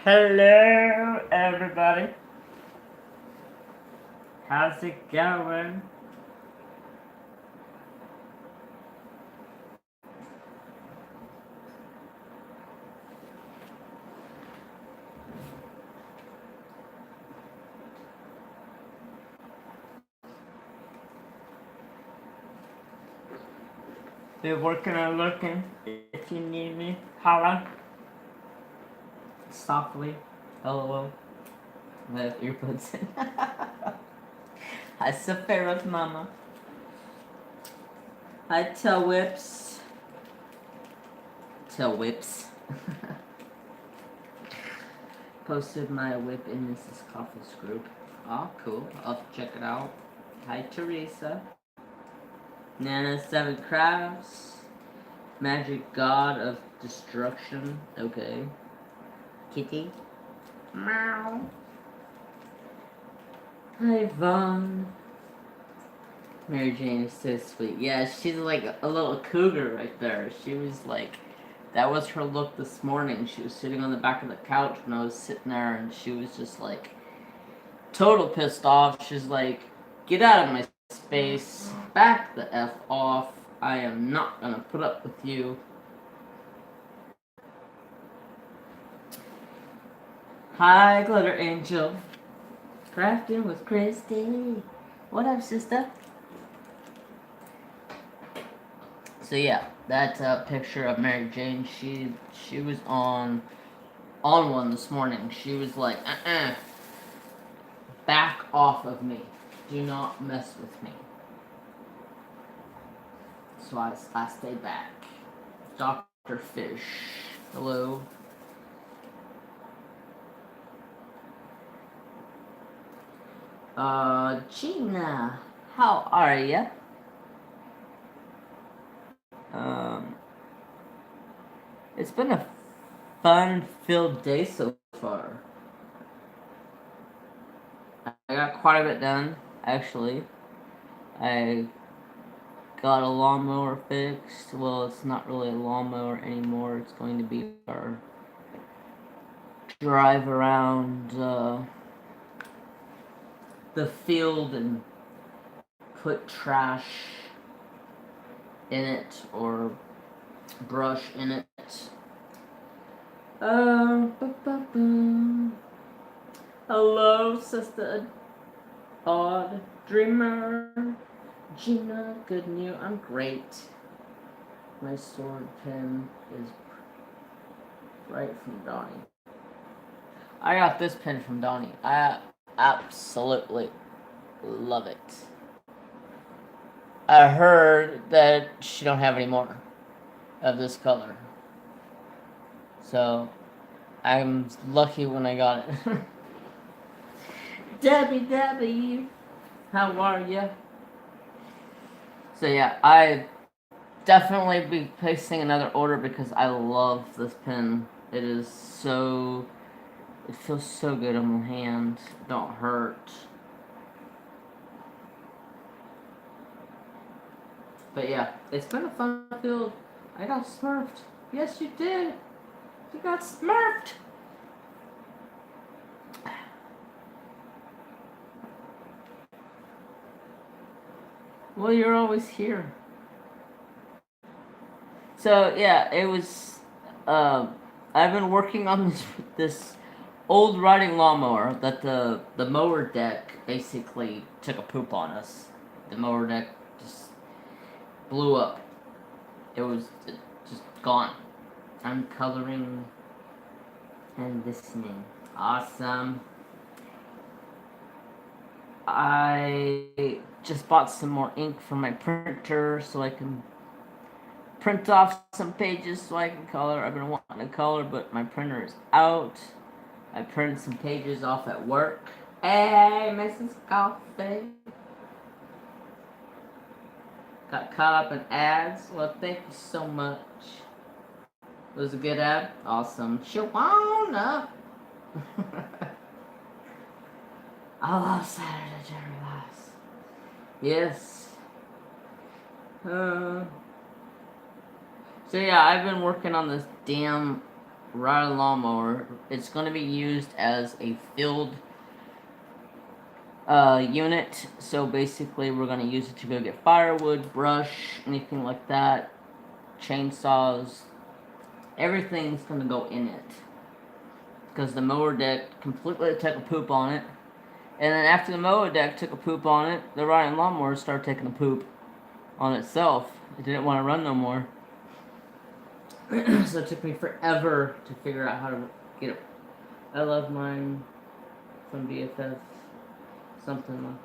Hello, everybody. How's it going? Been working and looking. If you need me, holla. Softly. Hello. I have earbuds in. Hi, Saphira's mama. Hi, Tail Whips. Tail Whips. Posted my whip in Mrs. Coffee's group. Oh, cool. I'll check it out. Hi, Teresa. Nana Seven Crafts. Magic God of Destruction. Okay. Kitty. Meow. Hi, Vaughn. Mary Jane is so sweet. Yeah, she's like a little cougar right there. She was like, that was her look this morning. She was sitting on the back of the couch when I was sitting there, and she was just like, total pissed off. She's like, get out of my space. Back the F off. I am not gonna put up with you. Hi, Glitter Angel. Crafting with Christy. What up, sister? So yeah, that's a picture of Mary Jane. She was on one this morning. She was like, back off of me. Do not mess with me. So I stay back. Dr. Fish. Hello. Gina. How are ya? It's been a fun-filled day so far. I got quite a bit done, actually. I got a lawnmower fixed. Well, it's not really a lawnmower anymore. It's going to be our drive around the field and put trash in it or brush in it. Hello, Sister Odd Dreamer. Gina, good news. I'm great. My sword pen is right from Donnie. I got this pen from Donnie. I absolutely love it. I heard that she don't have any more of this color. So, I'm lucky when I got it. Debbie, how are ya? So yeah, I definitely be placing another order because I love this pen. It feels so good on my hand. It don't hurt. But yeah, it's been a fun field. I got smurfed. Yes, you did. You got smurfed. Well, you're always here. So yeah, it was. I've been working on this old riding lawnmower that the mower deck basically took a poop on us. The mower deck just blew up. It was just gone. I'm coloring and listening. Awesome. I just bought some more ink for my printer so I can print off some pages so I can color. I've been wanting to color, but my printer is out. I printed some pages off at work. Hey, Mrs. Coffee. Got caught up in ads. Well, thank you so much. It was a good ad? Awesome. Shawana! I love Saturday Jerry Rice. Yes. So yeah, I've been working on this damn riding lawnmower. It's going to be used as a field unit. So basically, we're going to use it to go get firewood, brush, anything like that, chainsaws. Everything's going to go in it. Because the mower deck completely took a poop on it. And then after the mower deck took a poop on it, the riding lawnmower started taking a poop on itself. It didn't want to run no more. So it took me forever to figure out how to get it. I love mine from BFF. Something like.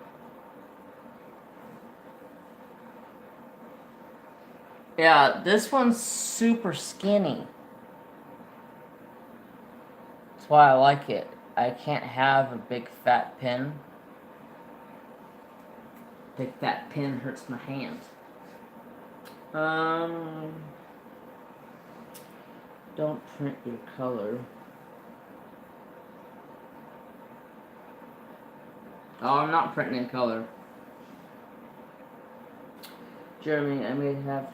Yeah, this one's super skinny. That's why I like it. I can't have a big fat pin. Big fat pin hurts my hand. Don't print your color. Oh, I'm not printing in color. Jeremy, I made half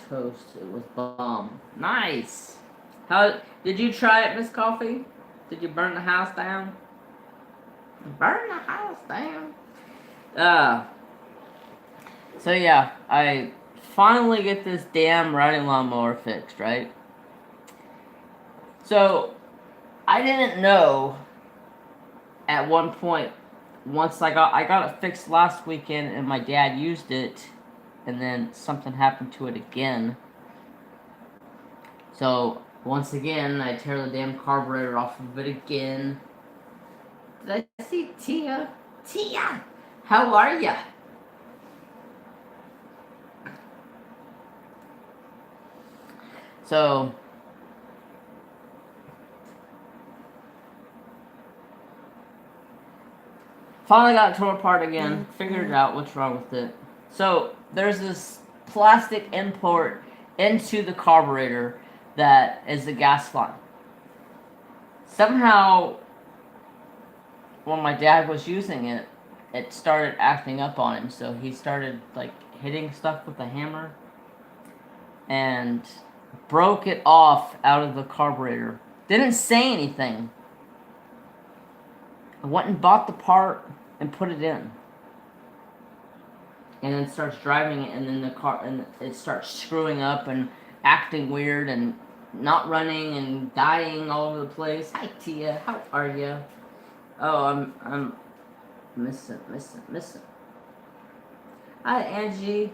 toast. It was bomb. Nice. How did you try it, Miss Coffee? Did you burn the house down? Burn the house down. So yeah, I finally get this damn riding lawnmower fixed, right? So I didn't know at one point, once I got it fixed last weekend and my dad used it, and then something happened to it again. So once again, I tear the damn carburetor off of it again. Did I see Tia? Tia! How are ya? So finally got it torn apart again. Figured out what's wrong with it. So there's this plastic import into the carburetor that is the gas line. Somehow, when my dad was using it, it started acting up on him. So he started like hitting stuff with a hammer and broke it off out of the carburetor. Didn't say anything. I went and bought the part and put it in. And then starts driving it, and then the car, and it starts screwing up and acting weird and not running and dying all over the place. Hi Tia, how are you? Oh, I'm missing. Hi Angie.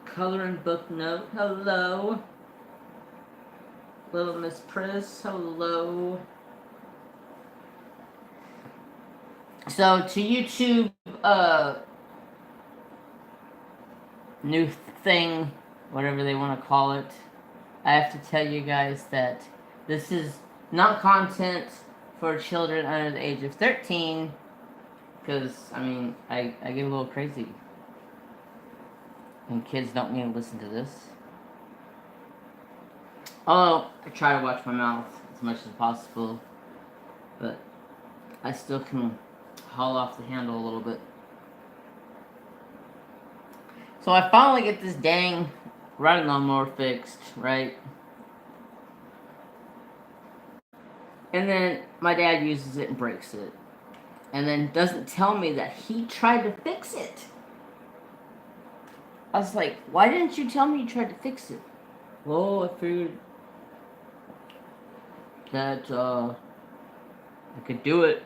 Coloring book note. Hello. Little Miss Pris. Hello. So to YouTube, new thing, whatever they want to call it, I have to tell you guys that this is not content for children under the age of 13, because, I mean, I get a little crazy. And kids don't need to listen to this. Although, I try to watch my mouth as much as possible, but I still can haul off the handle a little bit. So I finally get this dang riding lawnmower fixed, right? And then my dad uses it and breaks it. And then doesn't tell me that he tried to fix it. I was like, why didn't you tell me you tried to fix it? Well, I figured that I could do it.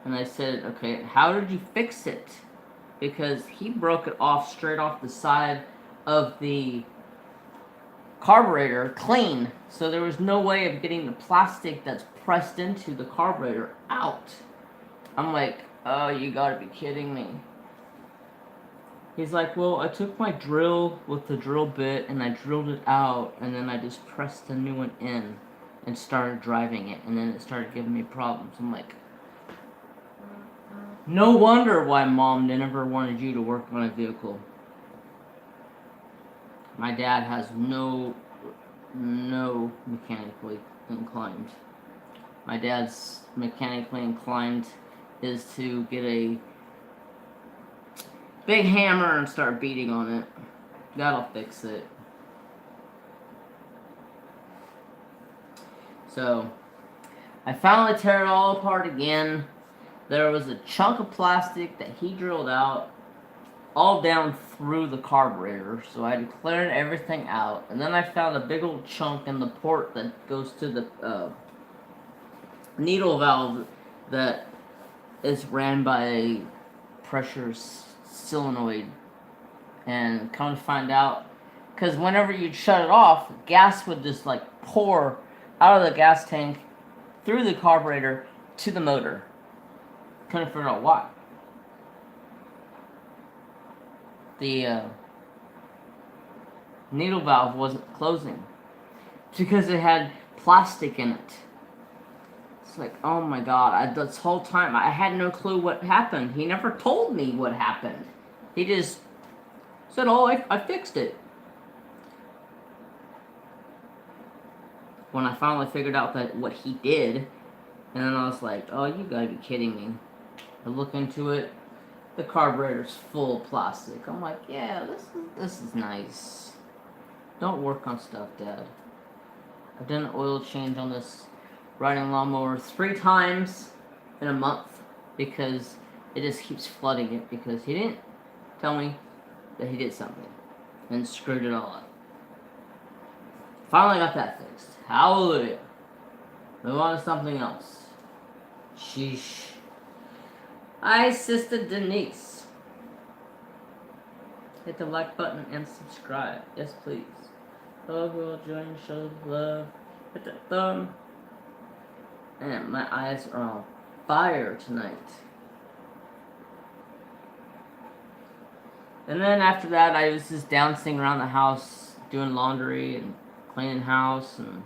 And I said, okay, how did you fix it? Because he broke it off straight off the side of the carburetor clean. So there was no way of getting the plastic that's pressed into the carburetor out. I'm like, oh, you gotta be kidding me. He's like, well, I took my drill with the drill bit and I drilled it out, and then I just pressed the new one in and started driving it, and then it started giving me problems. I'm like, no wonder why Mom never wanted you to work on a vehicle. My dad has no mechanically inclined. My dad's mechanically inclined is to get a big hammer and start beating on it. That'll fix it. So, I finally tear it all apart again. There was a chunk of plastic that he drilled out all down through the carburetor, so I had cleared everything out. And then I found a big old chunk in the port that goes to the needle valve that is ran by a pressure solenoid. And come to find out, because whenever you'd shut it off, gas would just like pour out of the gas tank through the carburetor to the motor. Couldn't figure out why. The needle valve wasn't closing. It's because it had plastic in it. It's like, oh my god, this whole time I had no clue what happened. He never told me what happened. He just said, oh, I fixed it. When I finally figured out that what he did, and then I was like, oh, you gotta be kidding me. I look into it, the carburetor's full of plastic. I'm like, yeah, this is nice. Don't work on stuff, Dad. I've done an oil change on this riding lawnmower 3 times in a month because it just keeps flooding it because he didn't tell me that he did something and screwed it all up. Finally got that fixed. Hallelujah. Move on to something else. Sheesh. Hi, Sister Denise. Hit the like button and subscribe. Yes, please. Hello, who will join, show love. Hit that thumb. And my eyes are on fire tonight. And then after that, I was just dancing around the house, doing laundry and cleaning house, and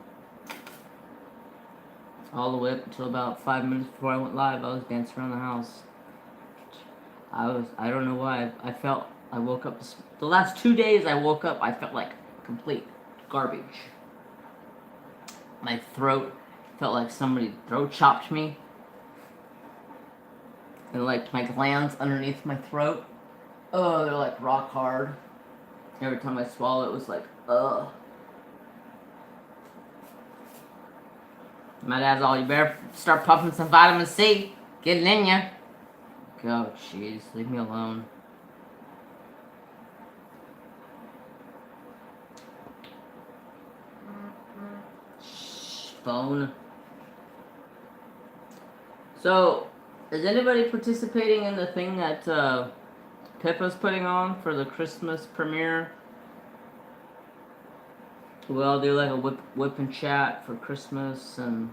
all the way up until about 5 minutes before I went live, I was dancing around the house. I don't know why, I woke up, the last 2 days I woke up, I felt like complete garbage. My throat felt like somebody throat chopped me. And like my glands underneath my throat, oh, they're like rock hard. Every time I swallow, it was like, ugh. My dad's all, you better start pumping some vitamin C. Get it in ya. Oh, jeez, leave me alone. Shh, phone. So, is anybody participating in the thing that Pippa's putting on for the Christmas premiere? We'll all do like a whip and chat for Christmas, and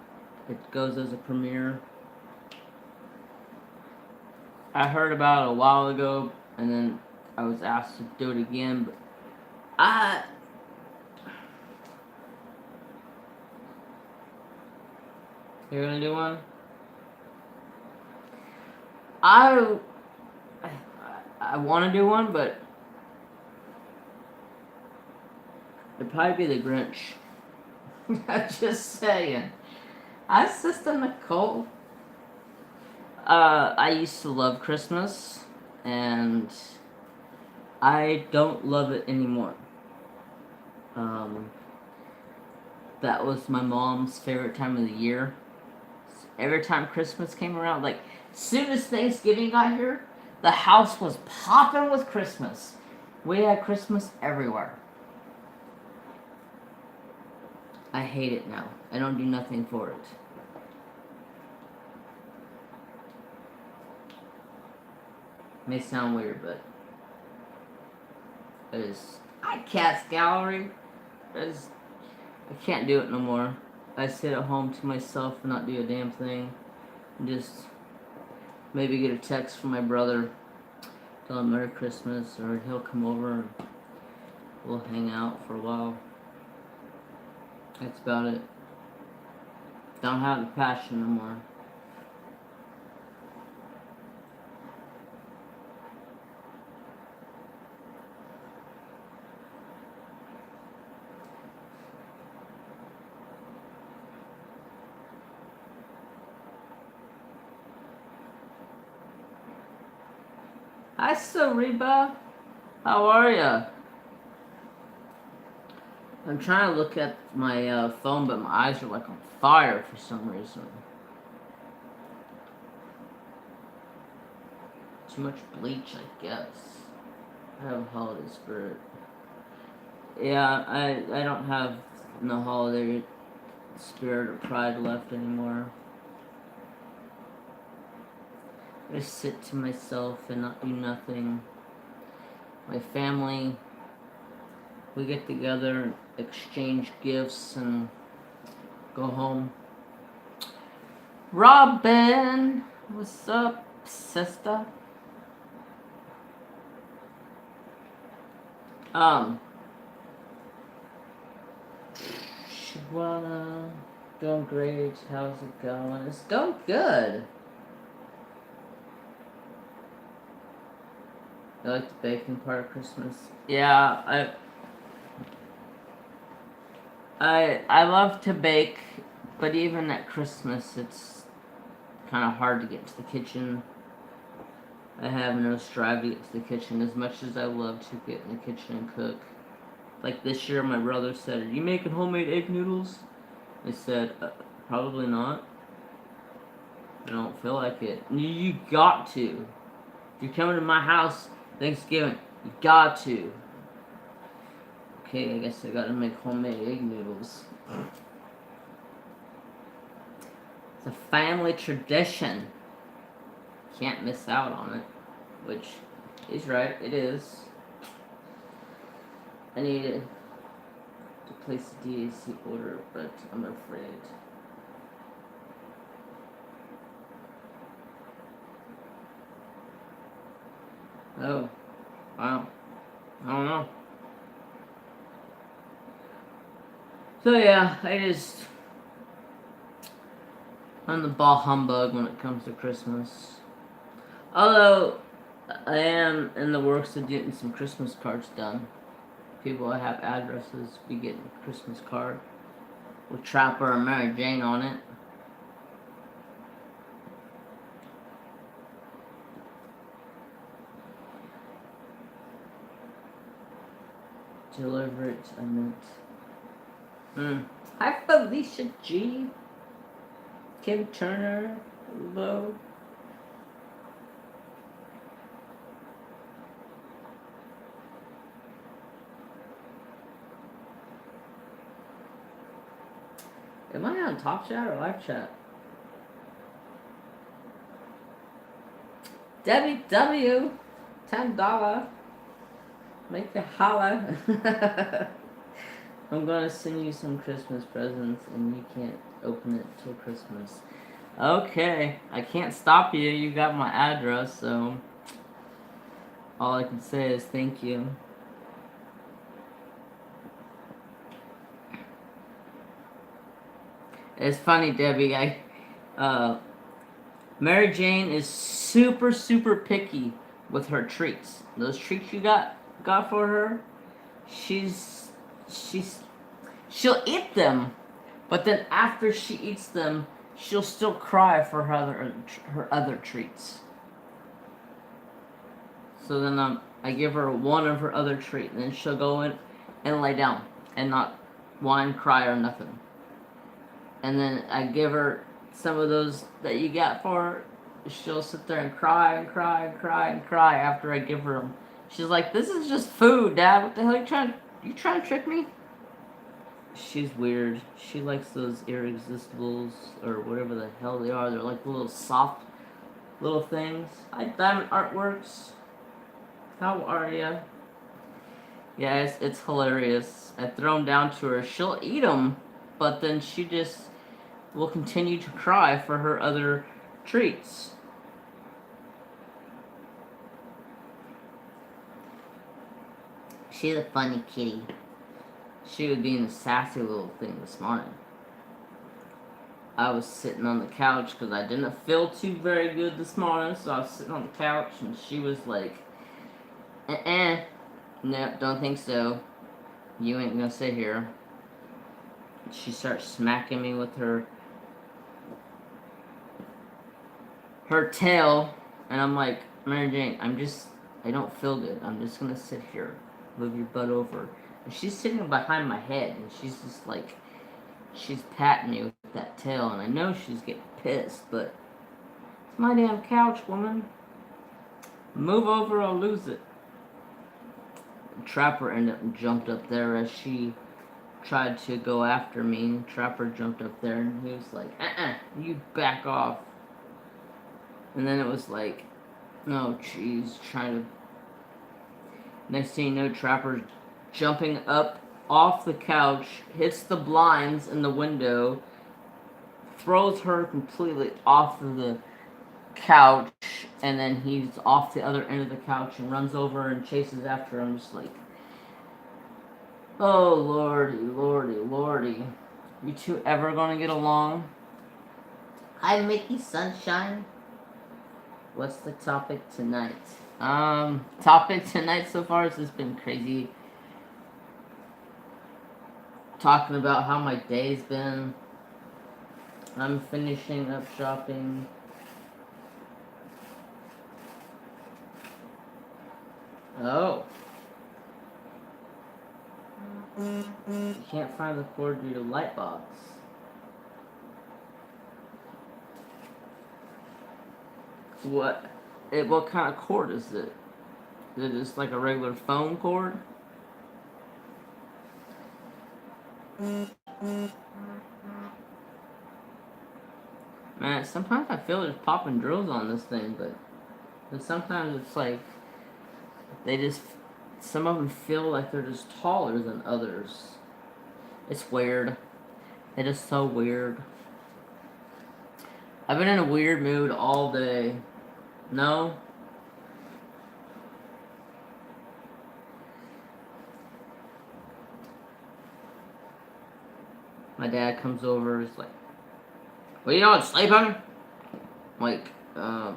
it goes as a premiere. I heard about it a while ago, and then I was asked to do it again, but You're gonna do one? I want to do one, but it'd probably be the Grinch. I'm just saying. Hi, Sister Nicole. I used to love Christmas, and I don't love it anymore. That was my mom's favorite time of the year. Every time Christmas came around, like, as soon as Thanksgiving got here, the house was popping with Christmas. We had Christmas everywhere. I hate it now. I don't do nothing for it. May sound weird, but there's Cat's Gallery. I can't do it no more. I sit at home to myself and not do a damn thing. And just maybe get a text from my brother, tell him Merry Christmas, or he'll come over and we'll hang out for a while. That's about it. Don't have the passion no more. Hi, Sariba. How are ya? I'm trying to look at my phone, but my eyes are like on fire for some reason. Too much bleach, I guess. I have a holiday spirit. Yeah, I don't have no holiday spirit or pride left anymore. I just sit to myself and not do nothing. My family, we get together, exchange gifts, and go home. Robin, what's up, sister? Shibwana, doing great. How's it going? It's going good. I like the baking part of Christmas. Yeah, I love to bake, but even at Christmas, it's kind of hard to get to the kitchen. I have no strive to get to the kitchen as much as I love to get in the kitchen and cook. Like this year, my brother said, "Are you making homemade egg noodles?" I said, "Probably not. I don't feel like it." You got to. If you're coming to my house Thanksgiving, you got to. Okay, I guess I gotta make homemade egg noodles. It's a family tradition. Can't miss out on it. Which is right, it is. I need to place a DAC order, but I'm afraid. Oh, wow. I don't know. So yeah, I'm the ball humbug when it comes to Christmas. Although, I am in the works of getting some Christmas cards done. People that have addresses be getting a Christmas card with Trapper and Mary Jane on it. Deliver it, I meant. Hi, Felicia G. Kim Turner. Hello. Am I on Top Chat or Live Chat? Debbie W. $10. Make the holla. I'm gonna send you some Christmas presents and you can't open it till Christmas. Okay, I can't stop you. You got my address, so all I can say is thank you. It's funny, Debbie. Mary Jane is super, super picky with her treats. Those treats you got for her, she'll eat them, but then after she eats them, she'll still cry for her other treats. So then I give her one of her other treats, and then she'll go in and lay down and not whine, cry, or nothing. And then I give her some of those that you got for her. She'll sit there and cry and cry and cry and cry after I give her them. She's like, "This is just food, Dad. What the hell you trying to trick me?" She's weird. She likes those irresistibles or whatever the hell they are. They're like little soft little things. Hi, Diamond Artworks. How are ya? Yeah, it's hilarious. I throw them down to her. She'll eat them, but then she just will continue to cry for her other treats. She's a funny kitty. She was being a sassy little thing this morning. I was sitting on the couch because I didn't feel too very good this morning, so I was sitting on the couch and she was like, no, don't think so. You ain't gonna sit here. She starts smacking me with her tail, and I'm like, "Mary Jane, I'm just I don't feel good. I'm just gonna sit here. Move your butt over. And she's sitting behind my head, and she's just like, she's patting me with that tail, and I know she's getting pissed, but it's my damn couch, woman. Move over, I'll lose it. Trapper ended up and jumped up there as she tried to go after me. Trapper jumped up there, and he was like, you back off. And then it was like, oh, jeez, trying to. Next thing you know, Trapper jumping up off the couch, hits the blinds in the window, throws her completely off of the couch, and then he's off the other end of the couch and runs over and chases after her. I'm just like, oh, lordy, lordy, lordy. You two ever gonna get along? Hi, Mickey Sunshine. What's the topic tonight? Topic tonight so far has just been crazy. Talking about how my day's been. I'm finishing up shopping. Oh. You can't find the cord to your light box. What? What kind of cord is it? Is it just like a regular phone cord? Man, sometimes I feel there's popping drills on this thing, but sometimes it's like they just, some of them feel like they're just taller than others. It's weird. It is so weird. I've been in a weird mood all day. No? My dad comes over, he's like, what are you doing, sleeping? I'm like, I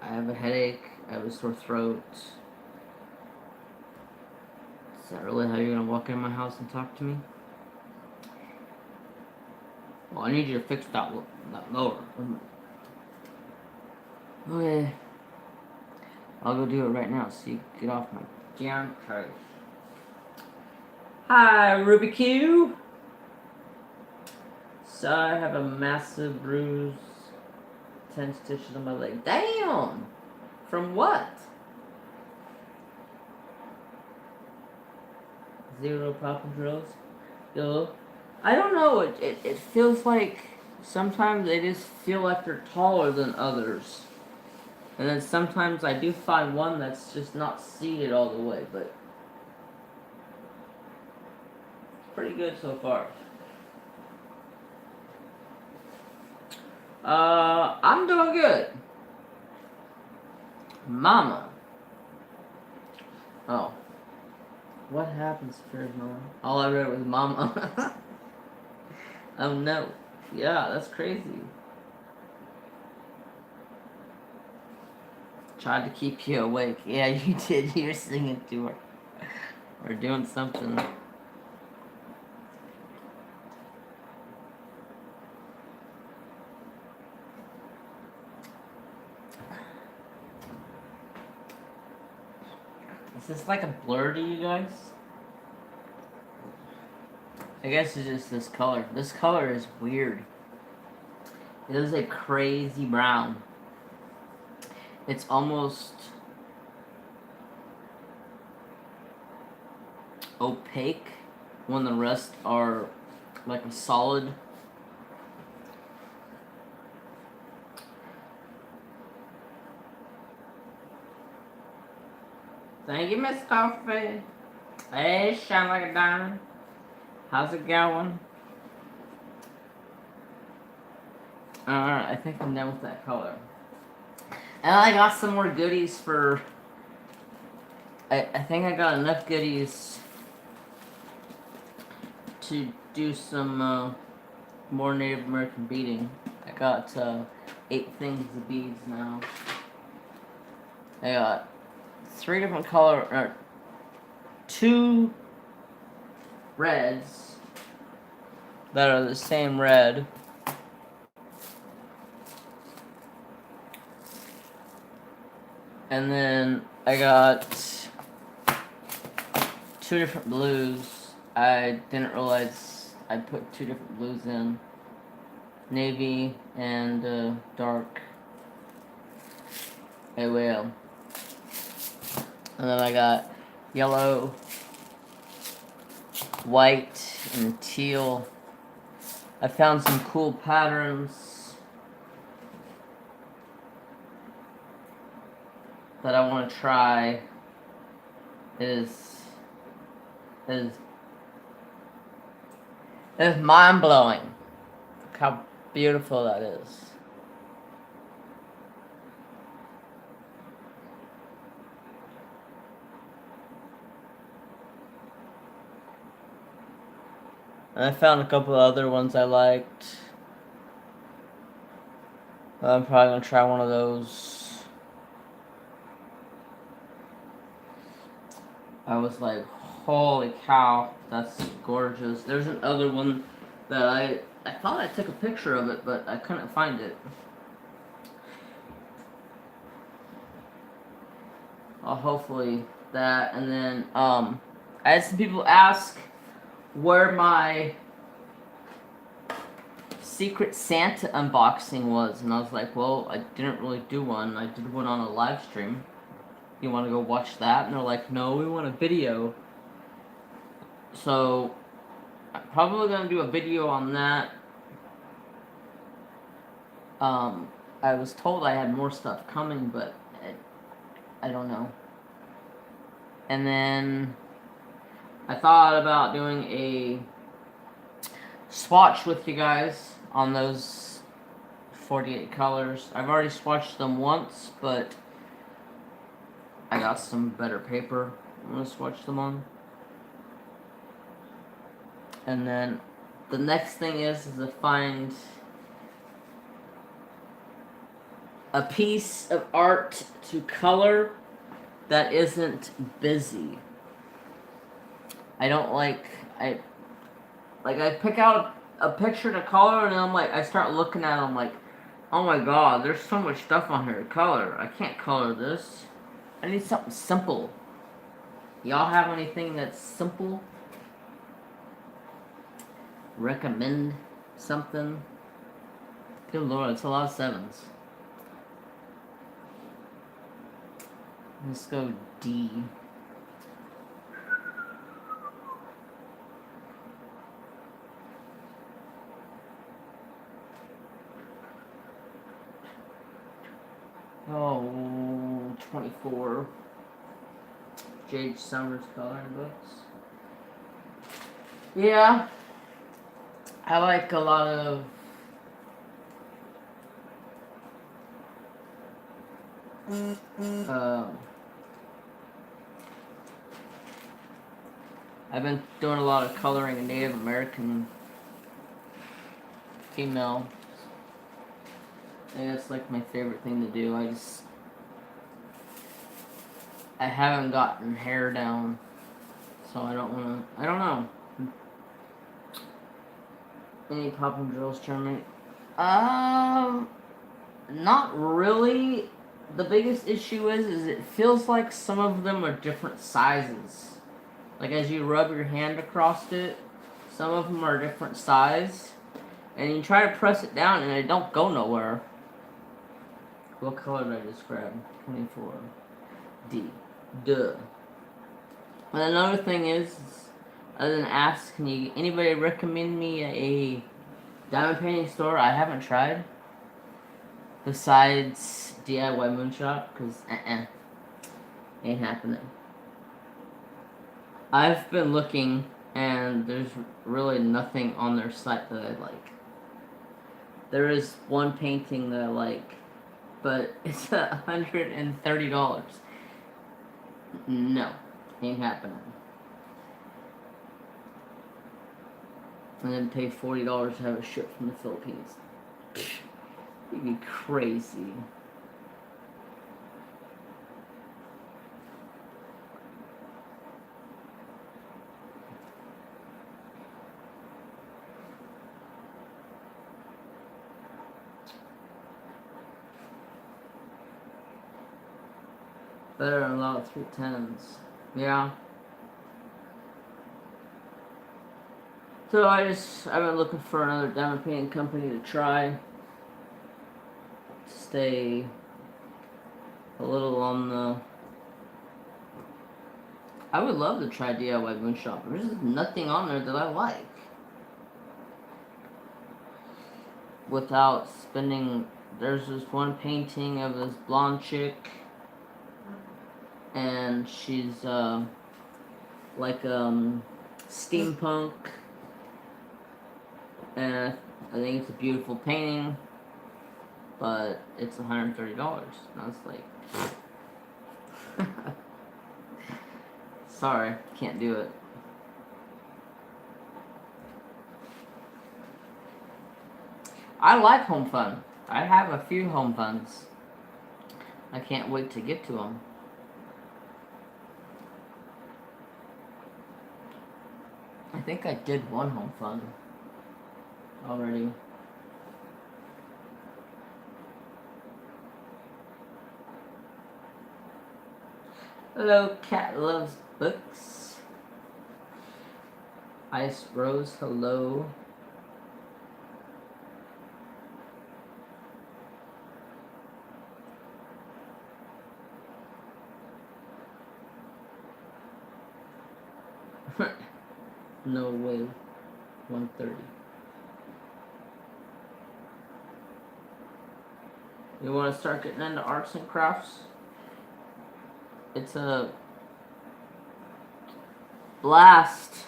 have a headache, I have a sore throat. Is that really how you're gonna walk in my house and talk to me? Well, I need you to fix that lower. Okay. I'll go do it right now so you get off my damn couch. Hi, Ruby Q. So I have a massive bruise. 10 stitches on my leg. Damn! From what? 0 popping drills? Yo. I don't know. It feels like sometimes they just feel like they're taller than others. And then sometimes I do find one that's just not seated all the way, but pretty good so far. I'm doing good. Mama. Oh. What happens for Mama? All I read was Mama. Oh no. Yeah, that's crazy. Tried to keep you awake. Yeah, you did. You were singing to her. Or doing something. Is this like a blur to you guys? I guess it's just this color. This color is weird. It is a crazy brown. It's almost opaque when the rest are like a solid. Thank you, Miss Coffee. Hey, shine like a diamond. How's it going? Alright, I think I'm done with that color. And I got some more goodies for... I think I got enough goodies to do some more Native American beading. I got 8 things of beads now. I got 3 different color, 2 reds that are the same red. And then I got 2 different blues. I didn't realize I put 2 different blues in. Navy and dark. A whale. And then I got yellow, white, and teal. I found some cool patterns that I want to try. It is mind blowing. Look how beautiful that is. And I found a couple of other ones I liked. I'm probably gonna try one of those. I was like, holy cow, that's gorgeous. There's another one that I thought I took a picture of it, but I couldn't find it. Hopefully that, and then I had some people ask where my Secret Santa unboxing was, and I was like, well, I didn't really do one. I did one on a live stream. You want to go watch that? And they're like, no, we want a video. So I'm probably gonna do a video on that. I was told I had more stuff coming, but I don't know. And then I thought about doing a swatch with you guys on those 48 colors. I've already swatched them once, but I got some better paper I'm gonna swatch them on. And then the next thing is to find a piece of art to color that isn't busy. I don't like, I pick out a picture to color, and then I start looking at it, I'm like, oh my god, there's so much stuff on here to color. I can't color this. I need something simple. Y'all have anything that's simple? Recommend something? Good lord, it's a lot of 7s. Let's go D. Oh, 24. Jade Summers coloring books. Yeah. I like a lot of I've been doing a lot of coloring in Native American female. I think that's like my favorite thing to do. I haven't gotten hair down, so I don't know. Any Pop and Girls tournament? Not really. The biggest issue is it feels like some of them are different sizes. Like as you rub your hand across it, some of them are different size, and you try to press it down and it don't go nowhere. What color did I just grab? 24. D. Duh. And another thing is, other than ask, can anybody recommend me a diamond painting store I haven't tried? Besides DIY Moonshot, because ain't happening. I've been looking, and there's really nothing on their site that I like. There is one painting that I like, but it's $130. No, ain't happening. And then pay $40 to have it shipped from the Philippines. You'd be crazy. Better than a lot of 310s. Yeah. So I've been looking for another diamond painting company to try. To stay a little on the... I would love to try DIY wood shop. There's just nothing on there that I like. Without spending... There's this one painting of this blonde chick. And she's like steampunk. And I think it's a beautiful painting. But it's $130. And I was like... Sorry, can't do it. I like home fun. I have a few home funs. I can't wait to get to them. I think I did one home fun already. Hello, Cat Loves Books. Ice Rose, hello. No way. 130. You want to start getting into arts and crafts? It's a blast.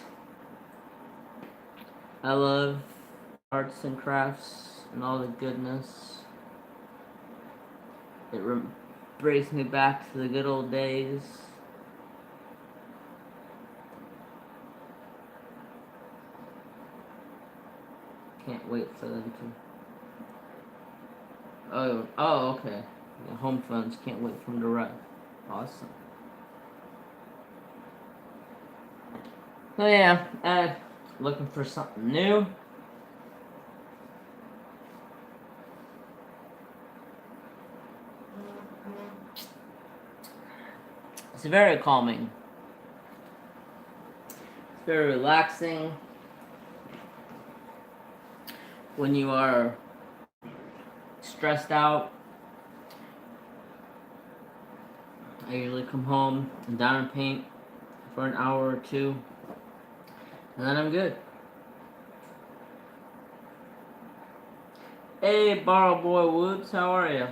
I love arts and crafts and all the goodness. It brings me back to the good old days. Can't wait for them to... Oh, okay. The home funds, can't wait for them to run. Awesome. So yeah, looking for something new. It's very calming. It's very relaxing. When you are stressed out, I usually come home and down and paint for an hour or two, and then I'm good. Hey, Borrow Boy Woods, how are you?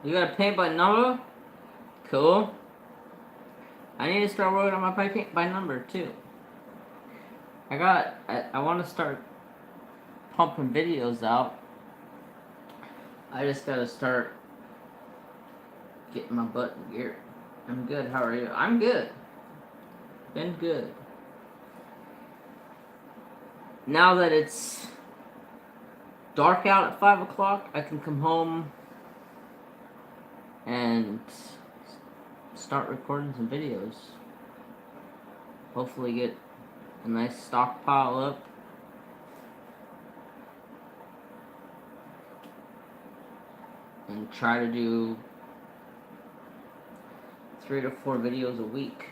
You got to paint by number? Cool. I need to start working on my paint by number too. I want to start pumping videos out. I just gotta start getting my butt in gear. I'm good, how are you? I'm good. Been good. Now that it's dark out at 5 o'clock, I can come home and start recording some videos. Hopefully get a nice stockpile up. And try to do 3 to 4 videos a week.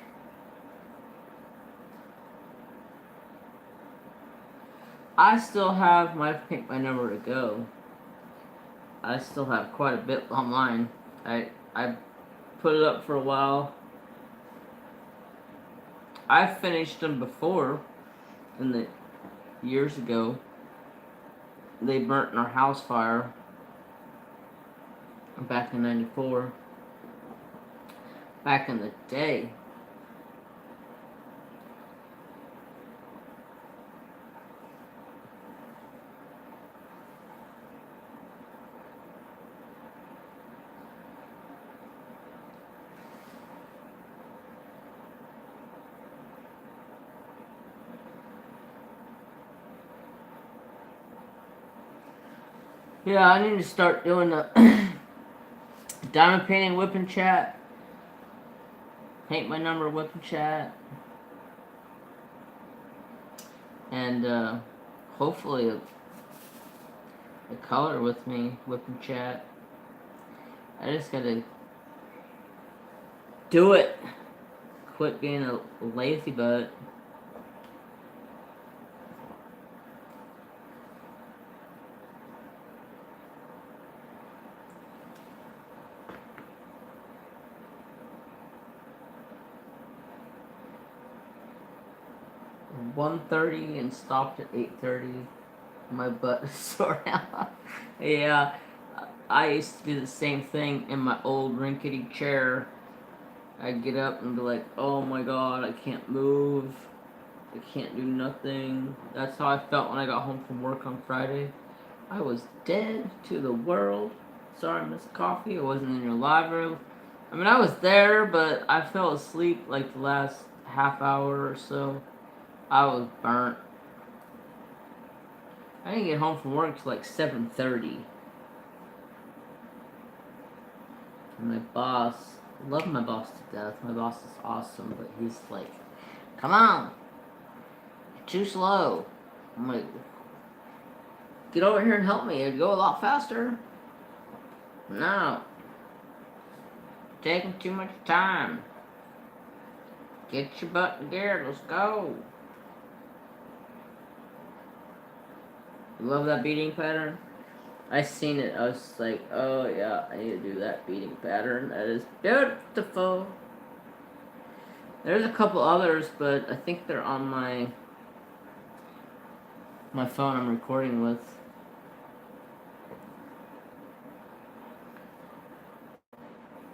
I still have my paint by number to go. I still have quite a bit online. I put it up for a while. I finished them before, in the years ago. They burnt in our house fire back in '94. Back in the day. Yeah, I need to start doing the Diamond painting whip and chat. Paint my number whip and chat. And hopefully a color with me whip and chat. I just gotta do it. Quit being a lazy butt. .1:30 and stopped at 8:30. My butt is sore now. Yeah, I used to do the same thing in my old rickety chair. I'd get up and be like, oh my god, I can't move. I can't do nothing. That's how I felt when I got home from work on Friday. I was dead to the world. Sorry, Miss Coffee, I wasn't in your live room. I mean, I was there, but I fell asleep like the last half hour or so. I was burnt. I didn't get home from work till like 7:30. And my boss, I love my boss to death. My boss is awesome, but he's like, come on, you're too slow. I'm like, get over here and help me. It'd go a lot faster. No. Taking too much time. Get your butt in gear. Let's go. You love that beating pattern? I seen it. I was like, oh yeah, I need to do that beating pattern. That is beautiful. There's a couple others, but I think they're on my phone I'm recording with.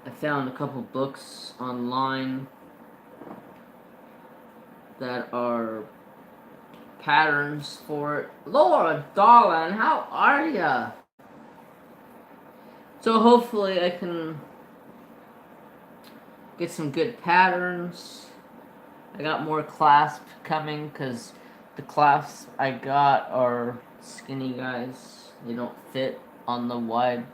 I found a couple books online that are patterns for it. Laura, darling, how are ya? So hopefully I can get some good patterns. I got more clasp coming because the clasps I got are skinny guys. They don't fit on the wide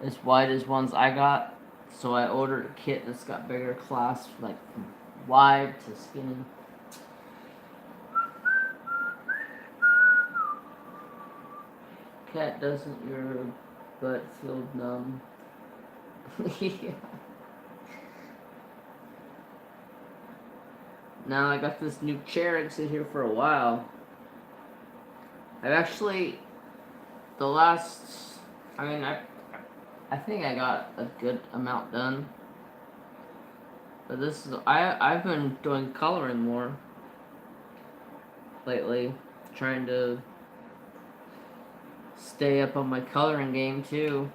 as ones I got. So I ordered a kit that's got bigger clasps, like from wide to skinny. Cat, doesn't your butt feel numb? Yeah. Now I got this new chair. I can sit here for a while. I've actually, I think I got a good amount done. But this is, I've been doing coloring more lately. Trying to stay up on my coloring game too.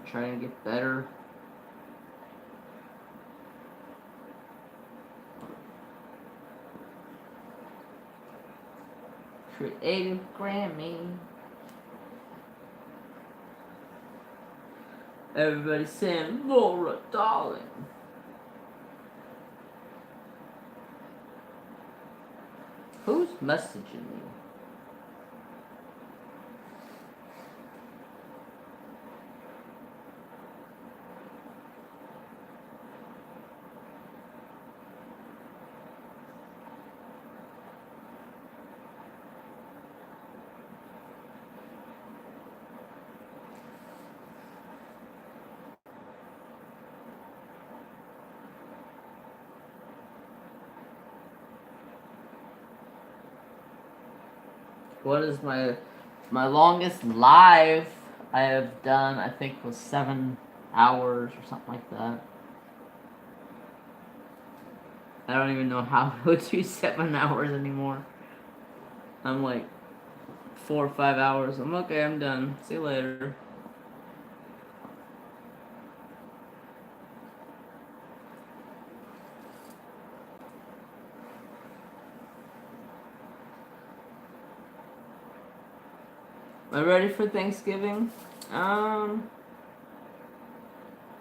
Trying to get better. Creative Grammy. Everybody saying, Laura, darling. Who's messaging me? What is my longest live I have done? I think was 7 hours or something like that. I don't even know how I would do 7 hours anymore. I'm like 4 or 5 hours. I'm okay. I'm done. See you later. Am I ready for Thanksgiving? Not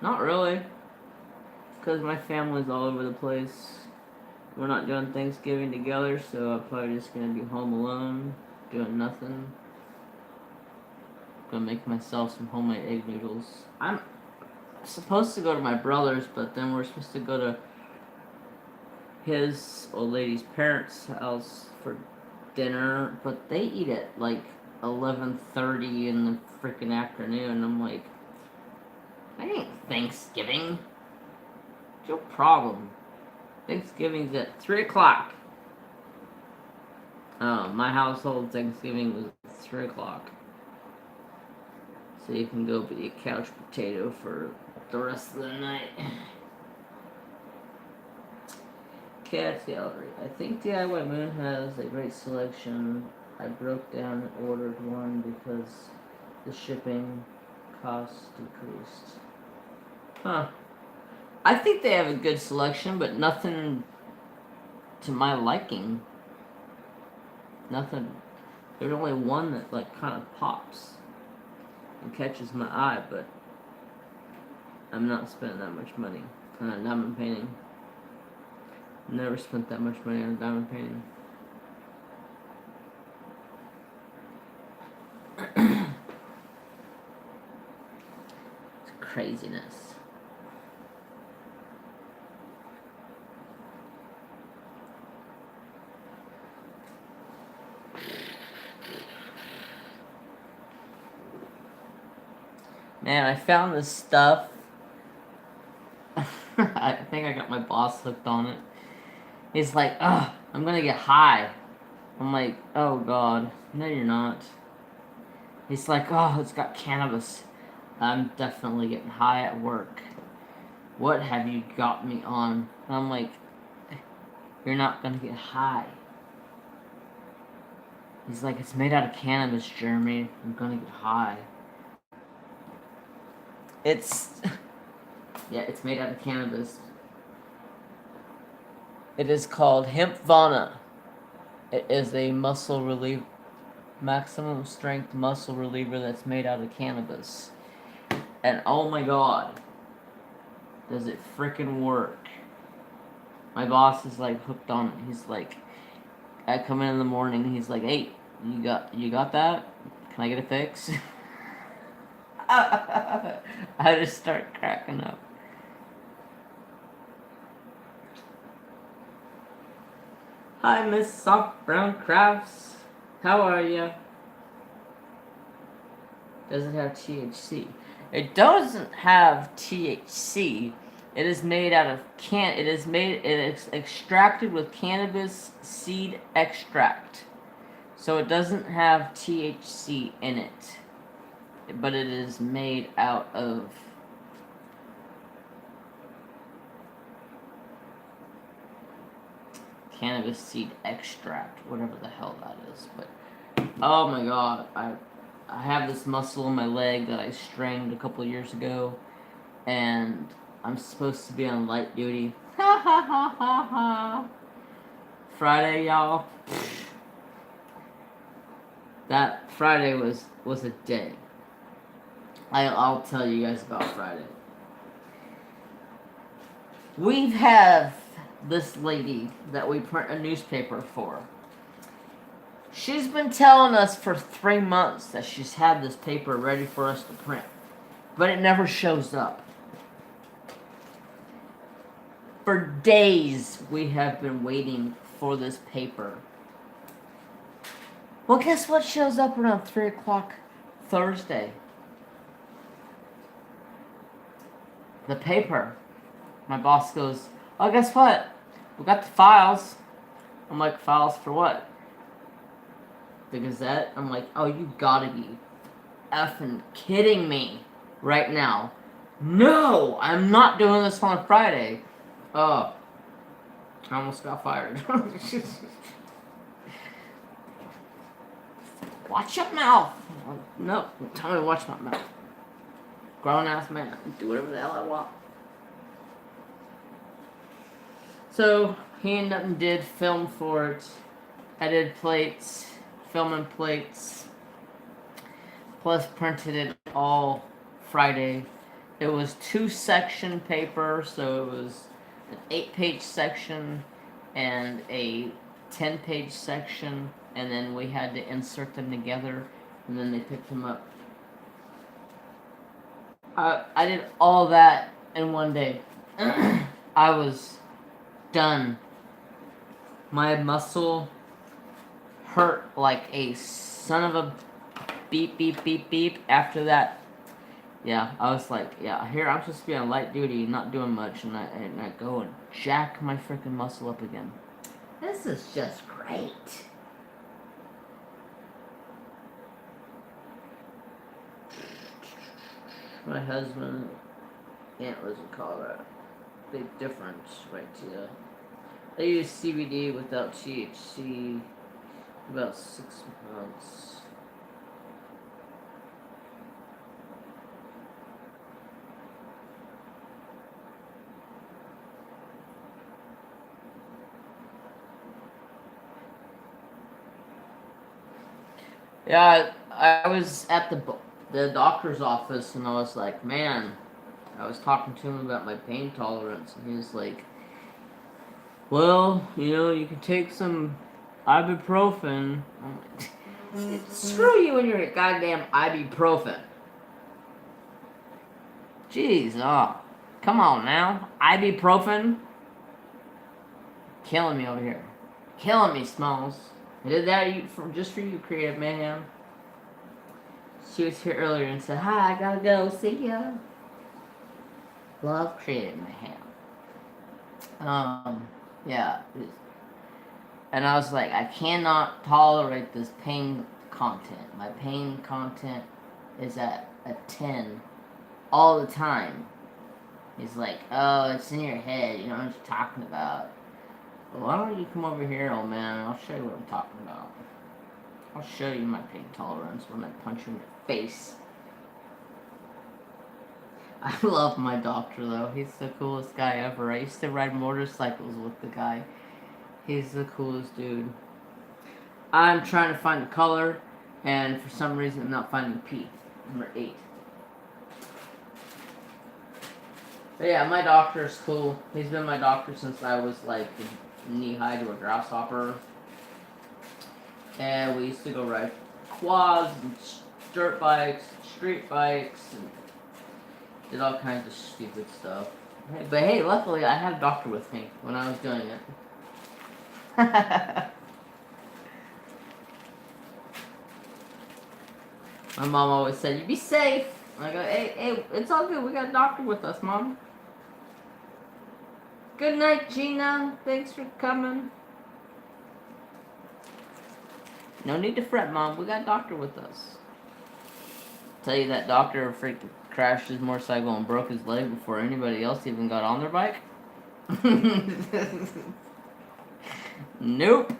really. Because my family's all over the place. We're not doing Thanksgiving together, so I'm probably just gonna be home alone, doing nothing. Gonna make myself some homemade egg noodles. supposed to go to my brother's, but then we're supposed to go to his old lady's parents' house for dinner, but they eat at like 11:30 in the freaking afternoon. I'm like, I ain't Thanksgiving. What's your problem? Thanksgiving's at 3 o'clock. Oh, my household Thanksgiving was at 3 o'clock. So you can go be a couch potato for the rest of the night. Cats Gallery. I think DIY Moon has a great selection. I broke down and ordered one because the shipping costs decreased. Huh. I think they have a good selection, but nothing to my liking. Nothing. There's only one that like kind of pops and catches my eye, but I'm not spending that much money on a diamond painting. Never spent that much money on a diamond painting. It's craziness. Man, I found this stuff. I think I got my boss hooked on it. He's like, ugh, I'm gonna get high. I'm like, oh god, no you're not. He's like, oh, it's got cannabis. I'm definitely getting high at work. What have you got me on? And I'm like, you're not gonna get high. He's like, it's made out of cannabis, Jeremy. I'm gonna get high. It's... yeah, it's made out of cannabis. It is called Hempvana. It is a muscle reliever, maximum strength muscle reliever that's made out of cannabis. And oh my god, does it freaking work. My boss is like hooked on it. He's like, I come in the morning, he's like, hey, you got that? Can I get a fix? I just start cracking up. Hi, Miss Soft Brown Crafts. How are you? Does it have THC? It doesn't have THC. It is made out of it is extracted with cannabis seed extract. So it doesn't have THC in it. But it is made out of cannabis seed extract, whatever the hell that is. But oh my god, I have this muscle in my leg that I strained a couple years ago, and I'm supposed to be on light duty. Ha ha ha ha ha. Friday, y'all. That Friday was a day. I'll tell you guys about Friday. We have this lady that we print a newspaper for. She's been telling us for 3 months that she's had this paper ready for us to print, but it never shows up. For days we have been waiting for this paper. Well, guess what shows up around 3 o'clock Thursday? The paper. My boss goes, oh, guess what? We got the files. I'm like, files for what? The Gazette? I'm like, oh, you gotta be effing kidding me right now. No, I'm not doing this on a Friday. Oh, I almost got fired. Watch your mouth. No, don't tell me to watch my mouth. Grown ass man. Do whatever the hell I want. So, he ended up and did film for it. I did plates, filming plates, plus printed it all Friday. It was 2-section paper, so it was an 8-page section and a 10-page section, and then we had to insert them together, and then they picked them up. I did all that in one day. I was done. My muscle hurt like a son of a beep, beep, beep, beep. After that, yeah, I was like, yeah, here, I'm supposed to be on light duty, not doing much, and I go and jack my freaking muscle up again. This is just great. My husband, aunt lives in Colorado. Big difference right here. They use CBD without THC about 6 months. Yeah, I was at the doctor's office and I was like, man, I was talking to him about my pain tolerance and he was like, well, you can take some ibuprofen. I'm like, screw you and your goddamn ibuprofen. Jeez, come on now. Ibuprofen? Killing me over here. Killing me, Smalls. I did that just for you, Creative Mayhem. She was here earlier and said, hi, I gotta go. See ya. Love Creative Mayhem. Yeah. And I was like, I cannot tolerate this pain content. My pain content is at a 10 all the time. He's like, oh, it's in your head. You know what I'm talking about. Well, why don't you come over here, old man, and I'll show you what I'm talking about. I'll show you my pain tolerance when I punch you in your face. I love my doctor, though. He's the coolest guy ever. I used to ride motorcycles with the guy. He's the coolest dude. I'm trying to find the color, and for some reason I'm not finding P, number 8. But yeah, my doctor is cool. He's been my doctor since I was like knee-high to a grasshopper. And we used to go ride quads and dirt bikes, street bikes, and did all kinds of stupid stuff. But hey, luckily I had a doctor with me when I was doing it. My mom always said, you be safe. I go, hey, it's all good. We got a doctor with us, Mom. Good night, Gina. Thanks for coming. No need to fret, Mom. We got a doctor with us. Tell you that doctor freaking crashed his motorcycle and broke his leg before anybody else even got on their bike? Nope.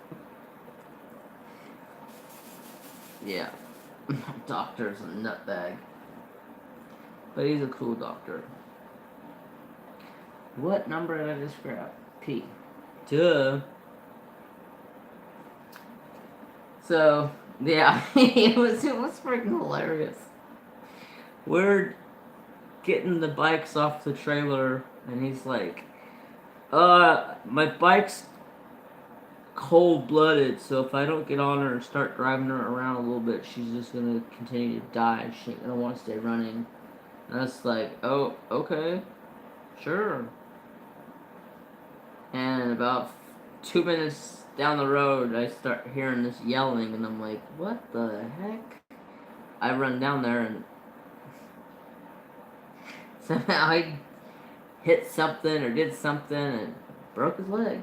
Yeah. Doctor's a nutbag. But he's a cool doctor. What number did I just grab? P. Duh. So, yeah, it was freaking hilarious. We're getting the bikes off the trailer, and he's like, my bike's cold-blooded, so if I don't get on her and start driving her around a little bit, she's just gonna continue to die. She ain't gonna want to stay running. And I was like, oh, okay, sure. And about 2 minutes down the road, I start hearing this yelling, and I'm like, what the heck? I run down there, and somehow I hit something or did something and broke his leg.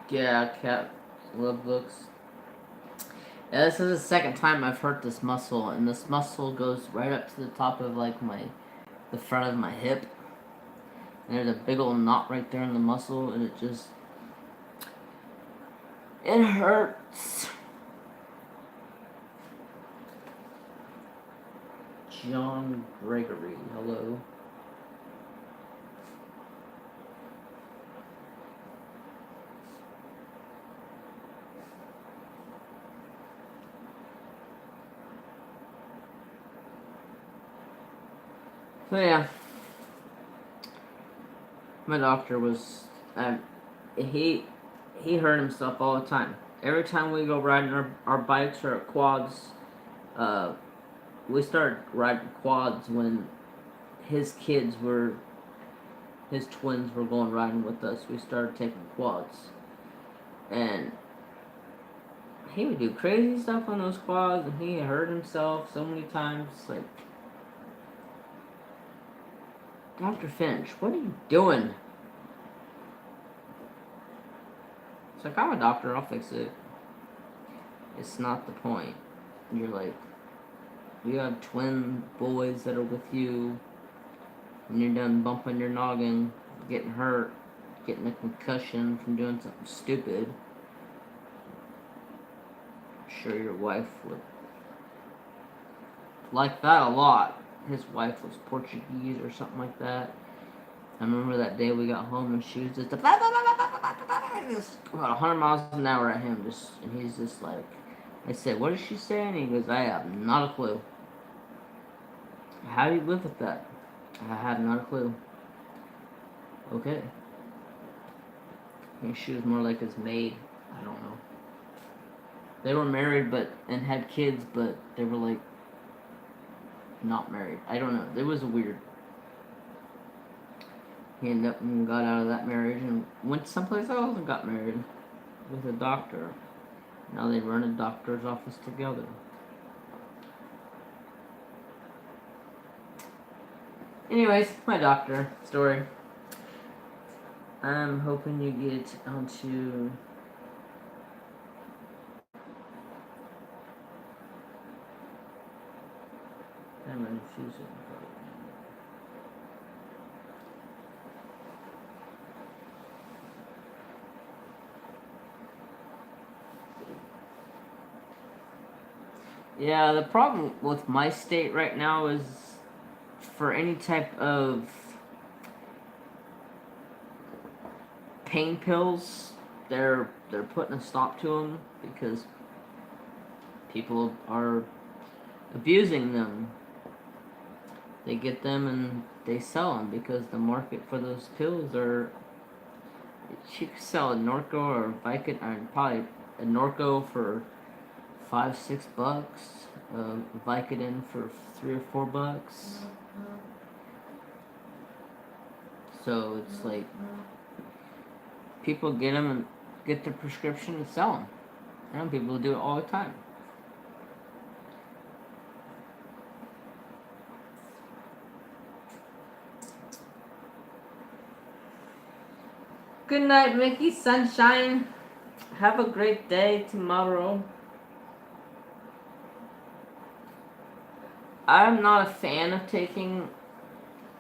Yeah, cat love books. Yeah, this is the second time I've hurt this muscle, and this muscle goes right up to the top of like the front of my hip. And there's a big old knot right there in the muscle, and it hurts. John Gregory, hello. So yeah, my doctor was, he he hurt himself all the time. Every time we go riding our bikes or our quads, uh, we started riding quads when his kids were, his twins were going riding with us. We started taking quads, and he would do crazy stuff on those quads, and he hurt himself so many times. Like, Dr. Finch, what are you doing? It's like, I'm a doctor, I'll fix it. It's not the point. You're like, you have twin boys that are with you, and you're done bumping your noggin, getting hurt, getting a concussion from doing something stupid. I'm sure your wife would like that a lot. His wife was Portuguese or something like that. I remember that day we got home and she was just about 100 miles an hour at him, and he's just like, I said, what is she saying? He goes, I have not a clue. How do you live with that? I have not a clue. Okay. I think she was more like his maid. I don't know. They were married and had kids, but they were like not married. I don't know. It was weird. He ended up and got out of that marriage and went someplace else and got married with a doctor. Now they run a doctor's office together. Anyways, my doctor story. I'm hoping you get onto I'm confusing. Yeah, the problem with my state right now is for any type of pain pills, they're putting a stop to them because people are abusing them. They get them and they sell them because the market for those pills are. You could sell a Norco or Vicodin, or probably a Norco for $5-6, Vicodin for $3 or $4. So it's like people get them and get their prescription and sell them. I know people do it all the time. Good night, Mickey Sunshine. Have a great day tomorrow. I'm not a fan of taking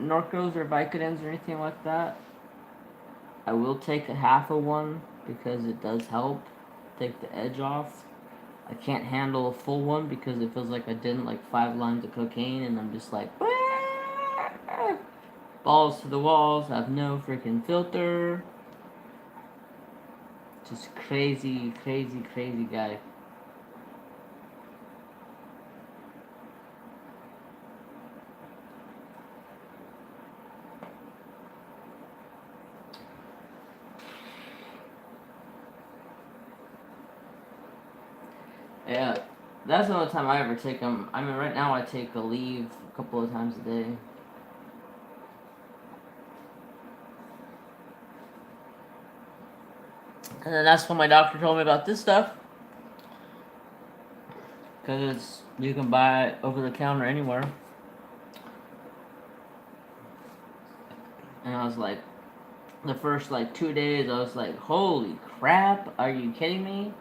Norcos or Vicodins or anything like that. I will take a half of one because it does help take the edge off. I can't handle a full one because it feels like I did like 5 lines of cocaine and I'm just like balls to the walls, have no freaking filter. Just crazy, crazy, crazy guy. Yeah, that's the only time I ever take them. I mean, right now I take a leave a couple of times a day. And then that's when my doctor told me about this stuff. Because you can buy it over the counter anywhere. And I was like, the first like 2 days, I was like, holy crap, are you kidding me?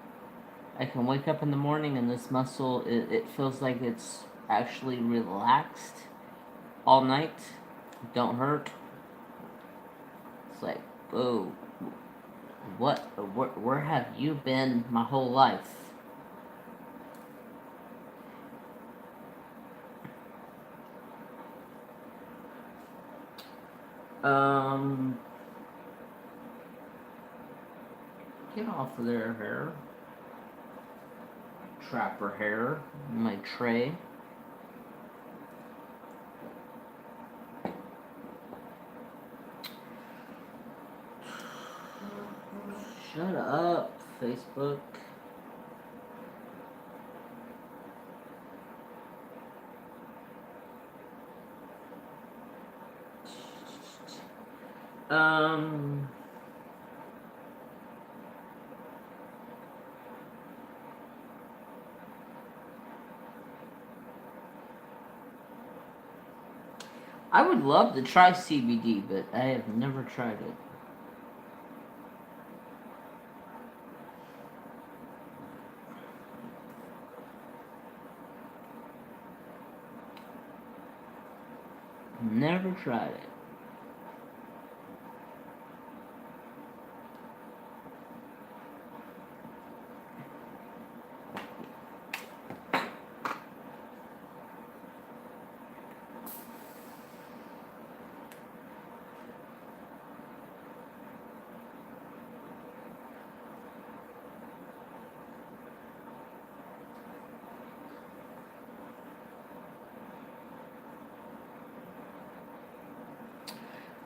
I can wake up in the morning and this muscle, it feels like it's actually relaxed all night. Don't hurt. It's like, whoa, where have you been my whole life? Get off of there, hair. Trapper hair. My tray. Shut up, Facebook. Um, I would love to try CBD, but I have never tried it. Never tried it.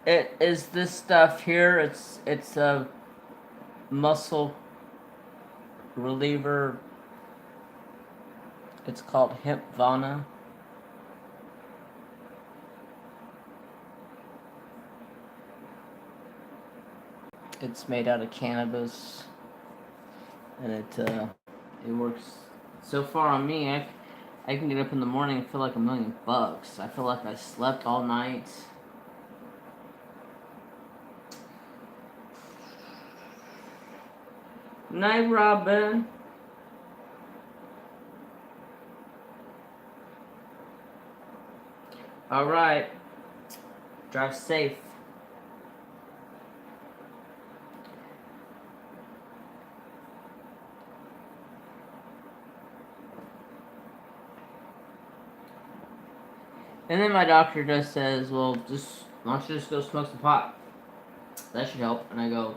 It is this stuff here. It's a muscle reliever. It's called Hempvana. It's made out of cannabis, and it works so far on me. I can get up in the morning and feel like $1,000,000. I feel like I slept all night. Night, Robin. All right. Drive safe. And then my doctor just says, well, why don't you just go smoke some pot? That should help. And I go,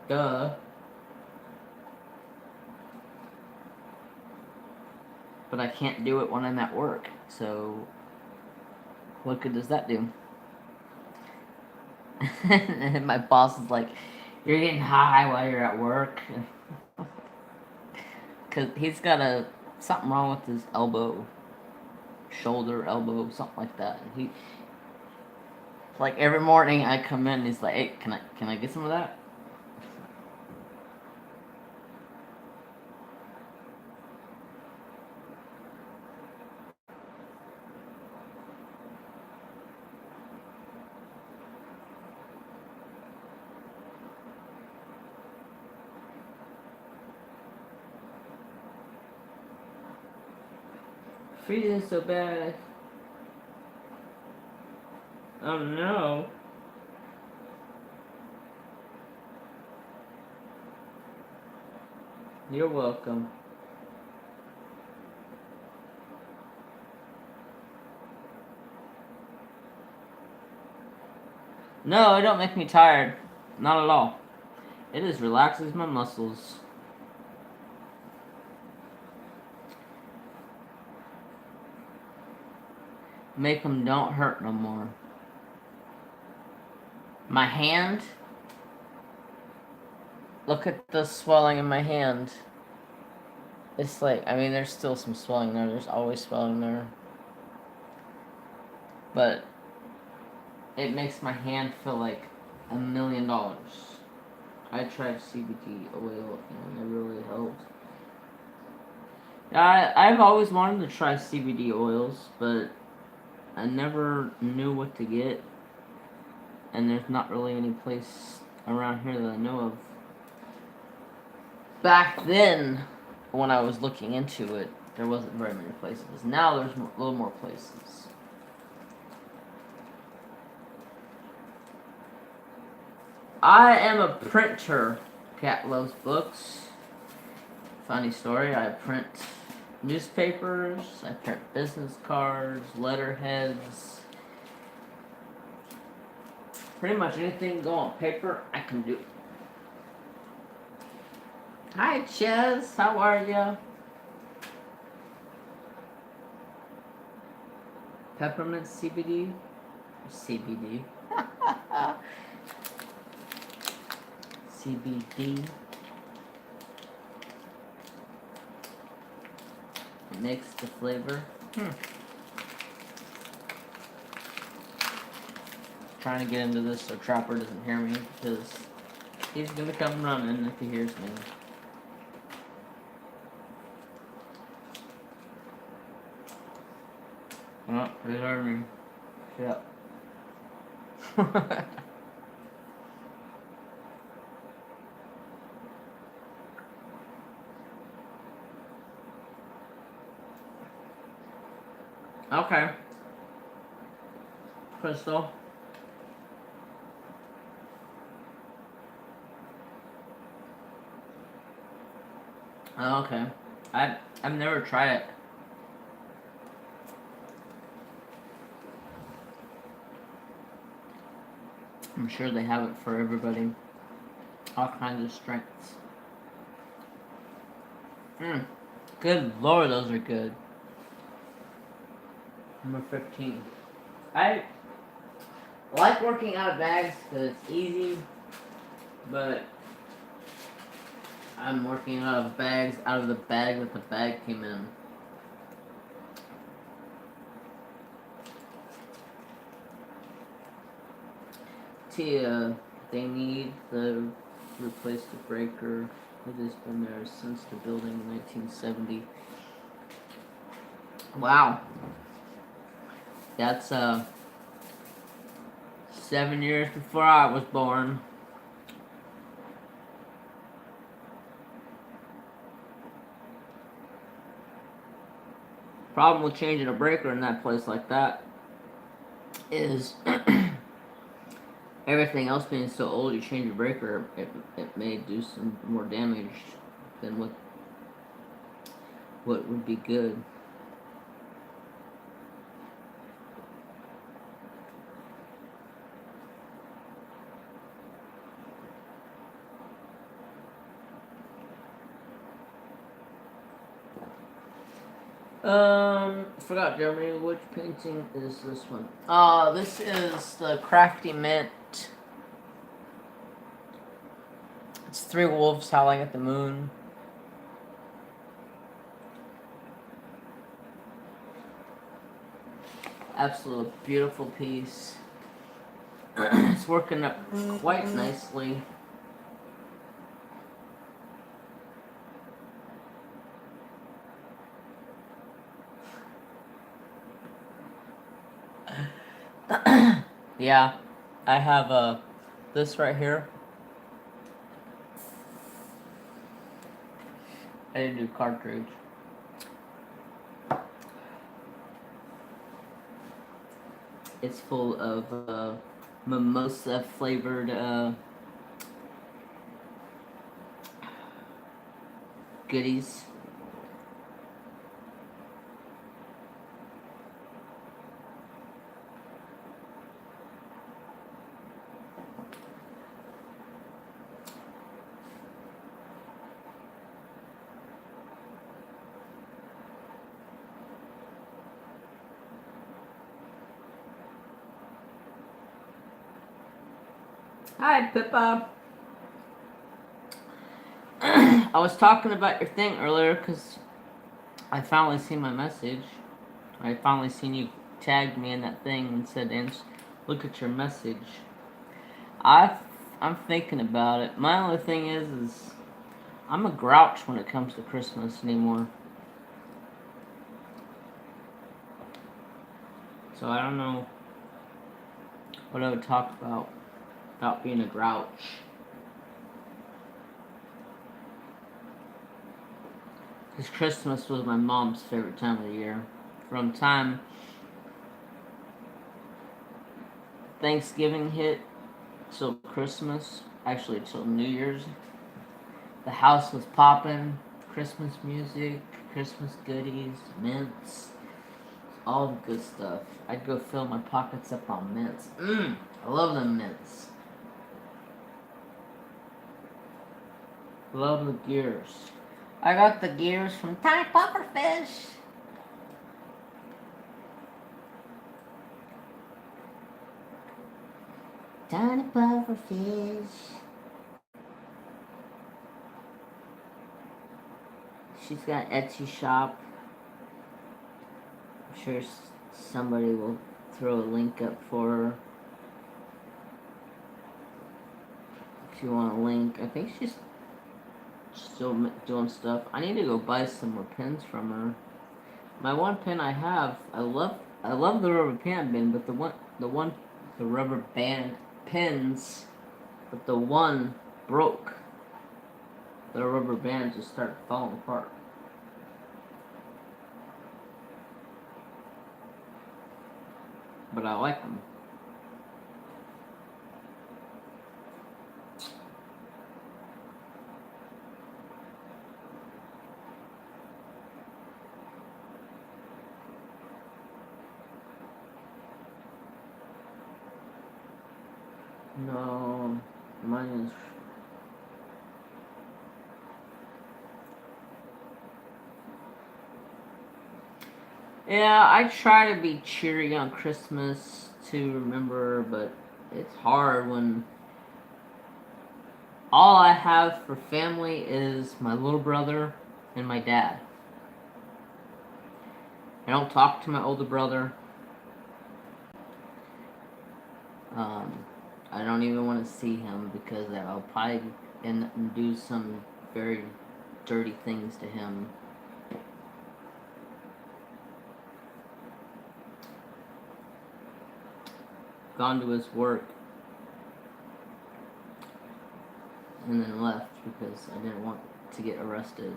duh. But I can't do it when I'm at work. So, what good does that do? And my boss is like, you're getting high while you're at work. Because he's got something wrong with his elbow. Shoulder, elbow, something like that. He, like every morning I come in and he's like, hey, can I get some of that? Freezing so bad. Oh no. You're welcome. No, it don't make me tired. Not at all. It just relaxes my muscles. Make them don't hurt no more. My hand. Look at the swelling in my hand. It's like, I mean, there's still some swelling there. There's always swelling there. But it makes my hand feel like $1,000,000. I tried CBD oil and it really helped. I've always wanted to try CBD oils, but I never knew what to get. And there's not really any place around here that I know of. Back then, when I was looking into it, there wasn't very many places. Now there's a little more places. I am a printer. Cat loves books. Funny story, I print newspapers, I print business cards, letterheads. Pretty much anything go on paper, I can do. Hi, Ches. How are ya? Peppermint CBD? CBD. CBD. mix the flavor. Trying to get into this so Trapper doesn't hear me, because he's gonna come running if he hears me. Oh, he heard me. Yep. Okay. Crystal. Oh, okay. I've never tried it. I'm sure they have it for everybody. All kinds of strengths. Good lord, those are good. Number 15. I like working out of bags because it's easy, but I'm working out of bags out of the bag that the bag came in. Tia, they need to replace the breaker. It has been there since the building in 1970. Wow. That's 7 years before I was born. Problem with changing a breaker in that place like that is everything else being so old, you change your breaker, it may do some more damage than what would be good. Forgot, Jeremy, which painting is this one? This is the Crafty Mint. It's 3 wolves howling at the moon. Absolute beautiful piece. It's working up quite nicely. Yeah, I have this right here. I didn't do cartridge. It's full of mimosa flavored goodies. Hi, Pippa. I was talking about your thing earlier because I finally seen my message. I finally seen you tagged me in that thing and said, look at your message. I'm thinking about it. My only thing is I'm a grouch when it comes to Christmas anymore. So I don't know what I would talk about being a grouch. Because Christmas was my mom's favorite time of the year. From time Thanksgiving hit till Christmas, actually till New Year's, the house was popping. Christmas music, Christmas goodies, mints, all the good stuff. I'd go fill my pockets up on mints. I love them mints. Love the gears. I got the gears from Tiny Pufferfish. Tiny Pufferfish. She's got Etsy shop. sure somebody will throw a link up for her. If you want a link. I think she's still doing stuff. I need to go buy some more pins from her. My one pin I have, I love the rubber band pin, but the rubber band pins, but the one broke. The rubber band just started falling apart. But I like them. No, mine is. Yeah, I try to be cheery on Christmas to remember, but it's hard when all I have for family is my little brother and my dad. I don't talk to my older brother. I don't even want to see him because I'll probably end up and do some very dirty things to him. Gone to his work and then left because I didn't want to get arrested.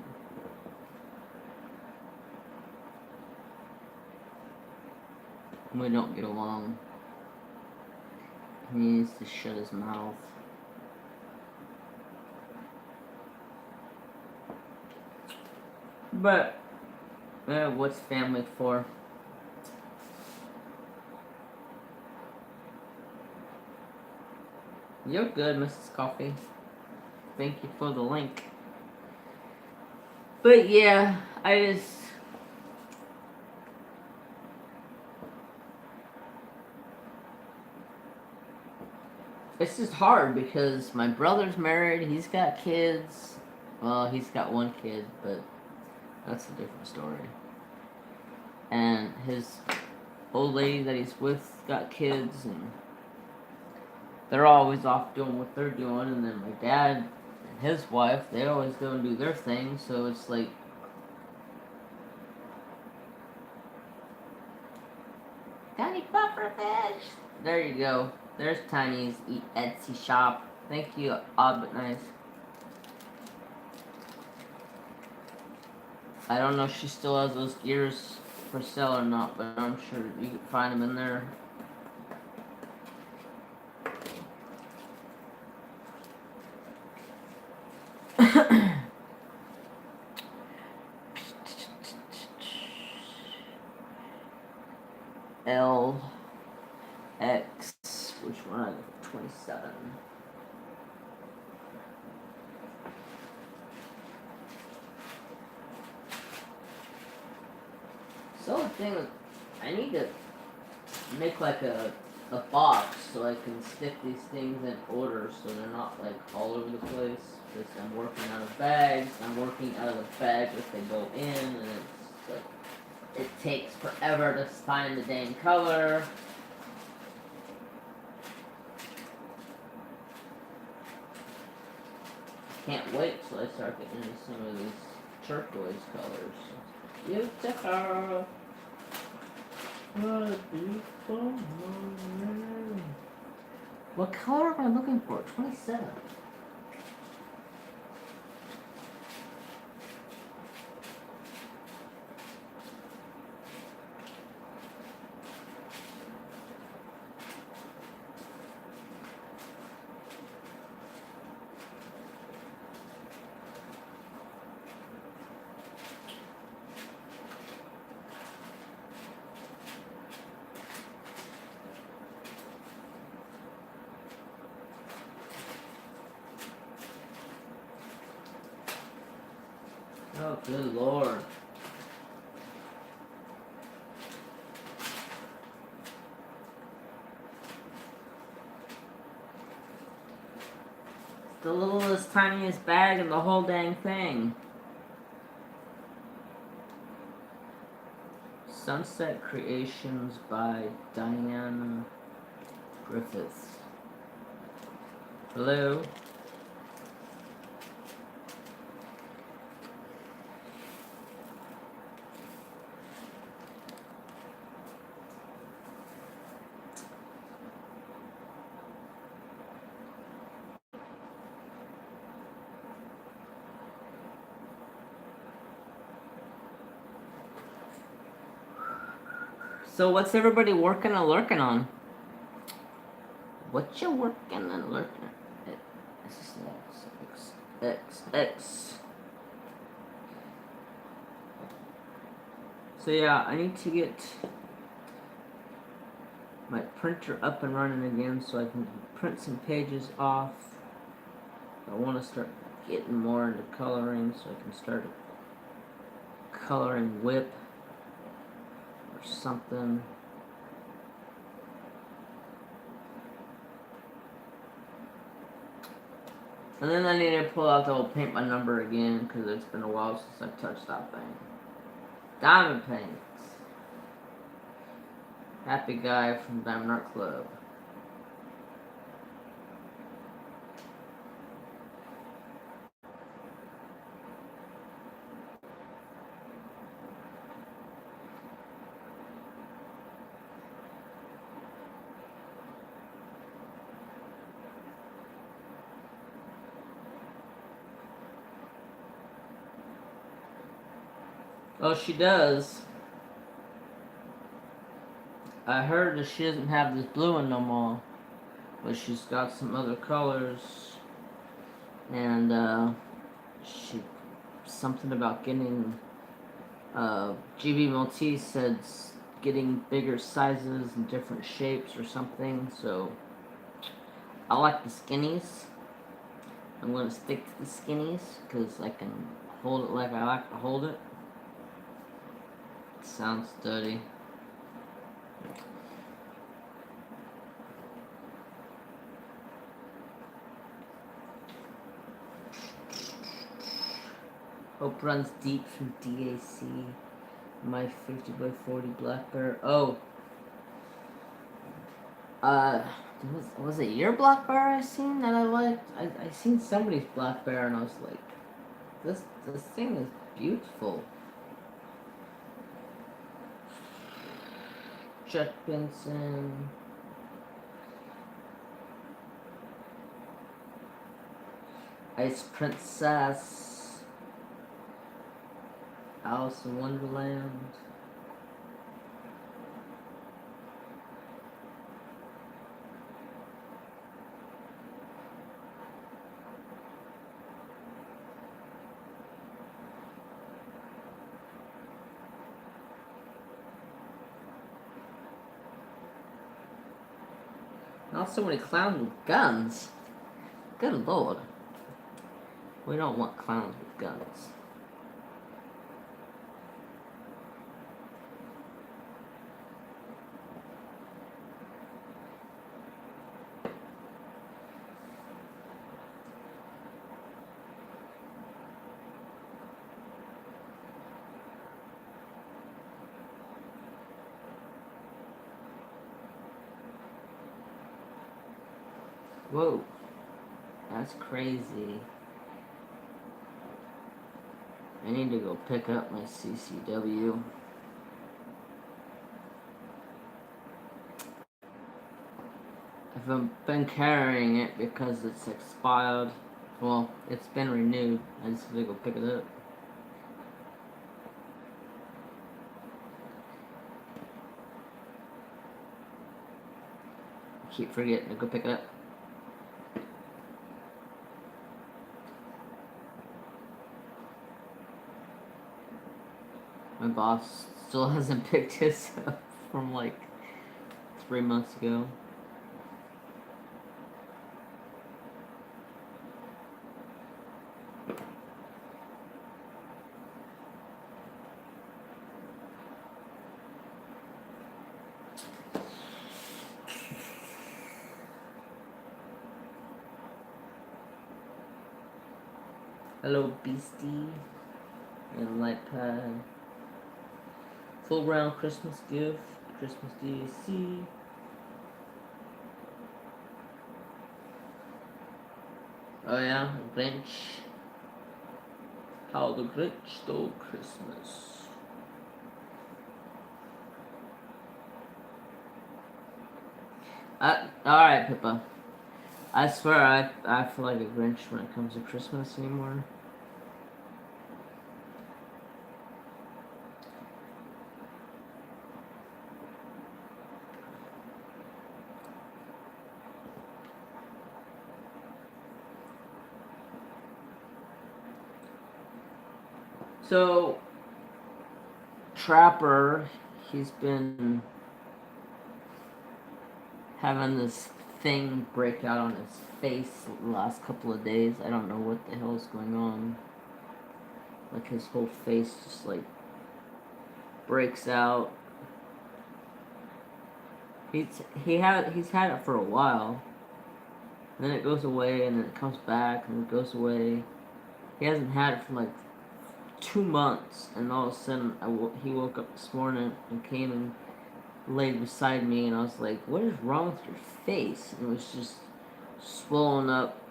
We don't get along. He needs to shut his mouth. But, what's family for? You're good, Mrs. Coffee. Thank you for the link. But yeah, it's just hard because my brother's married, he's got kids. Well, he's got one kid, but that's a different story. And his old lady that he's with got kids, and they're always off doing what they're doing. And then my dad and his wife, they always go and do their thing, so it's like, Tiny Pufferfish! There you go. There's Tiny's Etsy shop. Thank you, Odd But Nice. I don't know if she still has those gears for sale or not, but I'm sure you can find them in there. L X, which one? 27. So the thing is, I need to make like a box so I can stick these things in order so they're not like all over the place. Because I'm working out of bags, I'm working out of the bag if they go in, and it's like, it takes forever to find the dang color. Can't wait till I start getting into some of these turquoise colors. Beautiful. What color am I looking for? 27. Oh, good Lord. It's the littlest, tiniest bag in the whole dang thing. Sunset Creations by Diane Griffiths. Hello? So what's everybody working and lurking on? What you working and lurking? X. So yeah, I need to get my printer up and running again so I can print some pages off. I want to start getting more into coloring so I can start a coloring whip or something. And then I need to pull out the old paint by number again because it's been a while since I touched that thing. Diamond paints. Happy guy from Diamond Art Club. Oh, she does. I heard that she doesn't have this blue one no more, but she's got some other colors, and she something about getting GB Maltese said getting bigger sizes and different shapes or something. So I like the skinnies. I'm gonna stick to the skinnies because I can hold it like I like to hold it. Sounds dirty. Hope runs deep from DAC. My 50 by 40 black bear. Oh. Was it your black bear I seen that I liked? I seen somebody's black bear and I was like, this thing is beautiful. Chuck Benson. Ice Princess. Alice in Wonderland. Not so many clowns with guns. Good lord. We don't want clowns with guns. Whoa. That's crazy. I need to go pick up my CCW. I haven't been carrying it because it's expired. Well, it's been renewed. I just have to go pick it up. I keep forgetting to go pick it up. My boss still hasn't picked his up from like 3 months ago. Hello, Beastie and Light Pad. Full round Christmas gift. Christmas DAC. Oh yeah, Grinch. How the Grinch Stole Christmas. Alright, Pippa. I swear I feel like a Grinch when it comes to Christmas anymore. So, Trapper, he's been having this thing break out on his face the last couple of days. I don't know what the hell is going on. Like his whole face just like breaks out. He's had it for a while. And then it goes away, and then it comes back, and it goes away. He hasn't had it for like 2 months, and all of a sudden he woke up this morning and came and laid beside me, and I was like, "What is wrong with your face?" And it was just swollen up,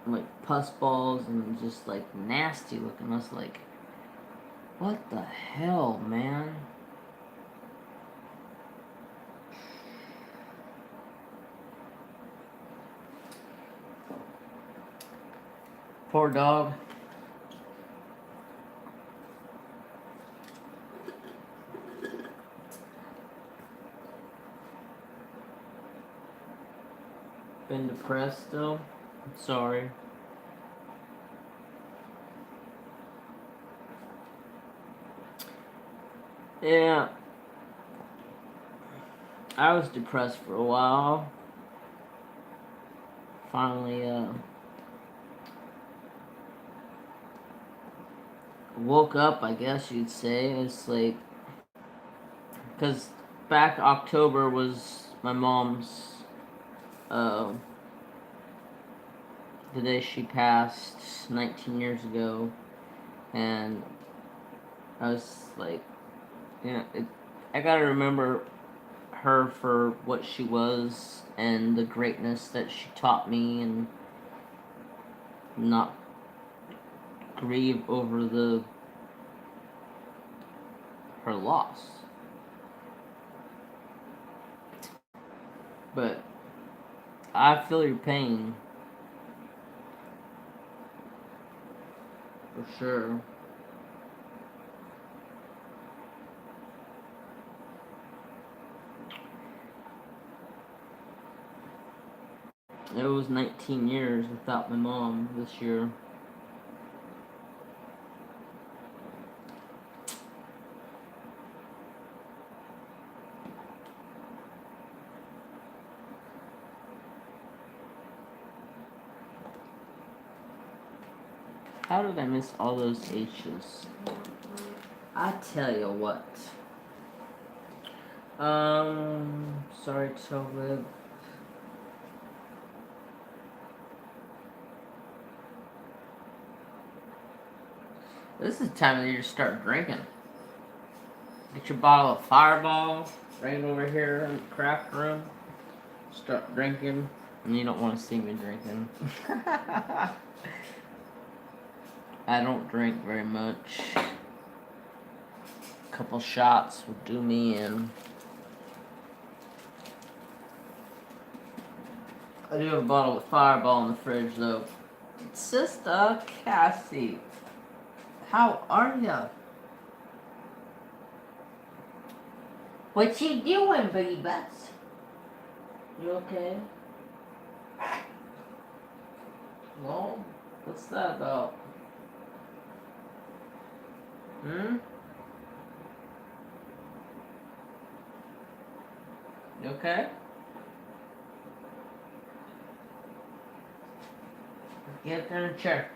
like pus balls, and just like nasty looking. I was like, "What the hell, man?" Poor dog. Been depressed still? I'm sorry. Yeah. I was depressed for a while. Finally, woke up, I guess you'd say. It's like, because back October was my mom's, uh, the day she passed 19 years ago, and I was like, I gotta remember her for what she was and the greatness that she taught me, and not grieve over her loss. But I feel your pain for sure. It was 19 years without my mom this year. How did I miss all those H's? I tell you what. Sorry to live. This is the time of the year to start drinking. Get your bottle of Fireball, bring it over here in the craft room, start drinking, and you don't want to see me drinking. I don't drink very much. A couple shots would do me in. I do have a bottle of Fireball in the fridge, though. Sister Cassie, how are ya? What you doing, Boogie Butts? You okay? Well, what's that about? Hmm? You okay? Get up there in a chair.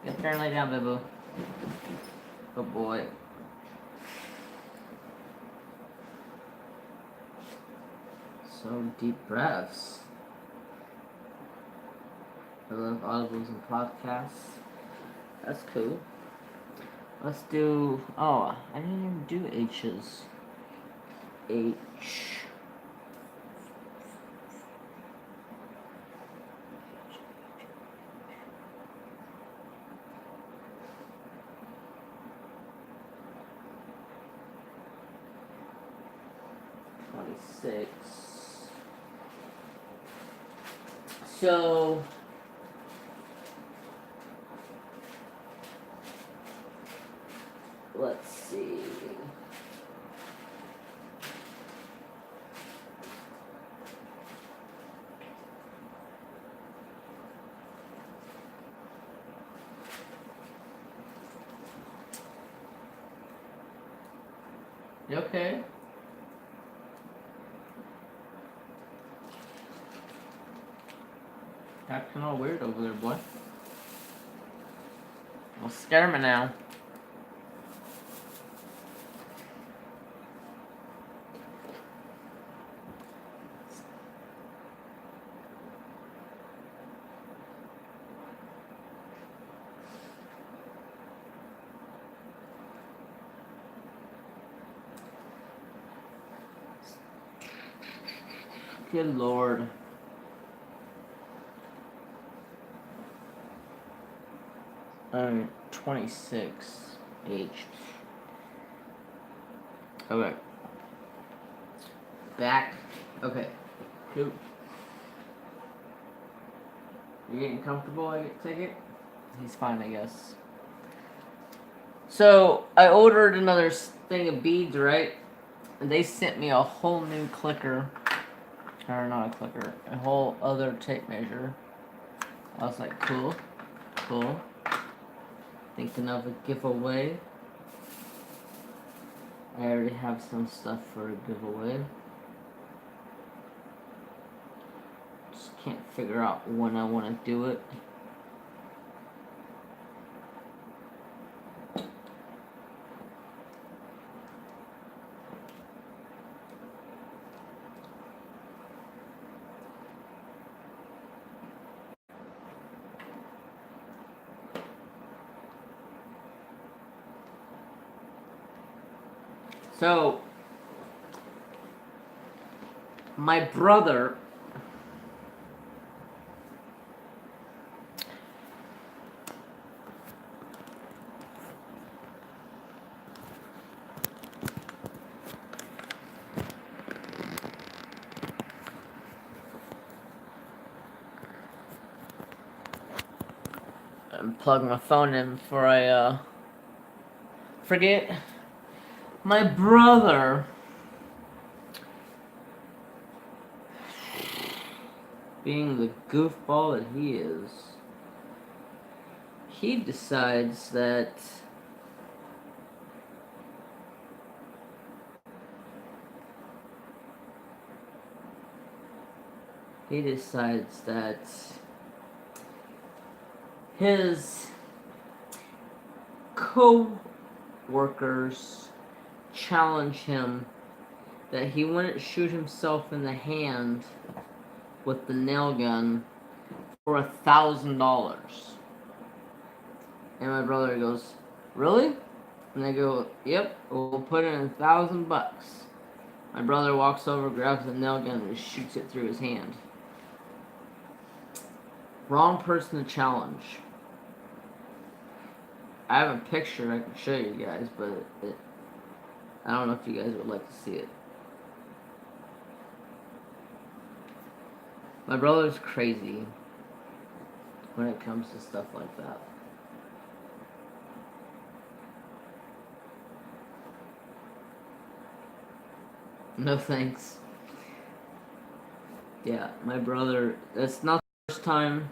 Get up there and lay down, boo-boo. Good boy. So deep breaths. I love audibles and podcasts. That's cool. Let's do. Oh, I didn't even do H's. H. $26. So. Let's see. You okay? Acting all weird over there, boy. Don't scare me now. Good Lord. I'm 26. H. Okay. Back. Okay. Cool. You getting comfortable? I take it? He's fine, I guess. So, I ordered another thing of beads, right? And they sent me a whole new clicker. Or not a clicker. A whole other tape measure. I was like, cool. Cool. Thinking of a giveaway. I already have some stuff for a giveaway. Just can't figure out when I want to do it. So, my brother plug my phone in before I forget. My brother, being the goofball that he is, he decides that his co-workers challenge him that he wouldn't shoot himself in the hand with the nail gun for $1,000. And my brother goes, really? And they go, yep, we'll put in $1,000. My brother walks over, grabs the nail gun, and shoots it through his hand. Wrong person to challenge. I have a picture I can show you guys, but I don't know if you guys would like to see it. My brother's crazy when it comes to stuff like that. No thanks. Yeah, my brother, it's not the first time,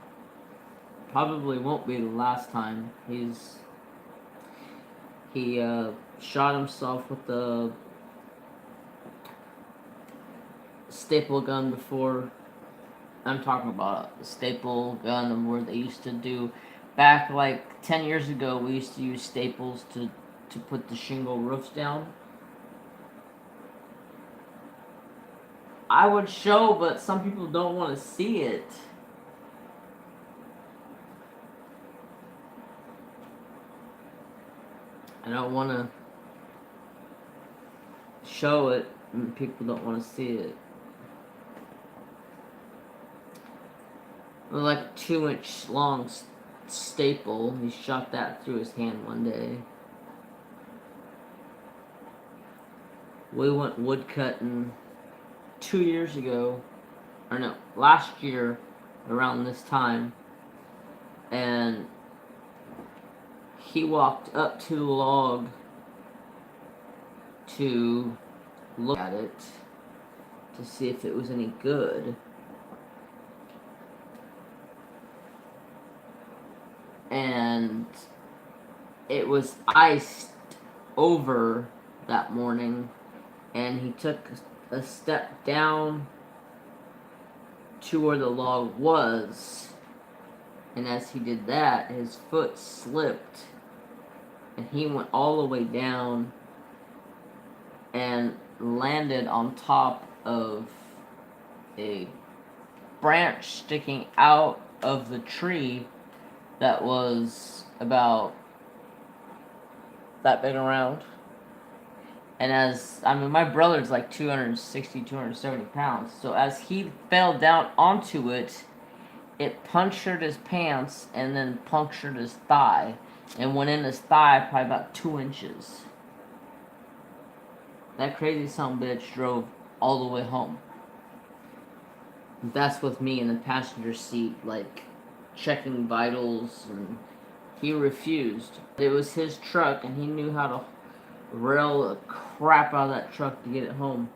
probably won't be the last time. He shot himself with the staple gun before. I'm talking about the staple gun where they used to do, back like 10 years ago, we used to use staples to put the shingle roofs down. I would show, but some people don't want to see it. I don't want to show it, and people don't want to see it. Like a 2-inch long staple. He shot that through his hand one day. We went woodcutting 2 years ago, or no, last year around this time, and he walked up to the log to look at it to see if it was any good. And it was iced over that morning, and he took a step down to where the log was, and as he did that, his foot slipped, and he went all the way down and landed on top of a branch sticking out of the tree that was about that big around. And my brother's like 260, 270 pounds. So as he fell down onto it, it punctured his pants and then punctured his thigh. And went in his thigh probably about 2 inches. That crazy son bitch drove all the way home. That's with me in the passenger seat, like, checking vitals, and he refused. It was his truck, and he knew how to rail the crap out of that truck to get it home.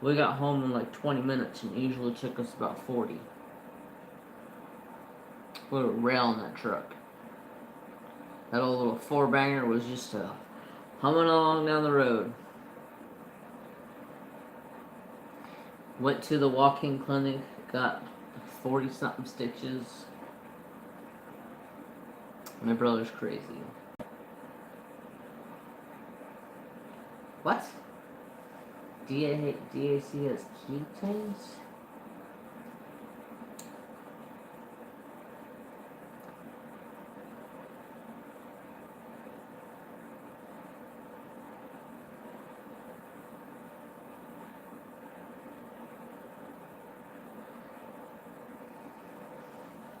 We got home in like 20 minutes, and it usually took us about 40. We were railing that truck. That old little 4-banger was just humming along down the road. Went to the walk-in clinic, got 40-something stitches. My brother's crazy. What? DAC has keychains?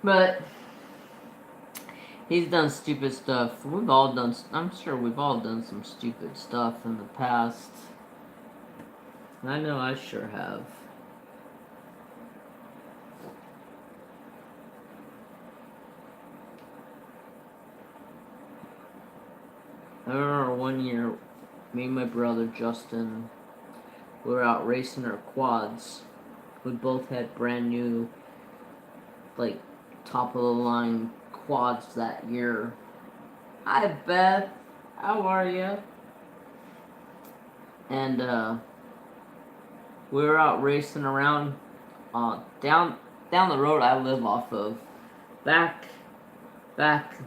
But he's done stupid stuff. I'm sure we've all done some stupid stuff in the past. I know I sure have. I remember one year, me and my brother Justin, we were out racing our quads. We both had brand new, like, top of the line quads that year. Hi Beth, how are you? And we were out racing around down the road I live off of. Back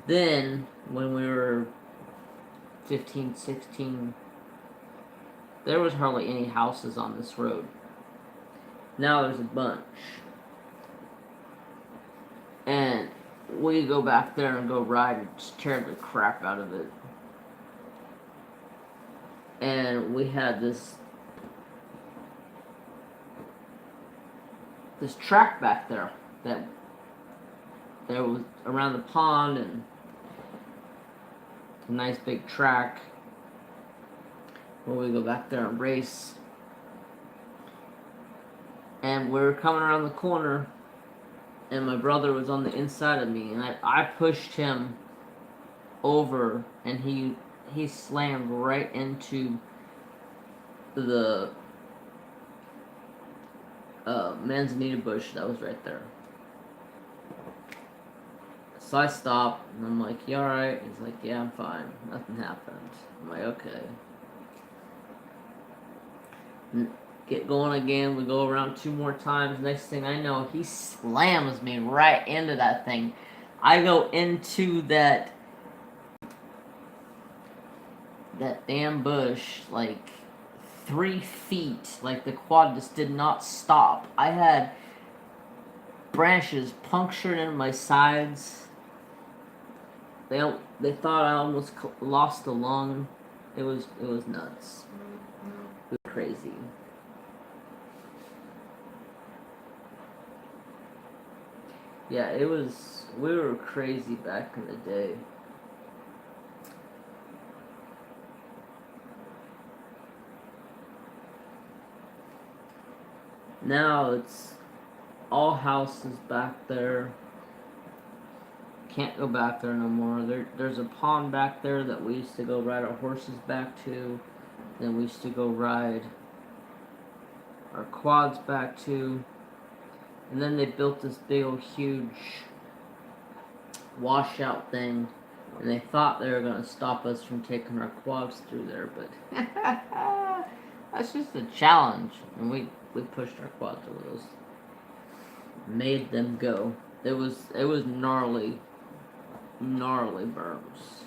then, when we were 15, 16, there was hardly any houses on this road. Now there's a bunch. And we go back there and go ride and just tear the crap out of it. And we had this track back there that there was around the pond, and a nice big track where we go back there and race. And we were coming around the corner, and my brother was on the inside of me, and I pushed him over, and he slammed right into the manzanita bush that was right there. So I stopped, and I'm like, "You alright?" He's like, "Yeah, I'm fine. Nothing happened." I'm like, "Okay." Get going again. We go around 2 more times. Next thing I know, he slams me right into that thing. I go into that damn bush like 3 feet. Like, the quad just did not stop. I had branches punctured in my sides. They thought I almost lost a lung. It was nuts. It was crazy. Yeah, it was. We were crazy back in the day. Now it's all houses back there. Can't go back there no more. There's a pond back there that we used to go ride our horses back to. Then we used to go ride our quads back to. And then they built this big old huge washout thing. And they thought they were going to stop us from taking our quads through there. But that's just a challenge. And we pushed our quads over those. Made them go. It was gnarly berms.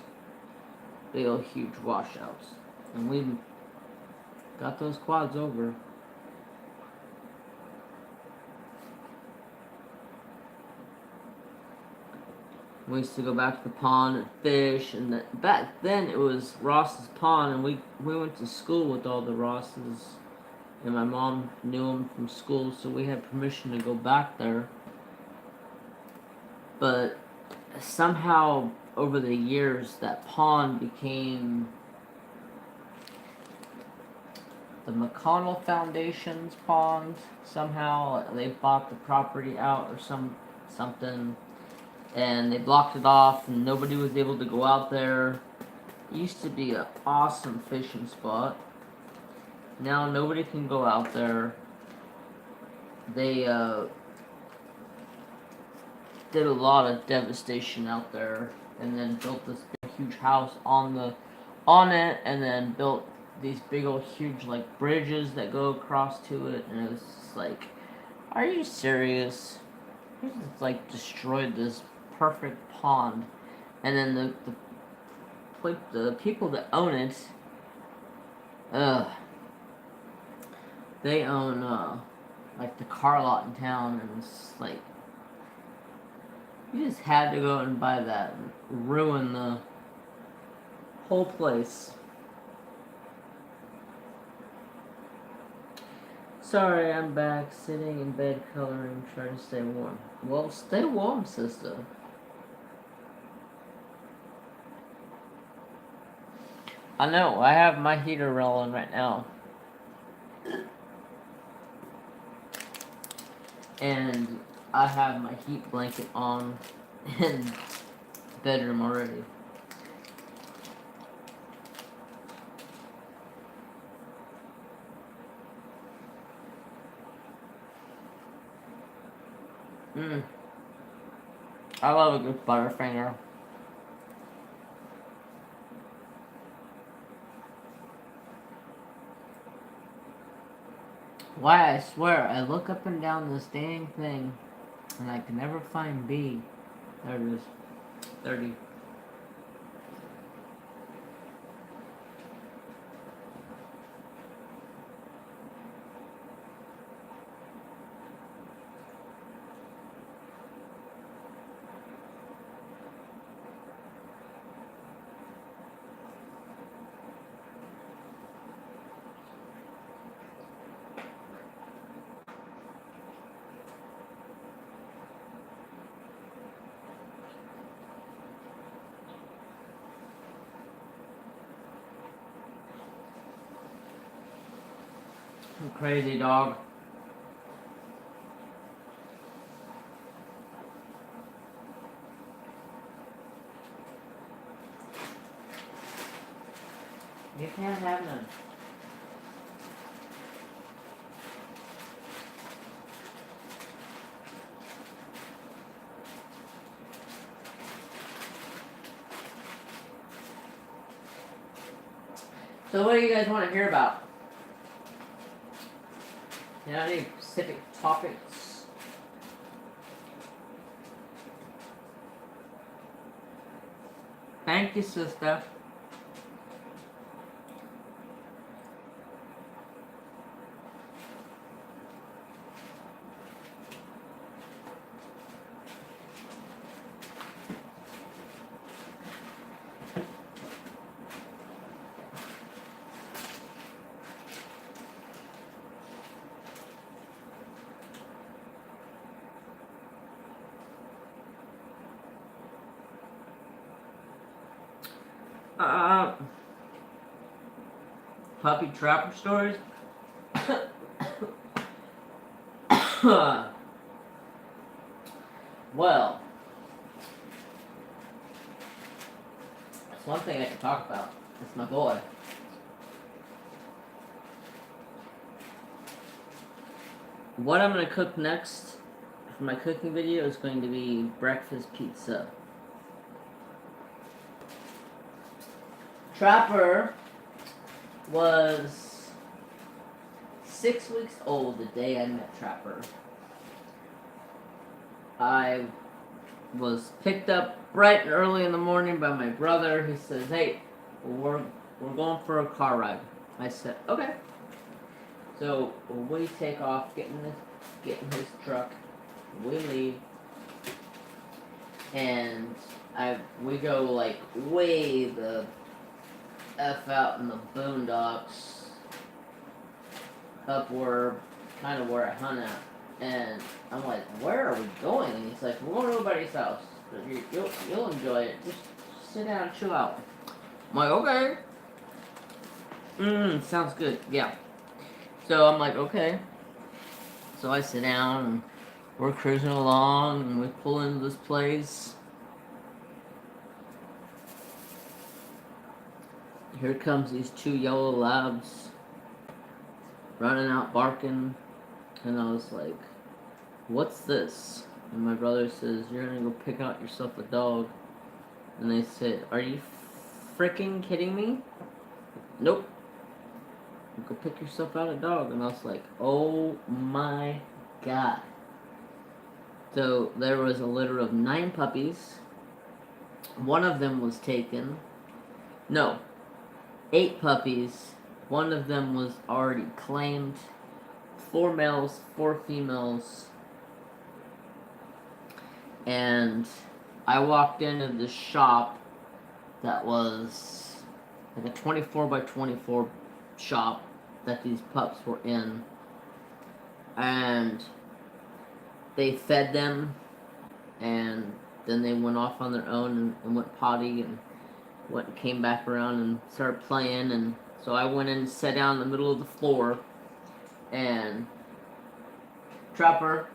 Big old huge washouts. And we got those quads over. We used to go back to the pond and fish, and back then it was Ross's pond, and we went to school with all the Rosses, and my mom knew them from school, so we had permission to go back there. But somehow over the years that pond became the McConnell Foundation's pond. Somehow they bought the property out or something, and they blocked it off, and nobody was able to go out there. It used to be an awesome fishing spot. Now nobody can go out there. They did a lot of devastation out there, and then built this big, huge house on it, and then built these big old huge like bridges that go across to it, and it was just like, are you serious? You just like destroyed this perfect pond. And then the people that own it, they own like the car lot in town, and it's like you just had to go and buy that and ruin the whole place. Sorry, I'm back, sitting in bed coloring, trying to stay warm. Well, stay warm, sister. I know, I have my heater rolling right now. And I have my heat blanket on in the bedroom already. I love a good Butterfinger. Why, I swear, I look up and down this dang thing, and I can never find B. There it is. 30. Crazy dog. You can't have none. So what do you guys want to hear about? You know, any specific topics? Thank you, sister. Puppy trapper stories. Well, that's one thing I can talk about. It's my boy. What I'm going to cook next for my cooking video is going to be breakfast pizza. Trapper was 6 weeks old the day I met Trapper. I was picked up bright and early in the morning by my brother. He says, "Hey, we're going for a car ride." I said, "Okay." So we take off, get in his truck. We leave, and we go like way the F out in the boondocks, up where kind of where I hunt at. And I'm like, "Where are we going?" And he's like, "We're going to nobody's house. You'll enjoy it. Just sit down and chill out." I'm like, "Okay." Sounds good. Yeah. So I'm like, "Okay." So I sit down and we're cruising along and we pull into this place. Here comes these two yellow labs running out barking. And I was like, "What's this?" And my brother says, "You're gonna go pick out yourself a dog." And they said, "Are you freaking kidding me?" "Nope. Go pick yourself out a dog." And I was like, "Oh my god." So there was a litter of 9 puppies. One of them was taken. No, 8 puppies. One of them was already claimed. 4 males, 4 females. And I walked into the shop that was like a 24 by 24 shop that these pups were in. And they fed them, and then they went off on their own and went potty and came back around and started playing. And so I went in and sat down in the middle of the floor, and Trapper,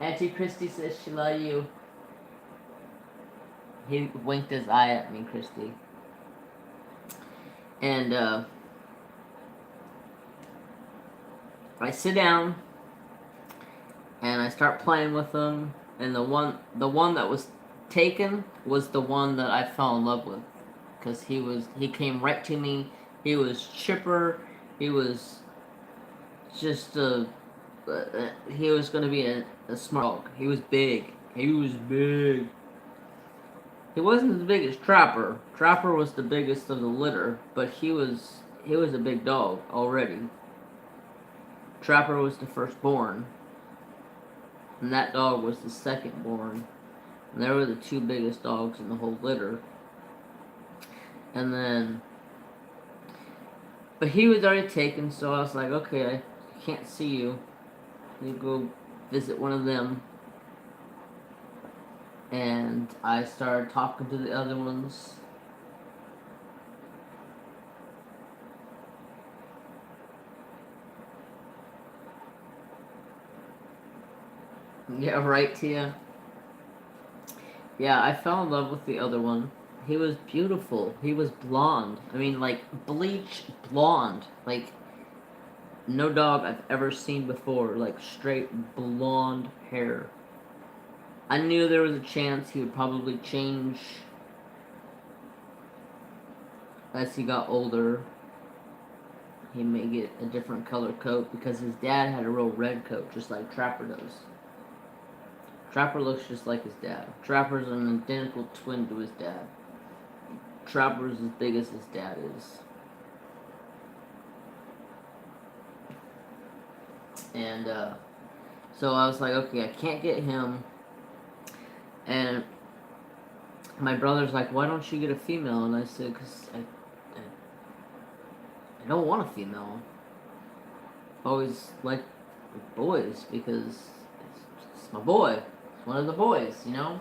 Auntie Christy says she love you. He winked his eye at me, Christy. And I sit down and I start playing with him, and the one that was taken was the one that I fell in love with, because he came right to me. He was chipper. He was just he was going to be a smart dog. He was big. He was big. He wasn't as big as Trapper. Trapper was the biggest of the litter, but he was a big dog already. Trapper was the firstborn, and that dog was the secondborn. And they were the 2 biggest dogs in the whole litter. And then, but he was already taken, so I was like, "Okay, I can't see you. You go visit one of them." And I started talking to the other ones. Yeah, right, Tia. Yeah, I fell in love with the other one. He was beautiful. He was blonde. I mean, like, bleach blonde. Like, no dog I've ever seen before. Like, straight blonde hair. I knew there was a chance he would probably change as he got older. He may get a different color coat, because his dad had a real red coat, just like Trapper does. Trapper looks just like his dad. Trapper's an identical twin to his dad. Trapper's as big as his dad is. And so I was like, "Okay, I can't get him." And my brother's like, "Why don't you get a female?" And I said, "Because I don't want a female. I always like boys, because it's my boy. It's one of the boys, you know?"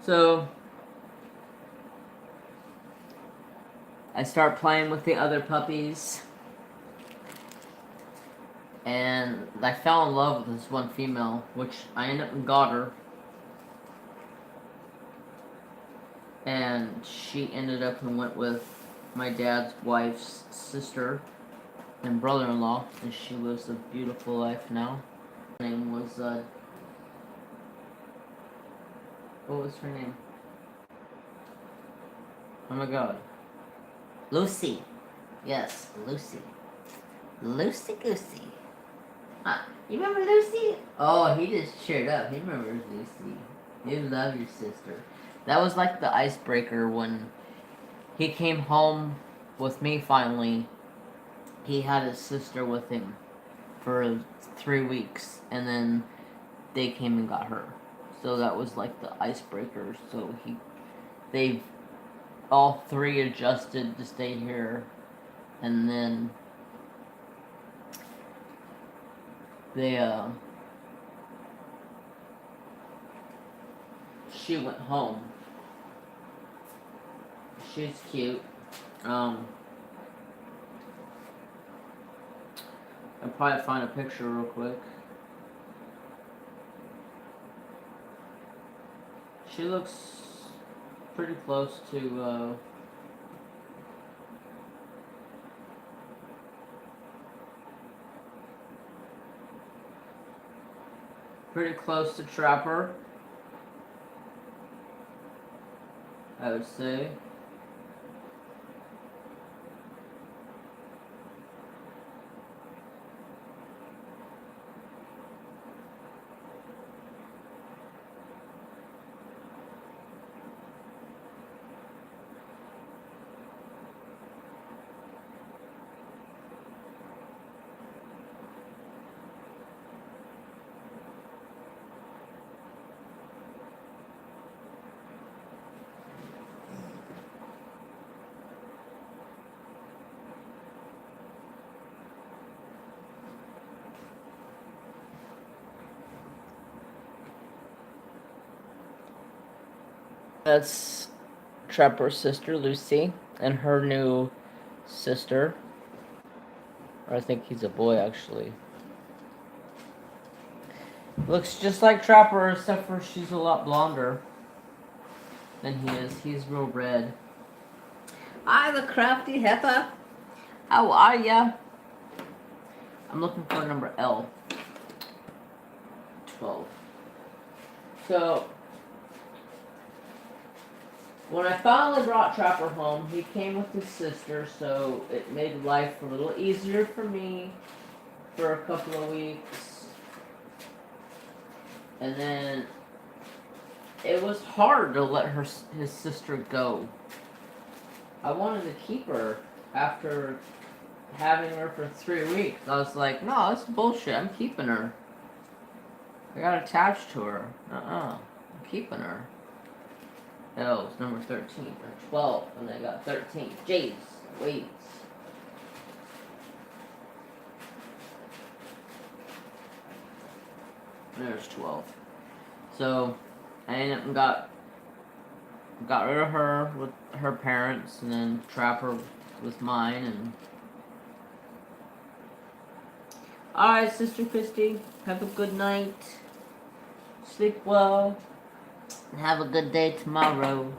So I start playing with the other puppies. And I fell in love with this one female, which I ended up and got her. And she ended up and went with my dad's wife's sister and brother-in-law, and she lives a beautiful life now. Her name was, what was her name? Oh my god. Lucy. Yes, Lucy. Lucy Goosey. Huh. You remember Lucy? Oh, he just cheered up. He remembers Lucy. He loved your sister. That was like the icebreaker when he came home with me finally. He had his sister with him for 3 weeks, and then they came and got her. So that was like the icebreaker. So they all three adjusted to stay here, and then she went home. She's cute. I'll probably find a picture real quick. She looks pretty close to, Trapper, I would say. That's Trapper's sister, Lucy, and her new sister. Or I think he's a boy, actually. Looks just like Trapper, except for she's a lot blonder than he is. He's real red. Hi, the crafty heifer. How are ya? I'm looking for number L. 12. So, when I finally brought Trapper home, he came with his sister, so it made life a little easier for me for a couple of weeks. And then it was hard to let his sister go. I wanted to keep her after having her for 3 weeks. I was like, no, that's bullshit. I'm keeping her. I got attached to her. I'm keeping her. Oh, it's number 13 or 12, and I got 13. Jeez, wait. There's 12. So I ended up and got rid of her with her parents, and then Trapper with mine. And all right, Sister Christy, have a good night. Sleep well. And have a good day tomorrow.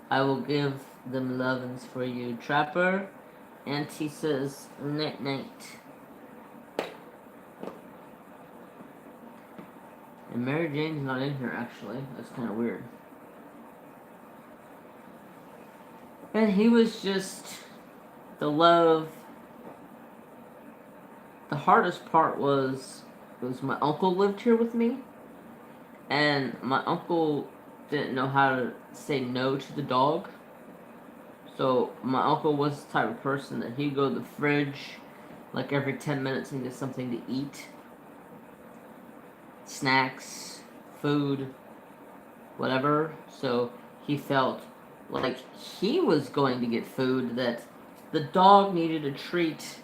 I will give them lovin's for you, Trapper. Auntie says night night. And Mary Jane's not in here, actually. That's kind of weird. And he was just the love. The hardest part was my uncle lived here with me, and my uncle didn't know how to say no to the dog. So my uncle was the type of person that he'd go to the fridge like every 10 minutes and get something to eat. Snacks, food, whatever. So he felt like he was going to get food, that the dog needed a treat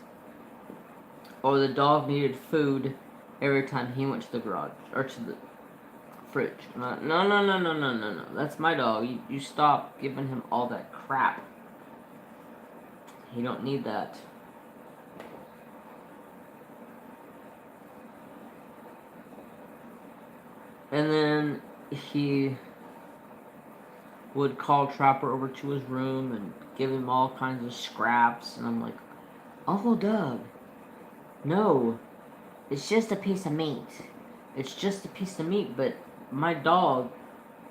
or the dog needed food every time he went to the garage or to the fridge. No, no, no, no, no, no, no. That's my dog. You stop giving him all that crap. He don't need that. And then he would call Trapper over to his room and give him all kinds of scraps. And I'm like, Uncle Doug, no, it's just a piece of meat. It's just a piece of meat, but my dog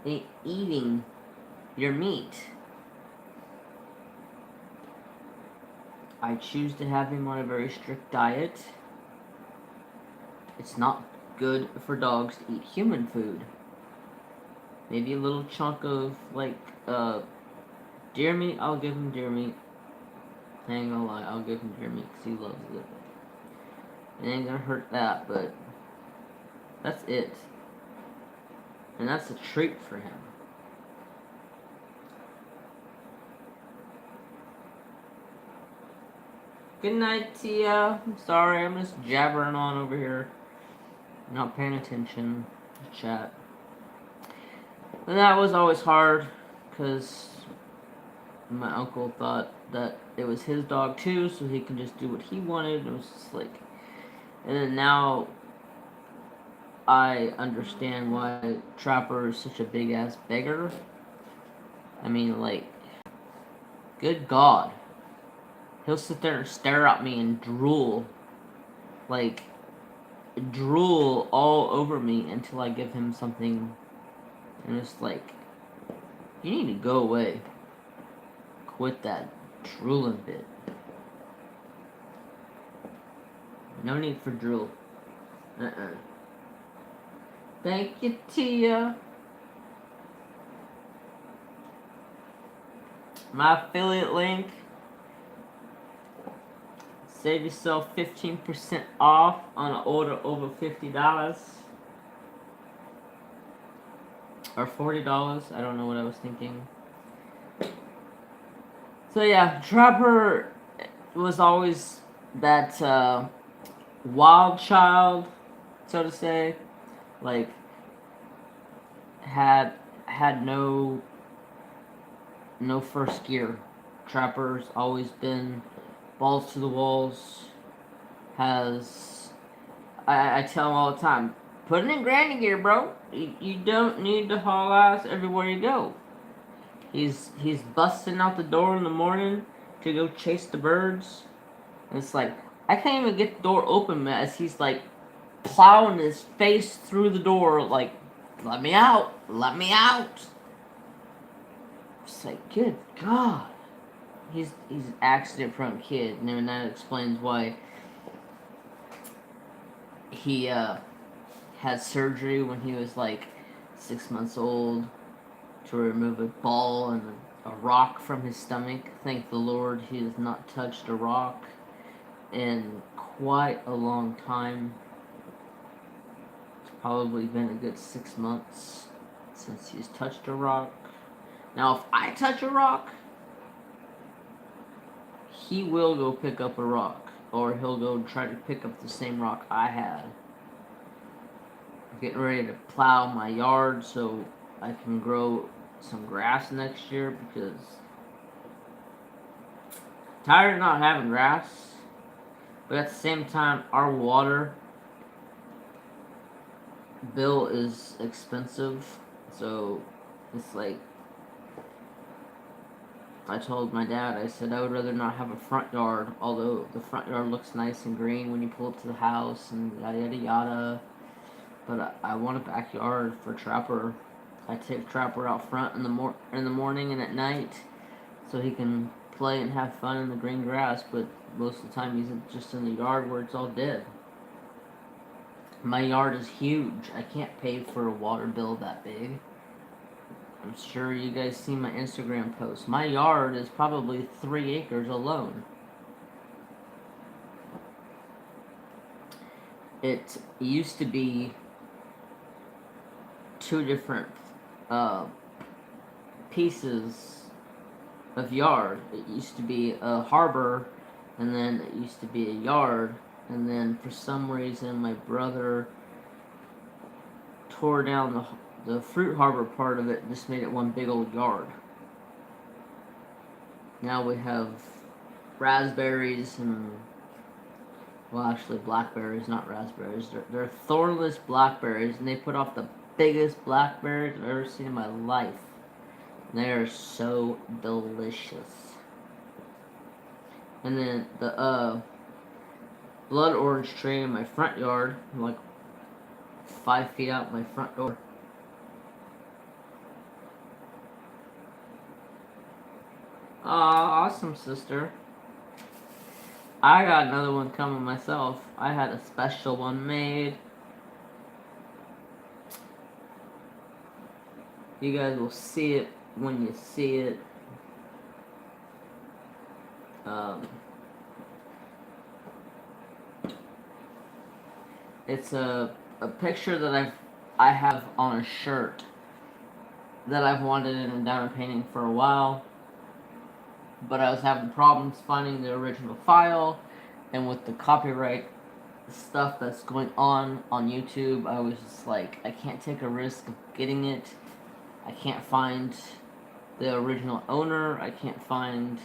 ain't eating your meat. I choose to have him on a very strict diet. It's not good for dogs to eat human food. Maybe a little chunk of, like, deer meat, I'll give him deer meat. I ain't gonna lie, I'll give him deer meat because he loves it. It ain't gonna hurt that, but that's it. And that's a treat for him. Good night, Tia. I'm sorry, I'm just jabbering on over here. Not paying attention to chat. And that was always hard, because my uncle thought that it was his dog too, so he could just do what he wanted. It was just like... And then now I understand why Trapper is such a big-ass beggar. I mean, like, good God. He'll sit there and stare at me and drool. Like, drool all over me until I give him something. And it's like, you need to go away. Quit that drooling bit. No need for drool. Thank you, Tia. My affiliate link. Save yourself 15% off on an order over $50. Or $40. I don't know what I was thinking. So yeah, Trapper was always that wild child, so to say. Like, had no first gear. Trapper's always been balls to the walls. Has I tell him all the time, put it in granny gear, bro. You don't need to haul ass everywhere you go. He's busting out the door in the morning to go chase the birds. And it's like, I can't even get the door open as he's like plowing his face through the door like, let me out, let me out. It's like, good God. He's an accident prone kid, and then that explains why he had surgery when he was like 6 months old to remove a ball and a rock from his stomach. Thank the Lord he has not touched a rock in quite a long time. It's probably been a good 6 months since he's touched a rock. Now, if I touch a rock, he will go pick up a rock, or he'll go try to pick up the same rock I had. I'm getting ready to plow my yard so I can grow some grass next year, because I'm tired of not having grass. But at the same time, our water bill is expensive, so it's like, I told my dad, I said I would rather not have a front yard, although the front yard looks nice and green when you pull up to the house and yada yada yada. But I want a backyard for Trapper. I take Trapper out front in the morning and at night, so he can play and have fun in the green grass. But most of the time he's just in the yard where it's all dead. My yard is huge. I can't pay for a water bill that big. I'm sure you guys see my Instagram post. My yard is probably 3 acres alone. It used to be 2 different pieces of yard. It used to be a harbor, and then it used to be a yard, and then for some reason my brother tore down the fruit harbor part of it just made it one big old yard. Now we have raspberries and, well, actually blackberries, not raspberries. They're thornless blackberries, and they put off the biggest blackberries I've ever seen in my life. They are so delicious. And then the blood orange tree in my front yard, like 5 feet out my front door. Aw, awesome, sister. I got another one coming myself. I had a special one made. You guys will see it when you see it. It's a picture that I have on a shirt that I've wanted in a diamond painting for a while, but I was having problems finding the original file, and with the copyright stuff that's going on YouTube, I was just like, I can't take a risk of getting it. I can't find the original owner. I can't find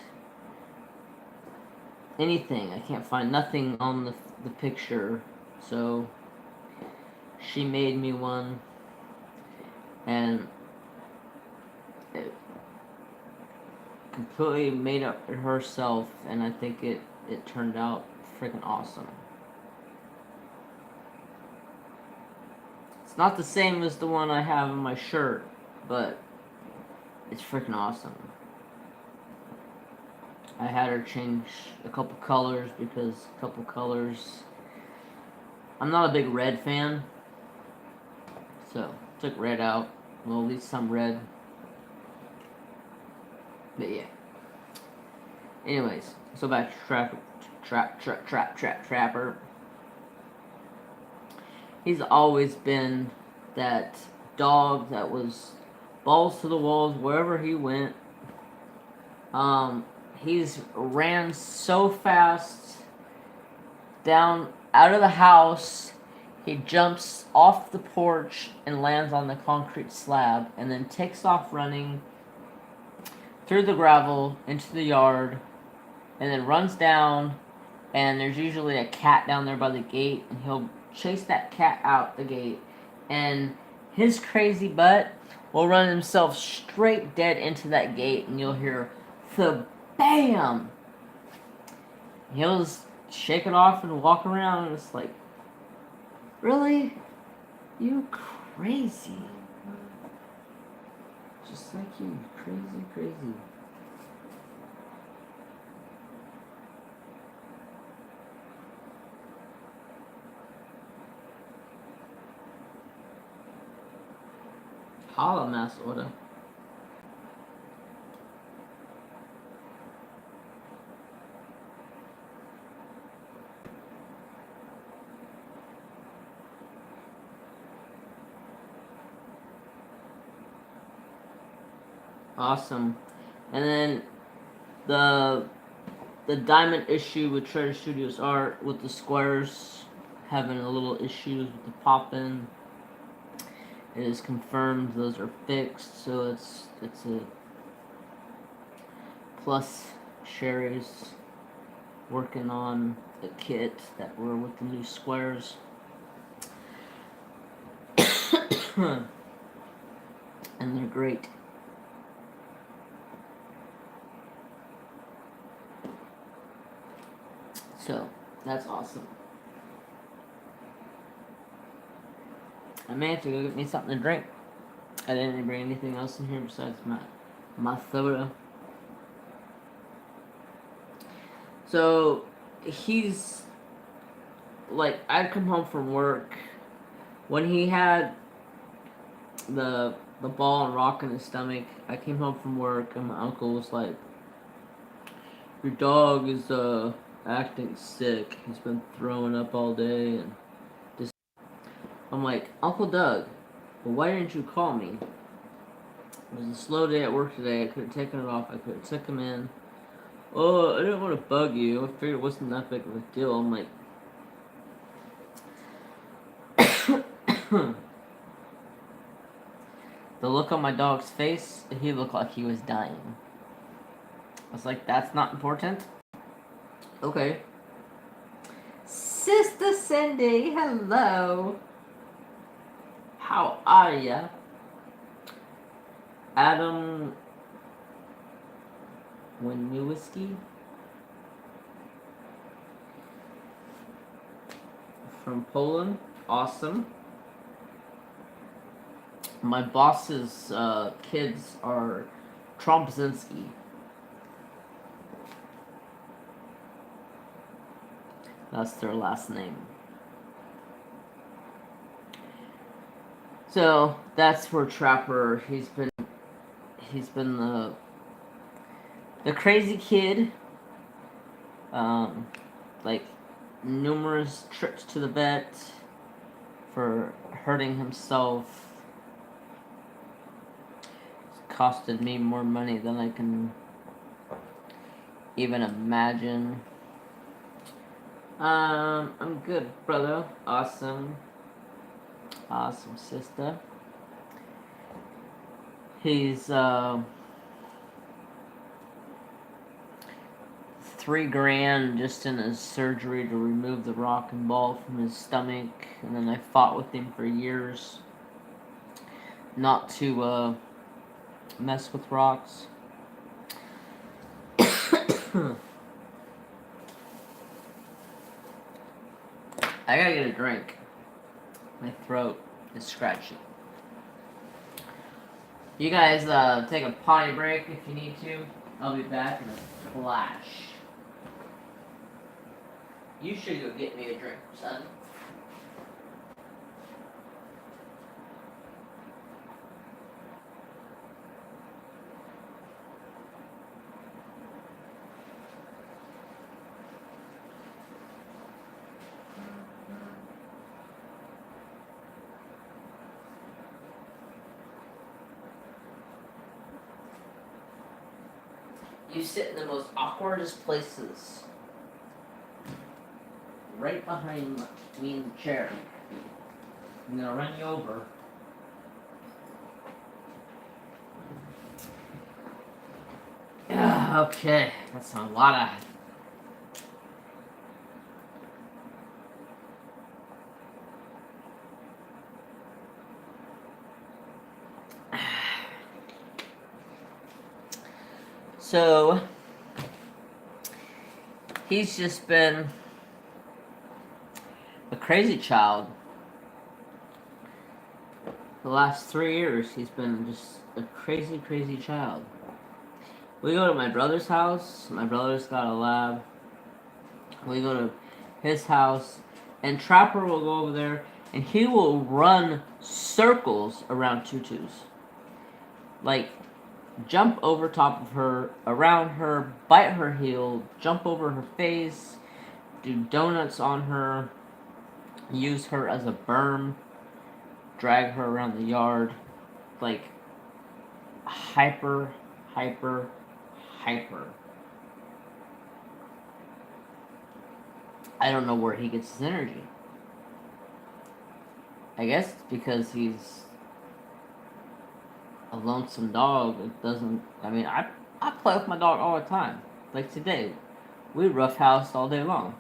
anything. I can't find nothing on the picture. So she made me one, and it completely made up herself, and I think it turned out freaking awesome. It's not the same as the one I have in my shirt, but it's freaking awesome. I had her change a couple colors because a couple colors. I'm not a big red fan, so took red out. Well, at least some red. But yeah. Anyways, so back to Trapper. He's always been that dog that was balls to the walls wherever he went. He's ran so fast down out of the house. He jumps off the porch and lands on the concrete slab, and then takes off running through the gravel into the yard, and then runs down, and there's usually a cat down there by the gate, and he'll chase that cat out the gate, and his crazy butt will run himself straight dead into that gate, and you'll hear the bam. He'll just shake it off and walk around, and it's like, really? You crazy. Just like you, crazy. Holla, Mass Order. Awesome. And then the diamond issue with Treasure Studios art with the squares having a little issues with the pop-in. It is confirmed those are fixed, so it's a plus. Sherry's working on the kit that were with the new squares. And they're great. So, that's awesome. I may have to go get me something to drink. I didn't bring anything else in here besides my soda. So, he's like, I'd come home from work when he had the ball and rock in his stomach. I came home from work and my uncle was like, your dog is acting sick. He's been throwing up all day and just. I'm like, Uncle Doug, well, why didn't you call me? It was a slow day at work today. I could have taken it off. I could have took him in. Oh, I didn't want to bug you. I figured it wasn't that big of a deal. I'm like, The look on my dog's face, he looked like he was dying. I was like, that's not important? Okay. Sister Cindy, hello. How are ya? Adam Winniewski from Poland. Awesome. My boss's kids are Trompzinski. That's their last name. So that's where Trapper. He's been the crazy kid. Like numerous trips to the vet for hurting himself. It's costed me more money than I can even imagine. I'm good, brother. Awesome. Awesome, sister. He's, $3,000 just in his surgery to remove the rock and ball from his stomach. And then I fought with him for years not to, mess with rocks. I gotta get a drink. My throat is scratchy. You guys take a potty break if you need to. I'll be back in a flash. You should go get me a drink, son. You sit in the most awkwardest places. Right behind me in the chair. I'm gonna run you over. Okay, that's a lot of... So, he's just been a crazy child. The last 3 years, he's been just a crazy, crazy child. We go to my brother's house. My brother's got a lab. We go to his house, and Trapper will go over there, and he will run circles around Tutus. Like, jump over top of her, around her, bite her heel, jump over her face, do donuts on her, use her as a berm, drag her around the yard, like hyper. I don't know where he gets his energy. I guess it's because he's a lonesome dog. It doesn't. I mean, I play with my dog all the time. Like today, we roughhoused all day long.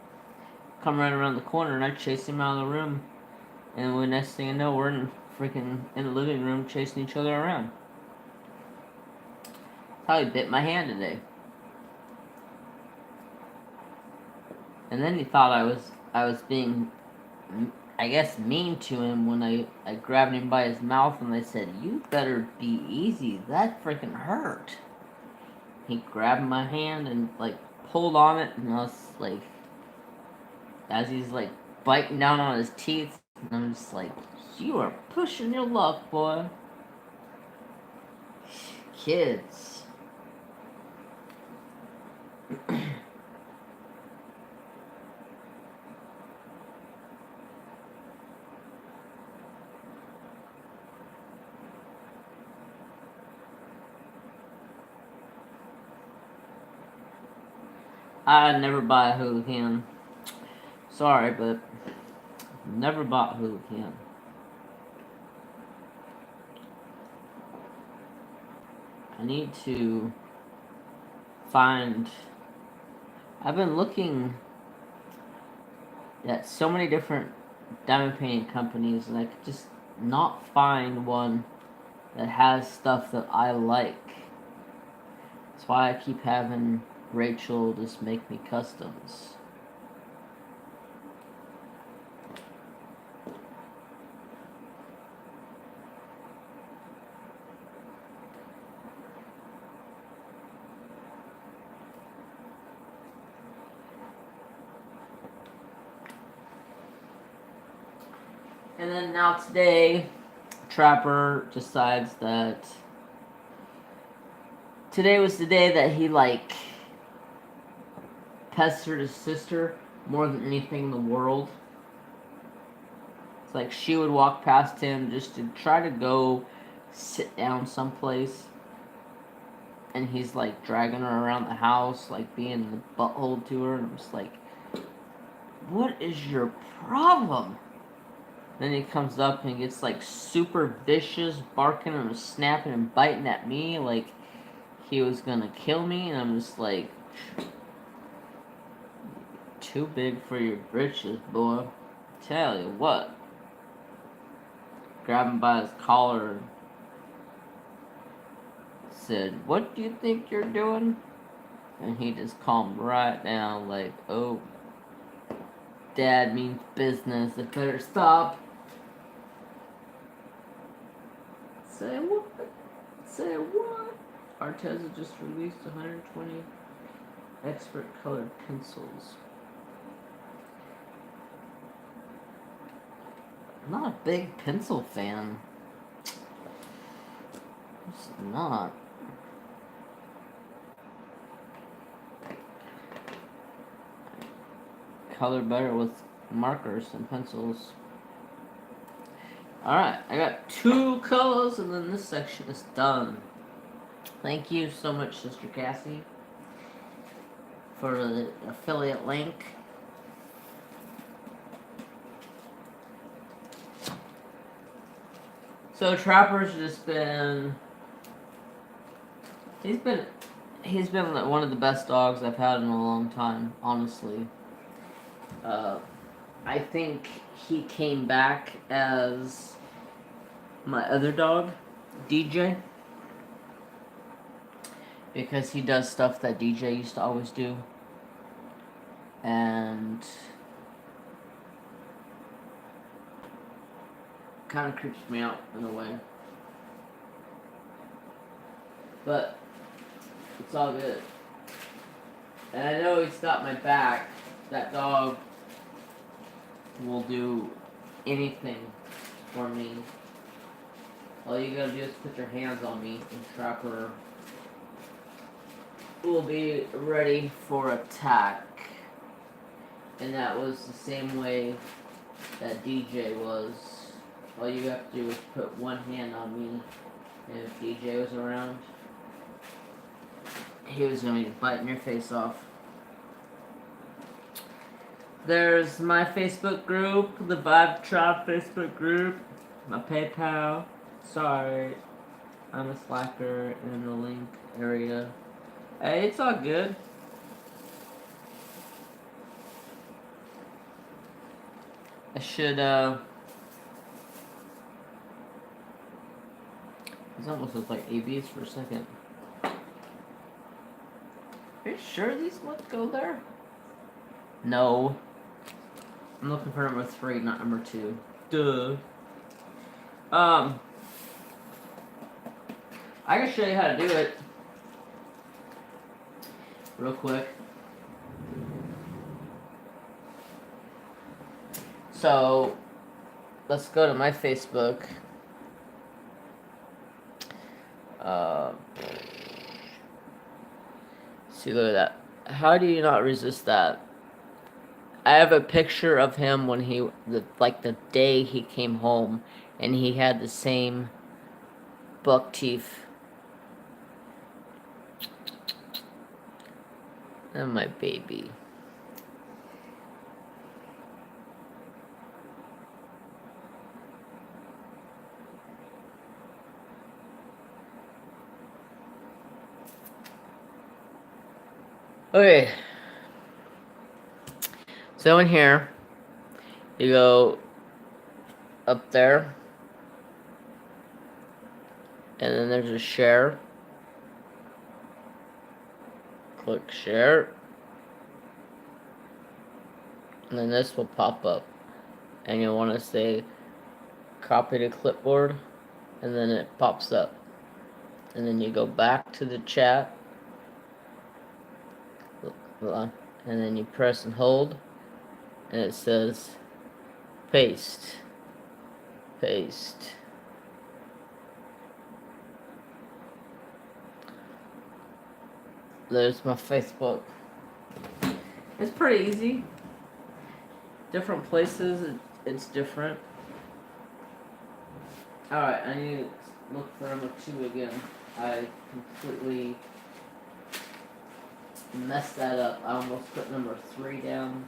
Come right around the corner and I chase him out of the room, and the next thing you know, we're in the living room chasing each other around. That's how he bit my hand today. And then he thought I was being, I guess, mean to him when I grabbed him by his mouth and I said, "You better be easy, that freaking hurt." He grabbed my hand and like pulled on it, and I was like, as he's like biting down on his teeth, and I'm just like, "You are pushing your luck, boy." Kids. I never buy a Hula can. Sorry, but never bought a Hula can. I need to find. I've been looking at so many different diamond painting companies, and I could just not find one that has stuff that I like. That's why I keep having Rachel just make me customs. And then now today, Trapper decides that today was the day that he pestered his sister more than anything in the world. It's like she would walk past him just to try to go sit down someplace, and he's like dragging her around the house, like being the butthole to her, and I'm just like, what is your problem? Then he comes up and gets like super vicious, barking and snapping and biting at me like he was gonna kill me, and I'm just like, too big for your britches, boy. Tell you what. Grabbed him by his collar and said, what do you think you're doing? And he just calmed right down like, oh, Dad means business, it better stop. Say what? Say what? Arteza just released 120 expert colored pencils. I'm not a big pencil fan. Just not. Color better with markers than pencils. Alright, I got 2 colors and then this section is done. Thank you so much, Sister Cassie, for the affiliate link. So Trapper's just been he's been one of the best dogs I've had in a long time, honestly. I think he came back as my other dog, DJ, because he does stuff that DJ used to always do, and kind of creeps me out in a way. But it's all good. And I know he's got my back. That dog will do anything for me. All you gotta do is put your hands on me, and Trapper will be ready for attack. And that was the same way that DJ was. All you have to do is put one hand on me, and if DJ was around, he was going to be biting your face off. There's my Facebook group, the Vibe Tribe Facebook group, my PayPal. Sorry, I'm a slacker in the link area. Hey, it's all good. I should, these almost look like ABs for a second. Are you sure these ones go there? No. I'm looking for number 3, not number 2. Duh. I can show you how to do it. Real quick. So, let's go to my Facebook. See, look at that. How do you not resist that? I have a picture of him when the day he came home, and he had the same buck teeth. And my baby. Okay. So in here, you go up there, and then there's a share. Click share, and then this will pop up, and you'll want to say copy to clipboard, and then it pops up, and then you go back to the chat, and then you press and hold, and it says paste, paste. There's my Facebook. It's pretty easy. Different places, it's different. Alright, I need to look for number 2 again. I completely messed that up. I almost put number 3 down.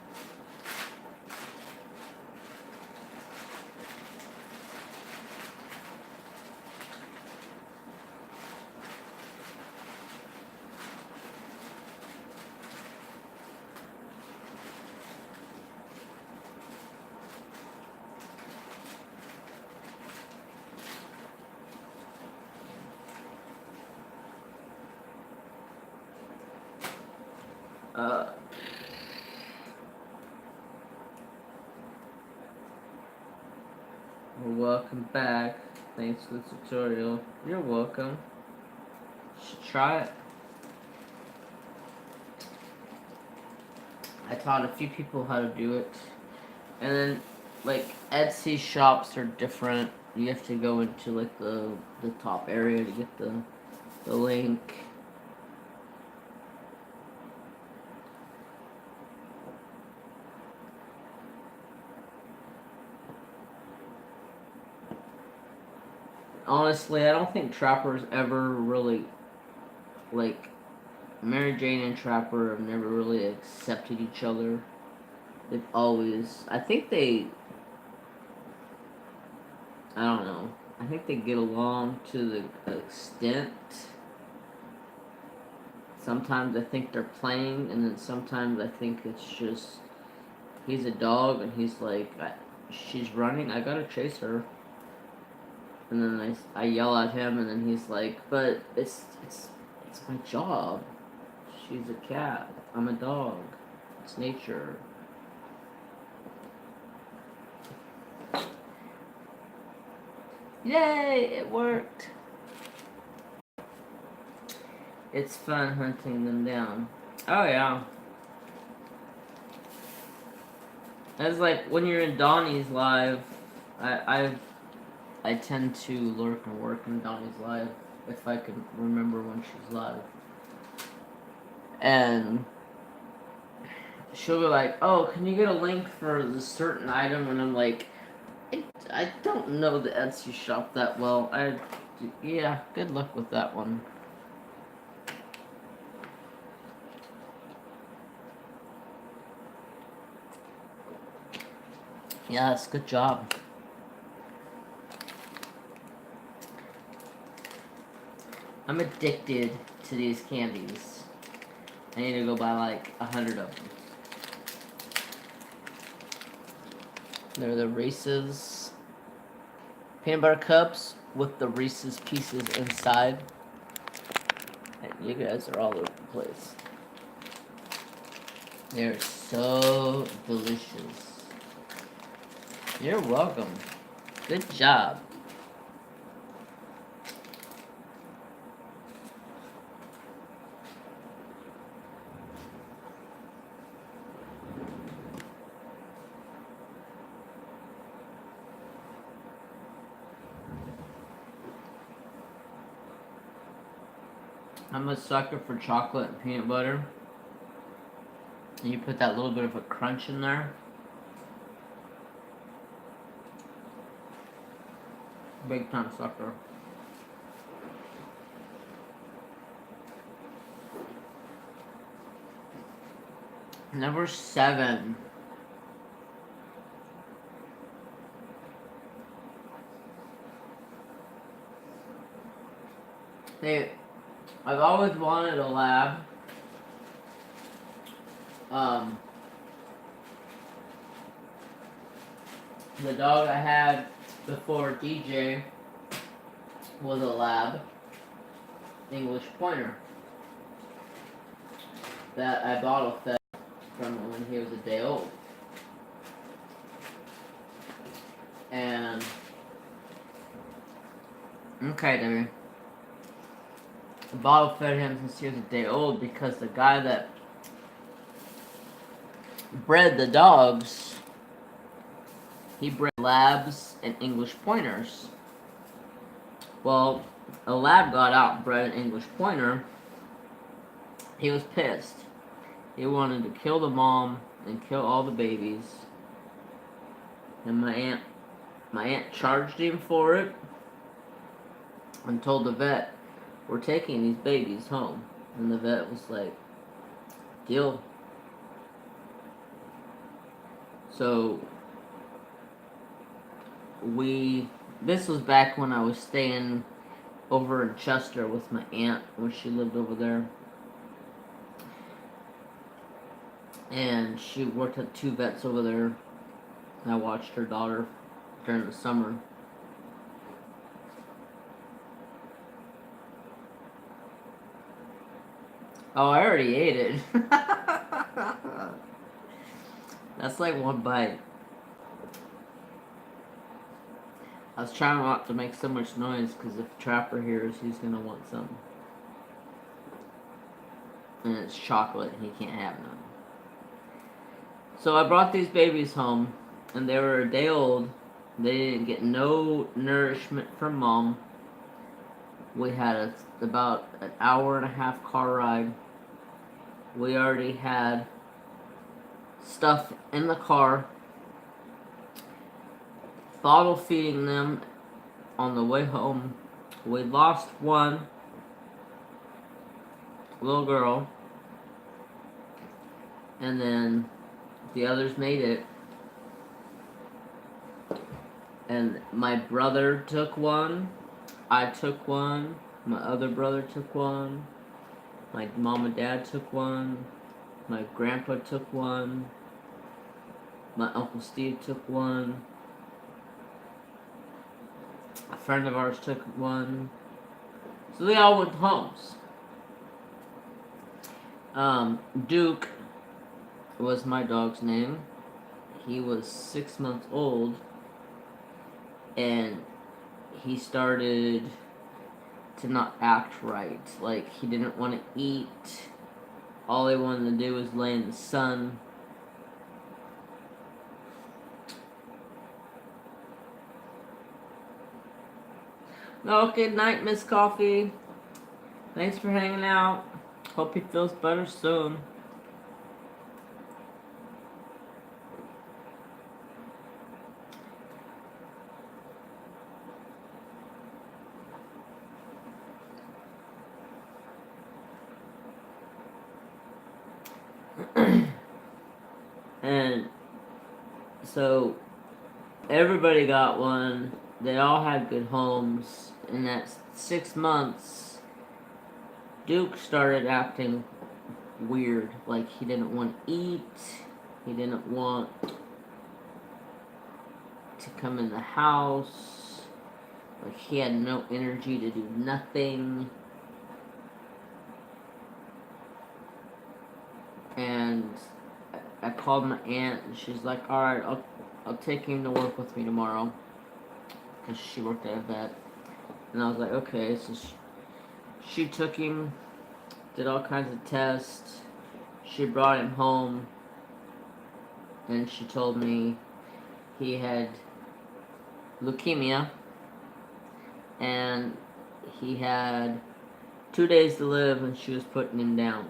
Welcome back. Thanks for the tutorial. You're welcome. You should try it. I taught a few people how to do it. And then, like, Etsy shops are different. You have to go into, like, the top area to get the link. Honestly, I don't think Trapper's ever really, like, Mary Jane and Trapper have never really accepted each other. They've always, I think they, I don't know, I think they get along to the extent. Sometimes I think they're playing, and then sometimes I think it's just, he's a dog, and he's like, she's running, I gotta chase her. And then I yell at him, and then he's like, but it's my job. She's a cat. I'm a dog. It's nature. Yay! It worked. It's fun hunting them down. Oh yeah. It's like when you're in Donnie's live. I tend to lurk and work in Donnie's live if I can remember when she's live. And she'll be like, "Oh, can you get a link for this certain item?" And I'm like, I don't know the Etsy shop that well. Yeah, good luck with that one. Yes, good job. I'm addicted to these candies. I need to go buy like 100 of them. They're the Reese's peanut butter cups with the Reese's pieces inside. And you guys are all over the place. They're so delicious. You're welcome. Good job. I'm a sucker for chocolate and peanut butter. And you put that little bit of a crunch in there. Big time sucker. Number 7. Hey, I've always wanted a lab. Um, the dog I had before DJ was a lab English pointer that I bottle fed from when he was a day old. And okay, Debbie. I bottle fed him since he was a day old because the guy that bred the dogs, he bred labs and English pointers. Well, a lab got out and bred an English pointer. He was pissed. He wanted to kill the mom and kill all the babies. And my aunt charged him for it and told the vet, "We're taking these babies home." And the vet was like, "Deal." So this was back when I was staying over in Chester with my aunt when she lived over there. And she worked at 2 vets over there. And I watched her daughter during the summer. Oh, I already ate it. That's like one bite. I was trying not to make so much noise because if Trapper hears, he's gonna want some. And it's chocolate, and he can't have none. So I brought these babies home, and they were a day old. They didn't get no nourishment from mom. We had about an hour and a half car ride. We already had stuff in the car. Bottle feeding them on the way home. We lost one little girl, and then the others made it. And my brother took one, I took one, my other brother took one, my mom and dad took one, my grandpa took one, my Uncle Steve took one, a friend of ours took one. So they all went to homes. Duke was my dog's name. He was 6 months old, and he started to not act right. Like, he didn't want to eat. All he wanted to do was lay in the sun. Oh, good night, Miss Coffee. Thanks for hanging out. Hope he feels better soon. And so everybody got one. They all had good homes. In that 6 months, Duke started acting weird. Like, he didn't want to eat. He didn't want to come in the house. Like, he had no energy to do nothing. And I called my aunt, and she's like, "Alright, I'll take him to work with me tomorrow." Because she worked at a vet. And I was like, okay. So she took him, did all kinds of tests. She brought him home, and she told me he had leukemia, and he had 2 days to live, and she was putting him down.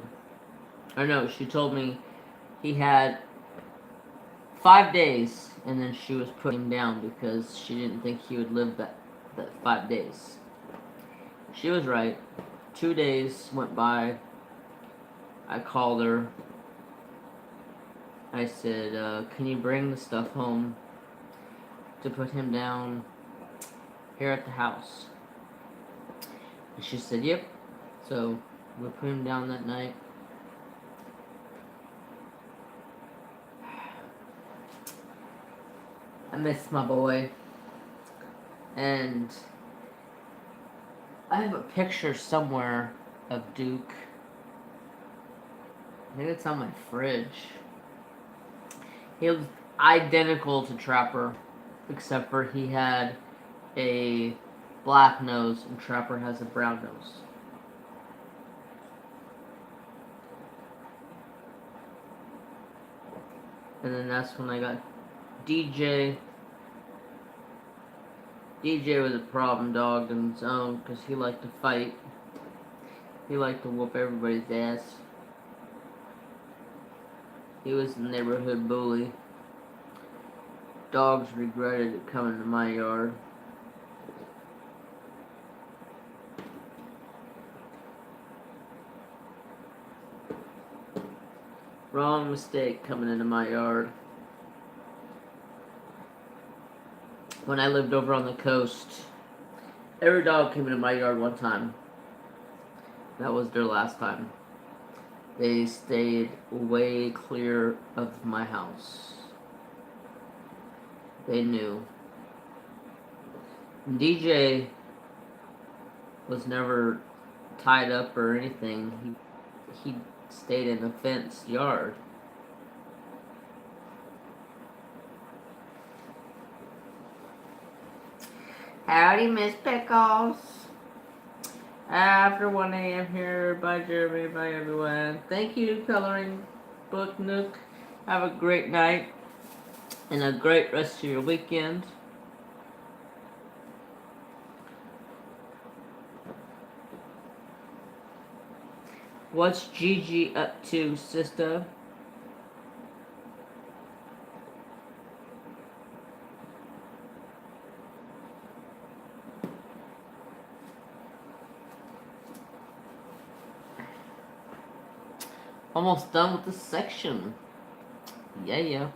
Or no, she told me he had 5 days, and then she was putting him down because she didn't think he would live that 5 days. She was right. 2 days went by. I called her. I said, "Can you bring the stuff home to put him down here at the house?" And she said, "Yep." So we put him down that night. I miss my boy. And I have a picture somewhere of Duke. I think it's on my fridge. He was identical to Trapper, except for he had a black nose and Trapper has a brown nose. And then that's when I got DJ. DJ was a problem dog on his own because he liked to fight. He liked to whoop everybody's ass. He was the neighborhood bully. Dogs regretted it coming to my yard. Wrong mistake coming into my yard. When I lived over on the coast, every dog came into my yard one time. That was their last time. They stayed way clear of my house. They knew. And DJ was never tied up or anything. He stayed in a fenced yard. Howdy, Miss Pickles. After 1 a.m. here, bye Jeremy, bye everyone. Thank you, Coloring Book Nook. Have a great night and a great rest of your weekend. What's Gigi up to, sister? Almost done with this section. Yeah.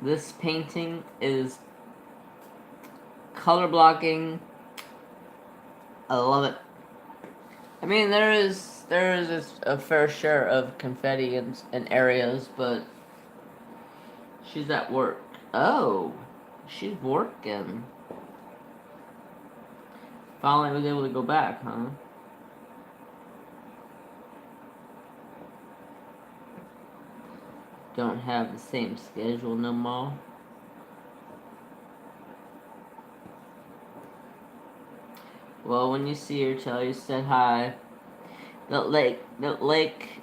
This painting is color blocking. I love it. I mean, there is a fair share of confetti in areas, but she's at work. Oh, she's working. Finally was able to go back, huh? Don't have the same schedule no more. Well, when you see her, tell her you said hi. That lake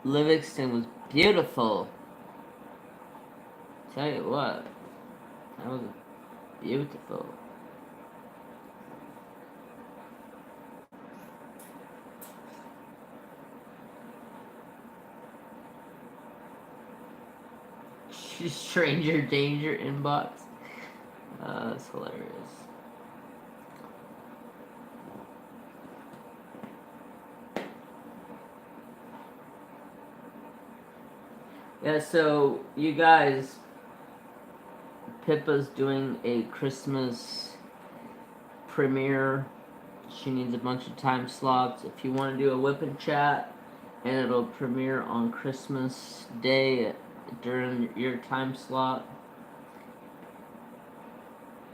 Livingston was beautiful. Tell you what, that was beautiful. Stranger danger inbox. That's hilarious. Yeah, so you guys, Pippa's doing a Christmas premiere. She needs a bunch of time slots. If you want to do a whip and chat, and it'll premiere on Christmas Day during your time slot,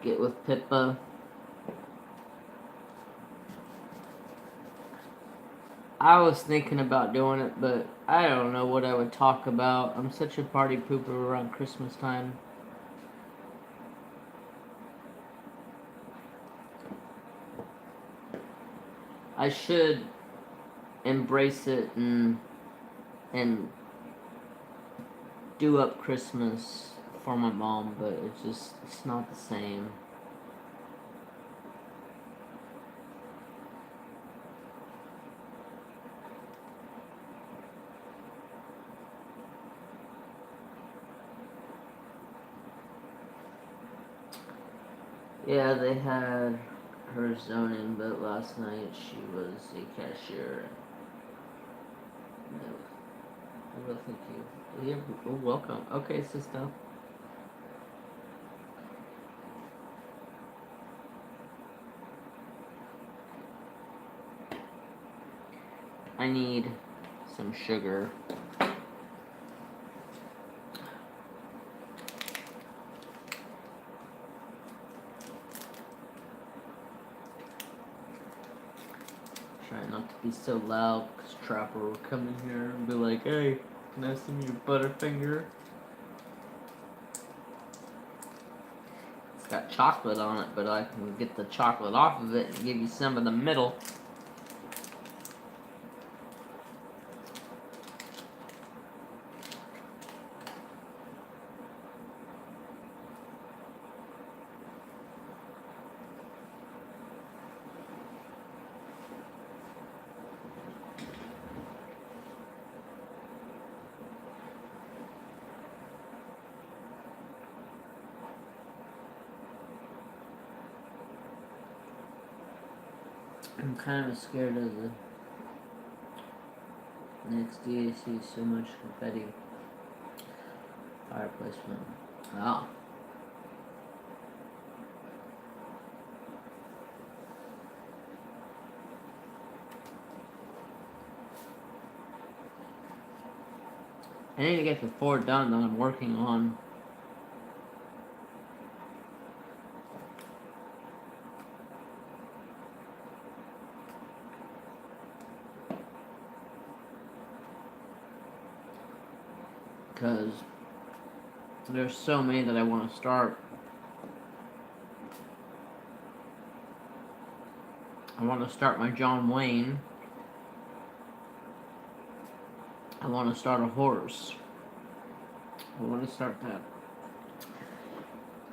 get with Pippa. I was thinking about doing it, but I don't know what I would talk about. I'm such a party pooper around Christmas time. I should embrace it and do up Christmas for my mom, but it's not the same. Yeah, they had her zoning, but last night she was a cashier. No. Well, thank you. You're welcome. Okay, sister. I need some sugar. Trying not to be so loud, because Trapper will come in here and be like, hey, can I see your Butterfinger? It's got chocolate on it, but I can get the chocolate off of it and give you some of the middle. I'm kind of scared of the next DAC, so much confetti. Fireplace one. Oh. I need to get the 4 done that I'm working on. Because there's so many that I want to start. I want to start my John Wayne. I want to start a horse. I want to start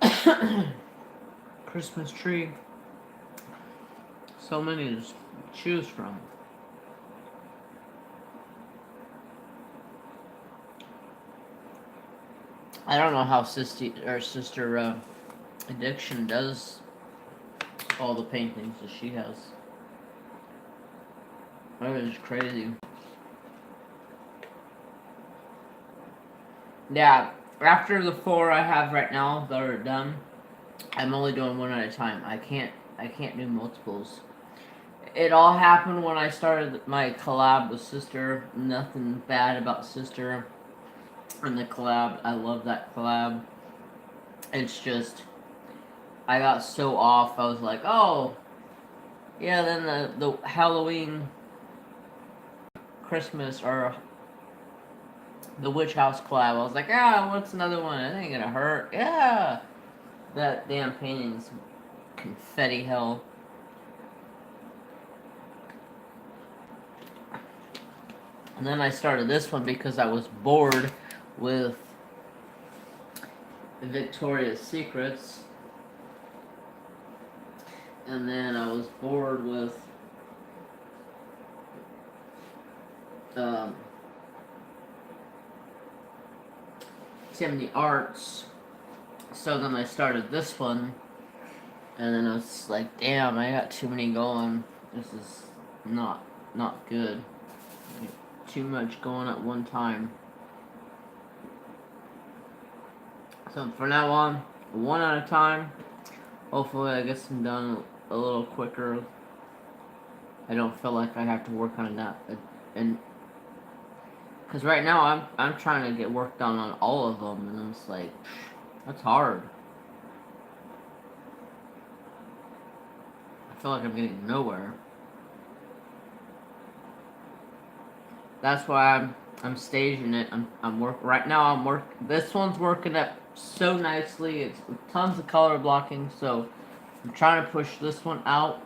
that Christmas tree. So many to choose from. I don't know how Sister Addiction does all the paintings that she has. That is crazy. Yeah, after the 4 I have right now that are done, I'm only doing one at a time. I can't do multiples. It all happened when I started my collab with Sister. Nothing bad about Sister and the collab. I love that collab. It's just, I got so off. I was like, oh, yeah, then the Halloween, Christmas, or the Witch House collab. I was like, ah, what's another one? It ain't gonna hurt. Yeah. That damn painting's confetti hell. And then I started this one because I was bored with Victoria's Secrets. And then I was bored with Chimney Arts. So then I started this one. And then I was like, damn, I got too many going. This is not good. Too much going at one time. So from now on, one at a time. Hopefully I get some done a little quicker. I don't feel like I have to work on that, and because right now I'm trying to get work done on all of them, and I'm just like, that's hard. I feel like I'm getting nowhere. That's why I'm staging it. I'm work right now. This one's working up so nicely. It's tons of color blocking. So I'm trying to push this one out,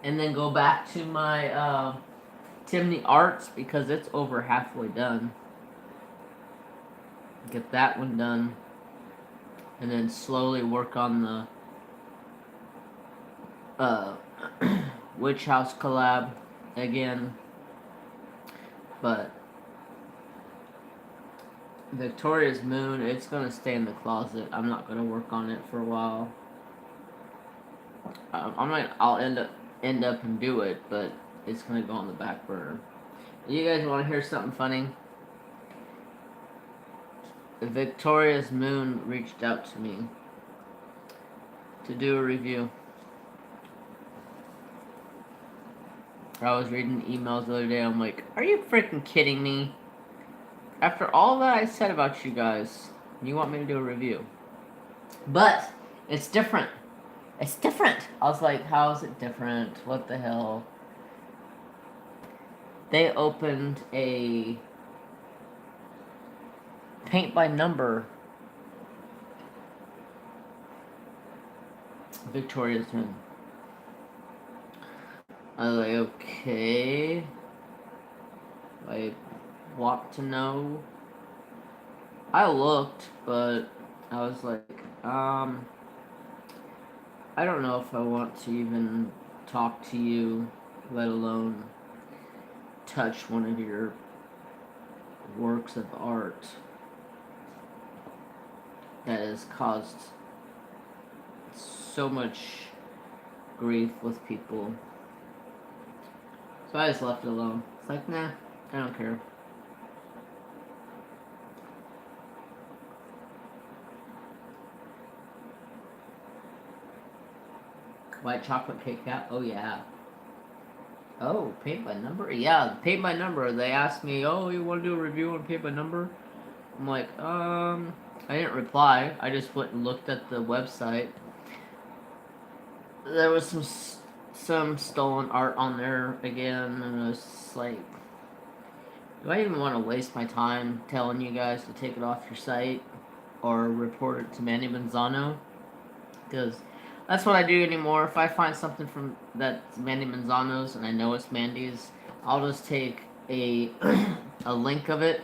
and then go back to my Chimney Arts because it's over halfway done. Get that one done, and then slowly work on the Witch House collab again. But Victoria's Moon, it's gonna stay in the closet. I'm not gonna work on it for a while. I'll end up and do it, but it's gonna go on the back burner. You guys want to hear something funny? Victoria's Moon reached out to me to do a review. I was reading emails the other day. I'm like, are you freaking kidding me? After all that I said about you guys, you want me to do a review? But it's different. It's different. I was like, how is it different? What the hell? they opened a paint by number Victoria's room. I was like, okay. I want to know. I looked, but I was like, I don't know if I want to even talk to you, let alone touch one of your works of art that has caused so much grief with people. So I just left it alone. It's like, nah, I don't care. White chocolate Kit Kat? Oh, yeah. Oh, paint by number? Yeah, paint by number. They asked me, oh, you want to do a review on paint by number? I'm like, I didn't reply. I just went and looked at the website. There was some stolen art on there again, and I was like, do I even want to waste my time telling you guys to take it off your site or report it to Manny Manzano? Because that's what I do anymore. If I find something from that's Mandy Manzano's and I know it's Mandy's, I'll just take a a link of it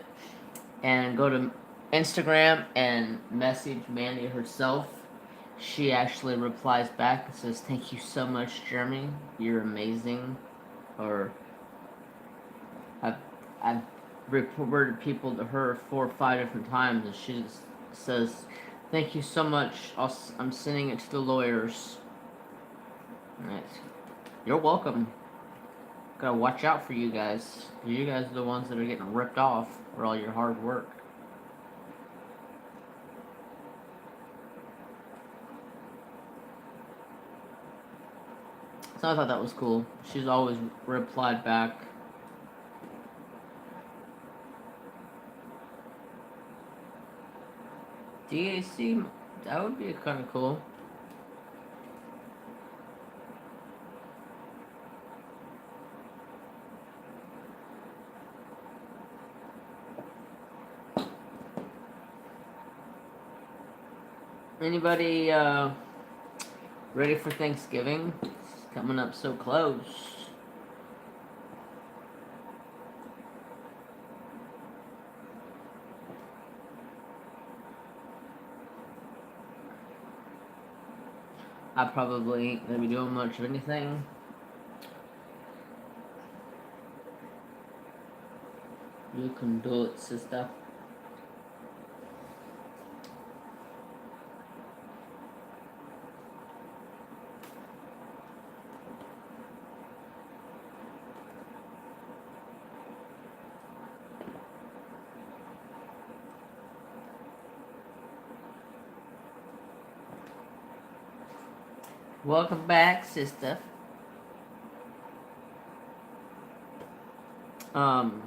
and go to Instagram and message Mandy herself. She actually replies back and says, "Thank you so much, Jeremy. You're amazing." Or I've I've reported people to her 4 or 5 different times, and she just says, "Thank you so much. I'm sending it to the lawyers." Right. You're welcome. Gotta watch out for you guys. You guys are the ones that are getting ripped off for all your hard work. So I thought that was cool. She's always replied back. DAC, that would be kind of cool. Anybody ready for Thanksgiving? It's coming up so close. I probably ain't gonna be doing much of anything. You can do it, sister. Welcome back, sister. Um,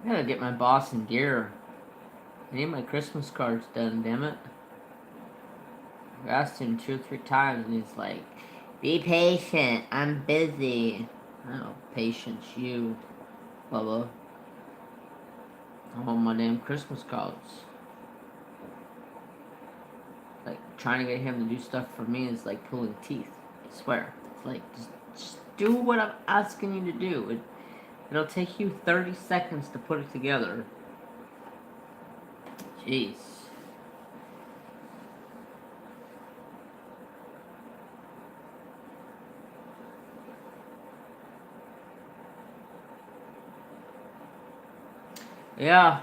I gotta get my boss in gear. I need my Christmas cards done, damn it. I asked him 2 or 3 times and he's like, be patient, I'm busy. Oh, patience, you, Bubba. I want my damn Christmas cards. Like, trying to get him to do stuff for me is like pulling teeth. I swear. It's like, just do what I'm asking you to do. It'll take you 30 seconds to put it together. Jeez. Yeah,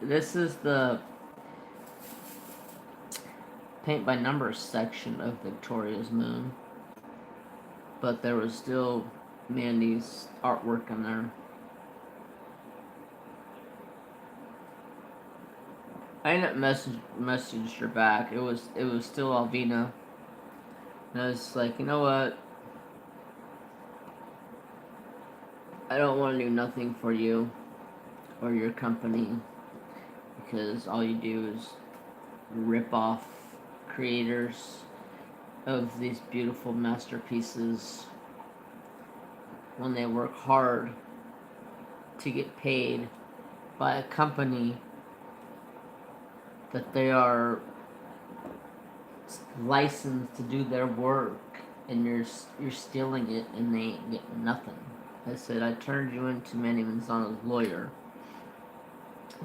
this is the paint by numbers section of Victoria's Moon. But there was still Mandy's artwork in there. I ended up messaged her back. It was still Alvina. And I was like, you know what? I don't want to do nothing for you or your company because all you do is rip off creators of these beautiful masterpieces when they work hard to get paid by a company that they are licensed to do their work, and you're stealing it, and they ain't getting nothing. I said I turned you into Manny Manzano's lawyer.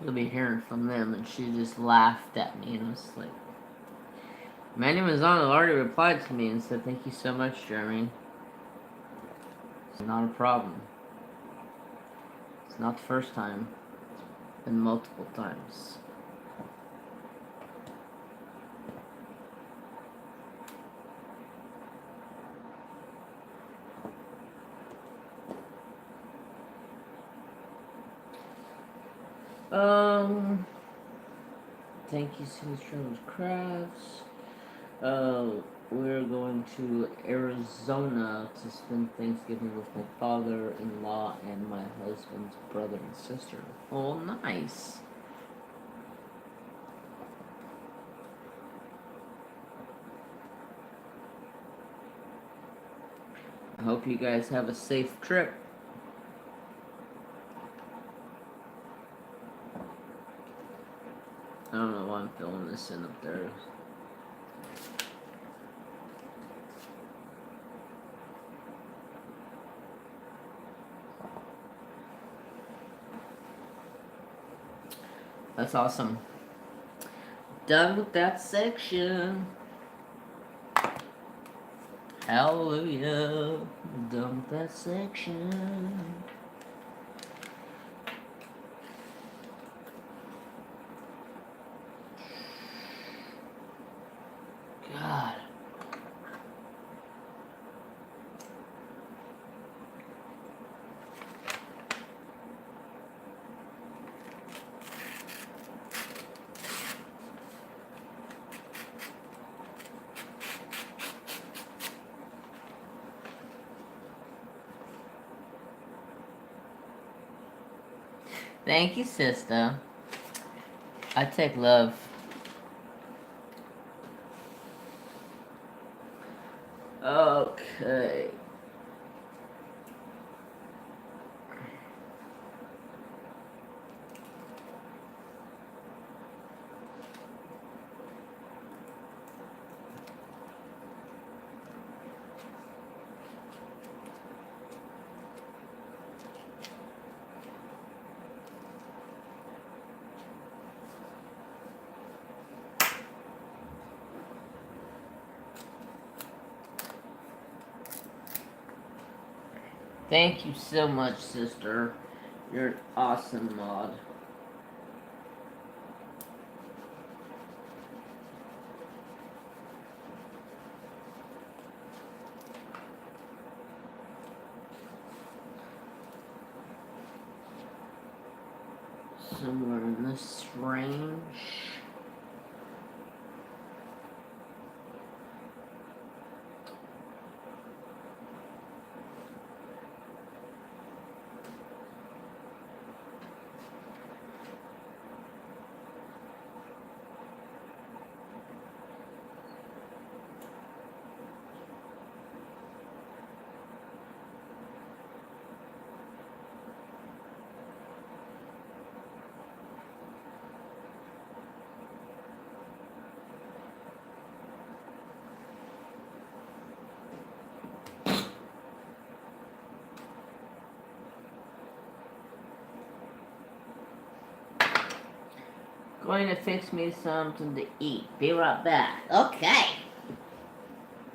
You'll be hearing from them, and she just laughed at me, and I was like, Manny Manzano already replied to me and said, "Thank you so much, Jeremy. It's not a problem. It's not the first time. It's been multiple times." Thank you so much, Travis Crafts. We're going to Arizona to spend Thanksgiving with my father-in-law and my husband's brother and sister. Oh, nice. I hope you guys have a safe trip. I don't know why I'm filling this in up there. That's awesome. Done with that section. Hallelujah. Done with that section. God. Thank you, sister. I take love. Okay. Thank you so much, sister. You're an awesome mod. Somewhere in this range. Going to fix me something to eat. Be right back. Okay.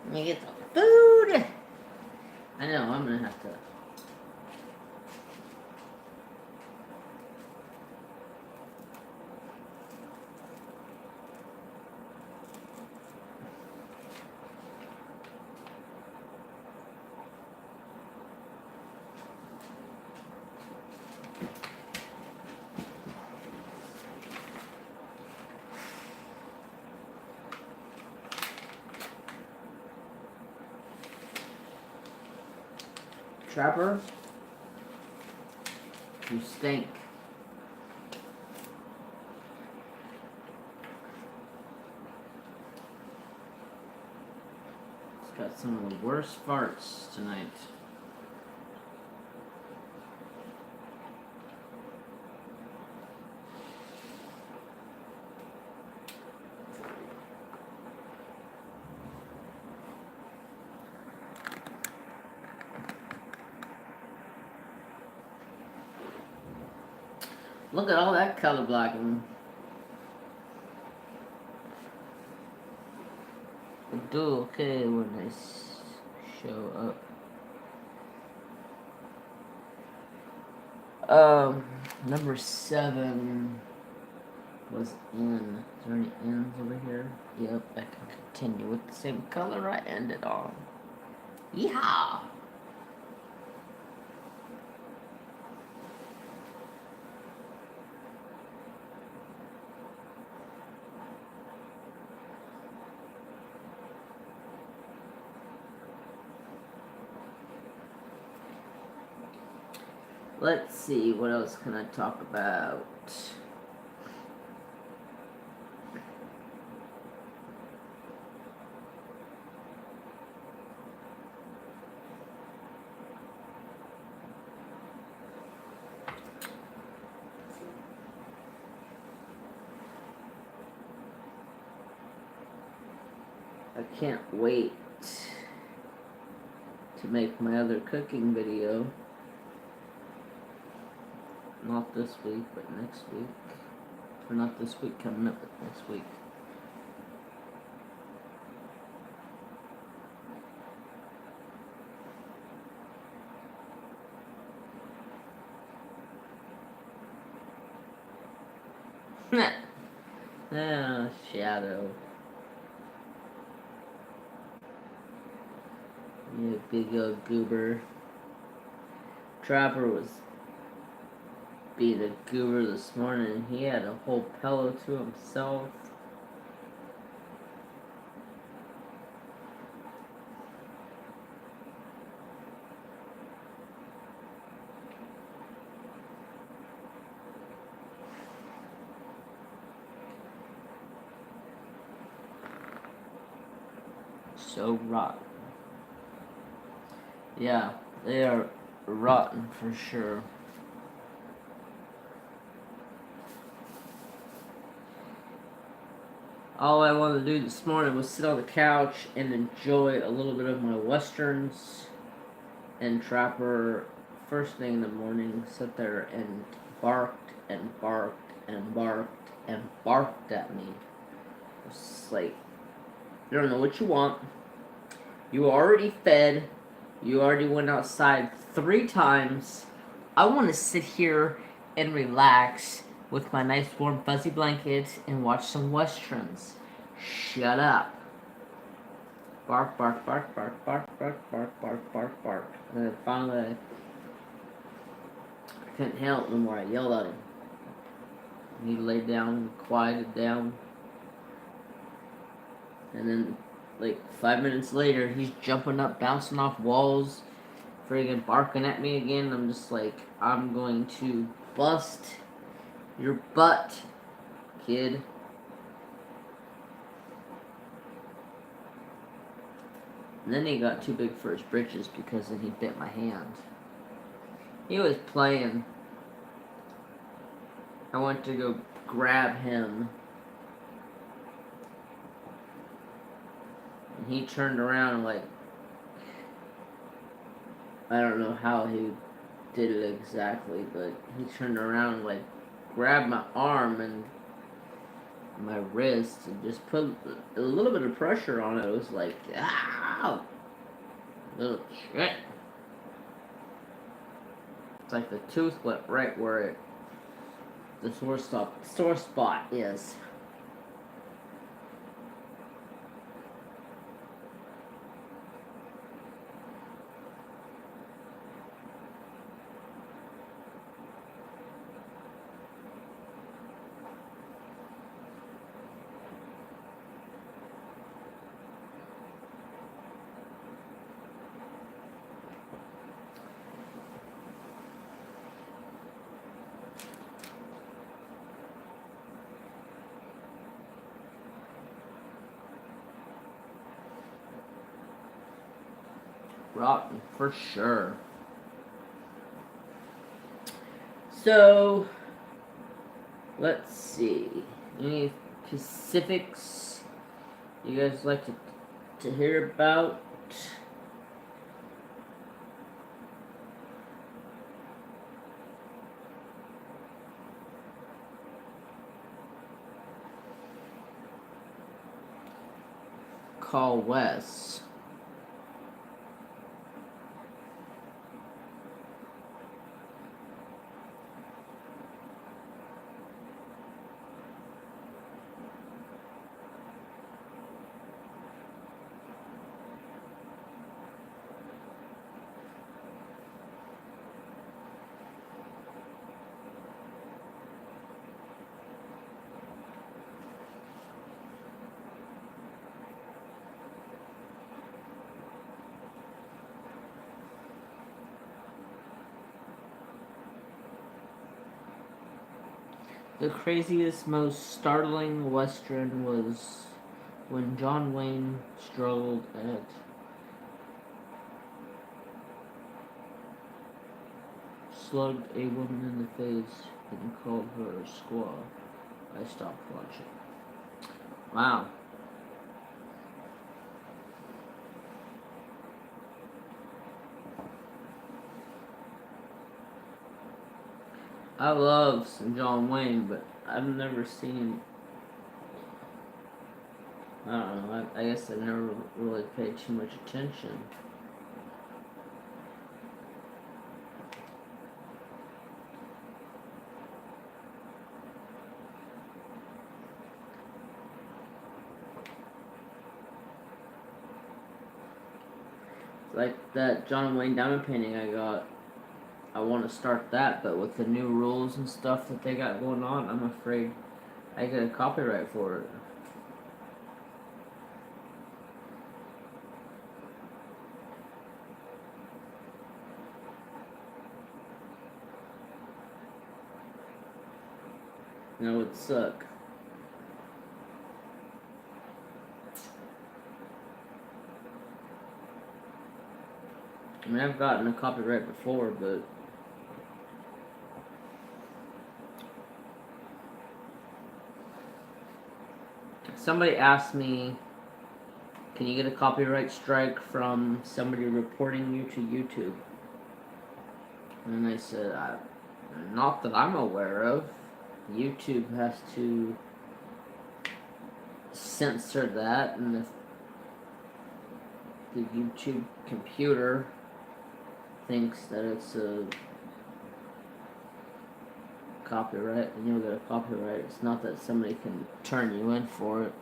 Let me get some food. I know, I'm gonna have to. Trapper, you stink. got some of the worst farts tonight. Look at all that color blocking. Do okay when I show up. Number 7 was in. Is there any ends over here? Yep, I can continue with the same color I ended on. Yeehaw! Let's see, what else can I talk about? I can't wait to make my other cooking video. Not this week, but next week. Or not this week coming up, but next week. Oh, shadow. You big old goober. Trapper was being a goober this morning. He had a whole pillow to himself. So rotten. Yeah, they are rotten for sure. All I wanted to do this morning was sit on the couch and enjoy a little bit of my westerns. And Trapper, first thing in the morning, sat there and barked and barked and barked and barked at me. It's like, I don't know what you want. You already fed. You already went outside 3 times. I want to sit here and relax with my nice warm fuzzy blanket and watch some westerns. Shut up. Bark, bark, bark, bark, bark, bark, bark, bark, bark, bark. And then finally, I couldn't handle it no more. I yelled at him. He laid down, quieted down. And then, like, 5 minutes later, he's jumping up, bouncing off walls, friggin' barking at me again. I'm just like, I'm going to bust your butt, kid. And then he got too big for his britches because then he bit my hand. He was playing. I went to go grab him. And he turned around and like, I don't know how he did it exactly, but he turned around and like grabbed my arm and my wrist and just put a little bit of pressure on it. It was like, ow! Little shit. It's like the tooth went right where the sore spot is. rotten for sure. So, let's see. Any specifics you guys like to hear about? Call Wes. The craziest, most startling Western was when John Wayne struggled at slugged a woman in the face and called her a squaw. I stopped watching. Wow. I love some John Wayne, but I've never seen. I don't know. I guess I never really paid too much attention. Like that John Wayne diamond painting I got. I want to start that, but with the new rules and stuff that they got going on, I'm afraid I get a copyright for it. You know, it would suck. I mean, I've gotten a copyright before, but somebody asked me, can you get a copyright strike from somebody reporting you to YouTube? And I said, not that I'm aware of. YouTube has to censor that, and if the YouTube computer thinks that it's a copyright, and you'll get a copyright. It's not that somebody can turn you in for it.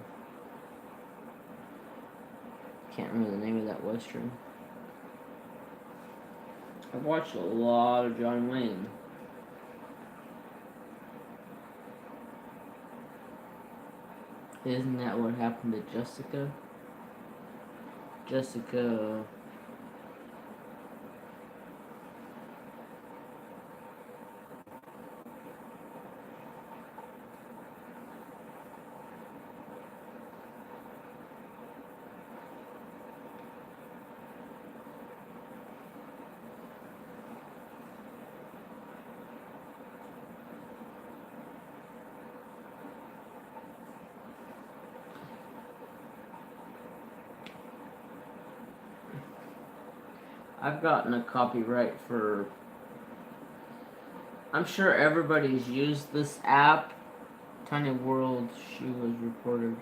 Can't remember the name of that Western. I've watched a lot of John Wayne. Isn't that what happened to Jessica? Jessica. I've gotten a copyright for. I'm sure everybody's used this app. Tiny World, she was reported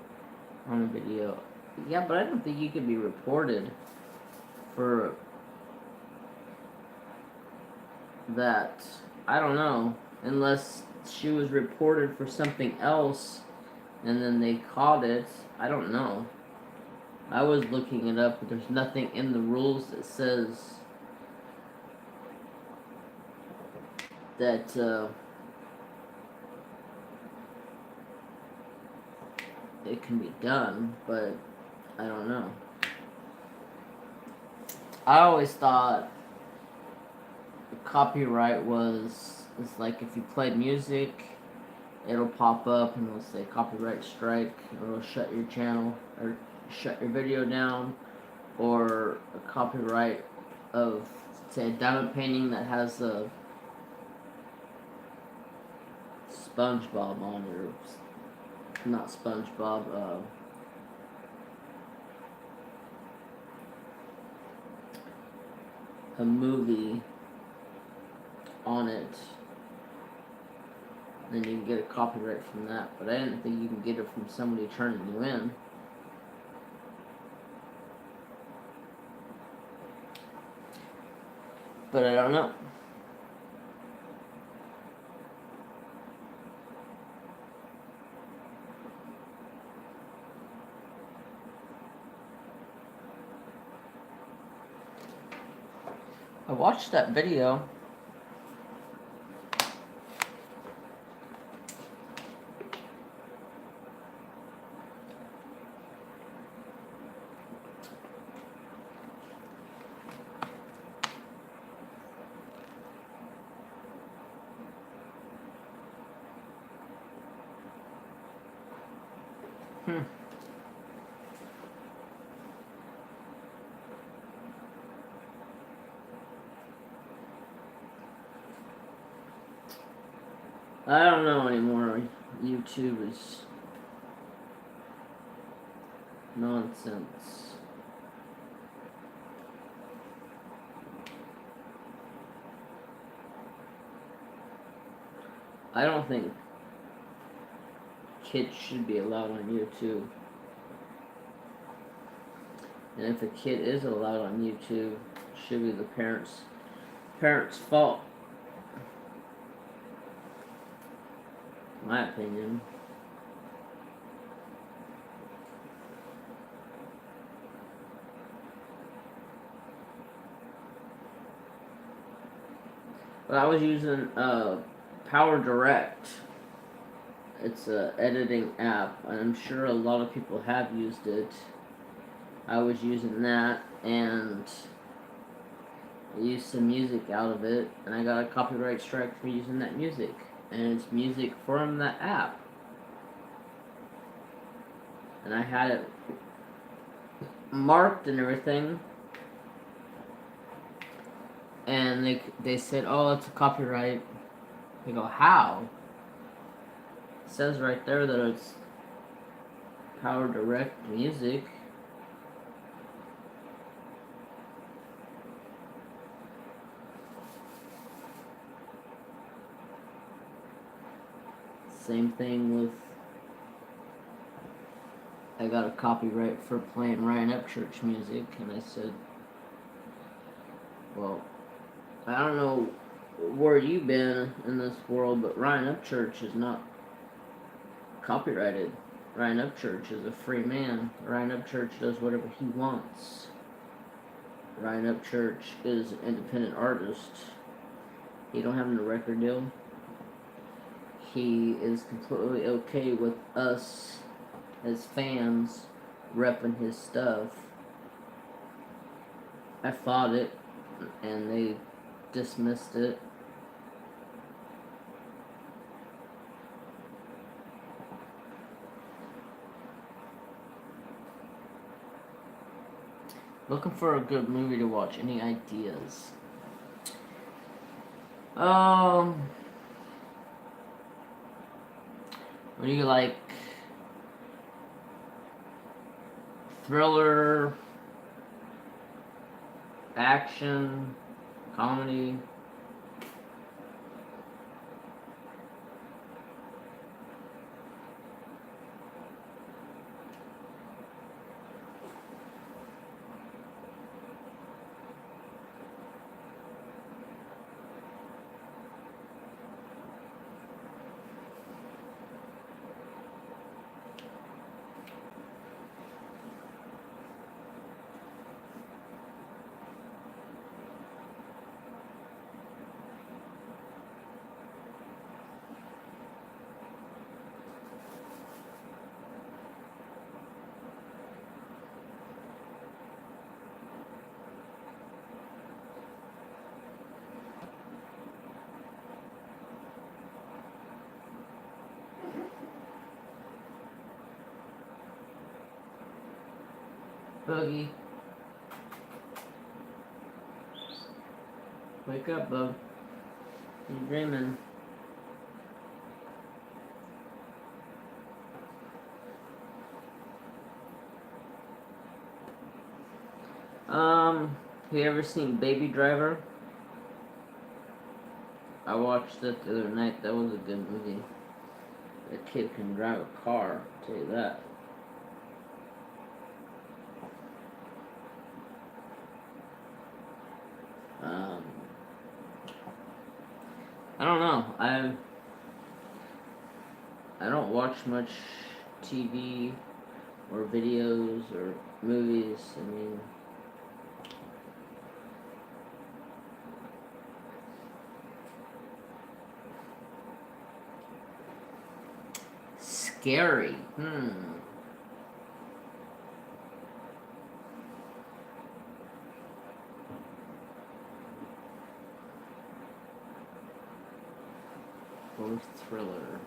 on a video. Yeah, but I don't think you could be reported for that. I don't know. Unless she was reported for something else and then they caught it. I don't know. I was looking it up, but there's nothing in the rules that says that it can be done, but I don't know. I always thought copyright was, it's like if you play music, it'll pop up and it'll say copyright strike, or it'll shut your channel or shut your video down, or a copyright of, say, a diamond painting that has a SpongeBob on it, or not SpongeBob, a movie on it, then you can get a copyright from that. But I didn't think you can get it from somebody turning you in. But I don't know. I watched that video. I don't know anymore. YouTube is nonsense. I don't think kids should be allowed on YouTube. And if a kid is allowed on YouTube, it should be the parents' fault. My opinion. But I was using Power Direct. It's a editing app, and I'm sure a lot of people have used it. I was using that, and I used some music out of it, and I got a copyright strike for using that music. And it's music from that app. And I had it marked and everything. And they said, oh, it's a copyright. They go, how? It says right there that it's Power Direct music. Same thing with, I got a copyright for playing Ryan Upchurch music, and I said, well, I don't know where you've been in this world, but Ryan Upchurch is not copyrighted. Ryan Upchurch is a free man. Ryan Upchurch does whatever he wants. Ryan Upchurch is an independent artist. He don't have no record deal. He is completely okay with us as fans repping his stuff. I fought it, and they dismissed it. Looking for a good movie to watch. Any ideas? What do you like? Thriller, action, comedy? Boogie. Wake up, bub. You're dreaming. Have you ever seen Baby Driver? I watched it the other night. That was a good movie. That kid can drive a car, I'll tell you that. Um, I don't know. I don't watch much TV or videos or movies. I mean, scary. Or thriller.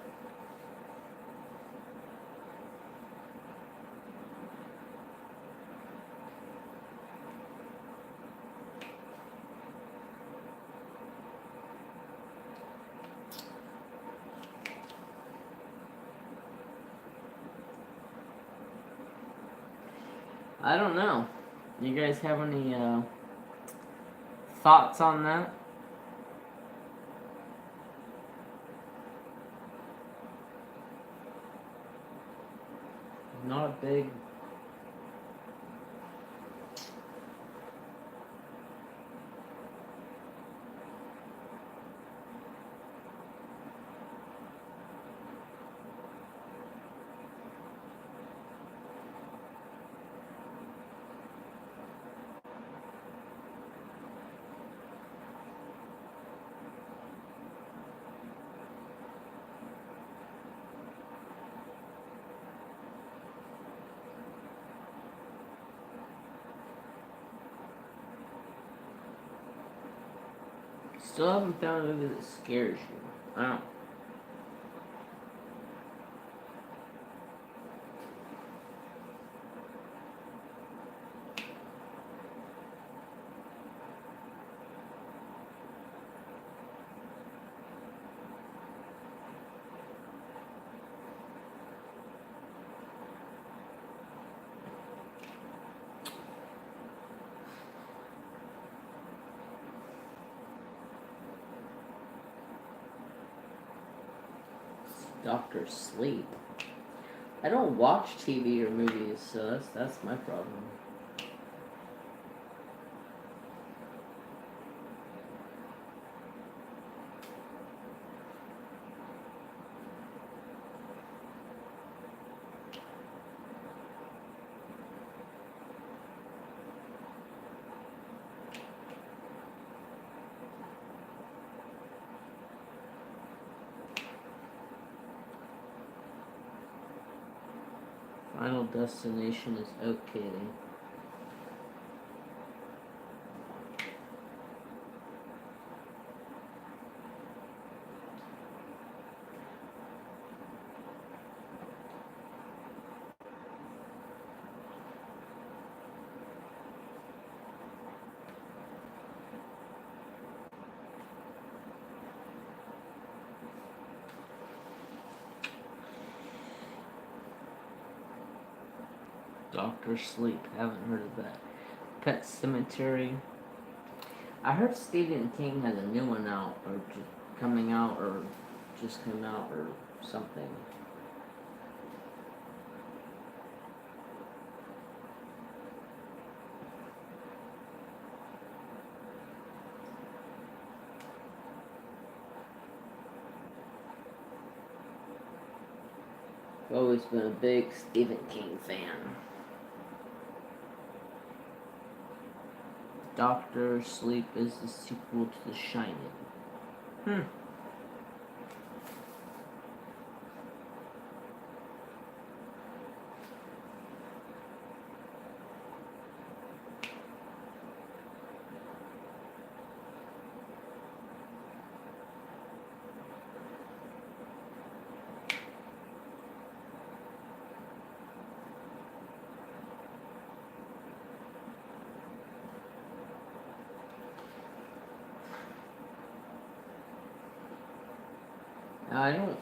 I don't know. You guys have any thoughts on that? Not a big. Still haven't found a movie that scares you. I don't. Doctor Sleep. I don't watch TV or movies, so that's my problem. Final Destination is okay. Doctor Sleep. Haven't heard of that. Pet Cemetery. I heard Stephen King has a new one out, or coming out, or just came out, or something. I've always been a big Stephen King fan. Doctor Sleep is the sequel to The Shining. I don't.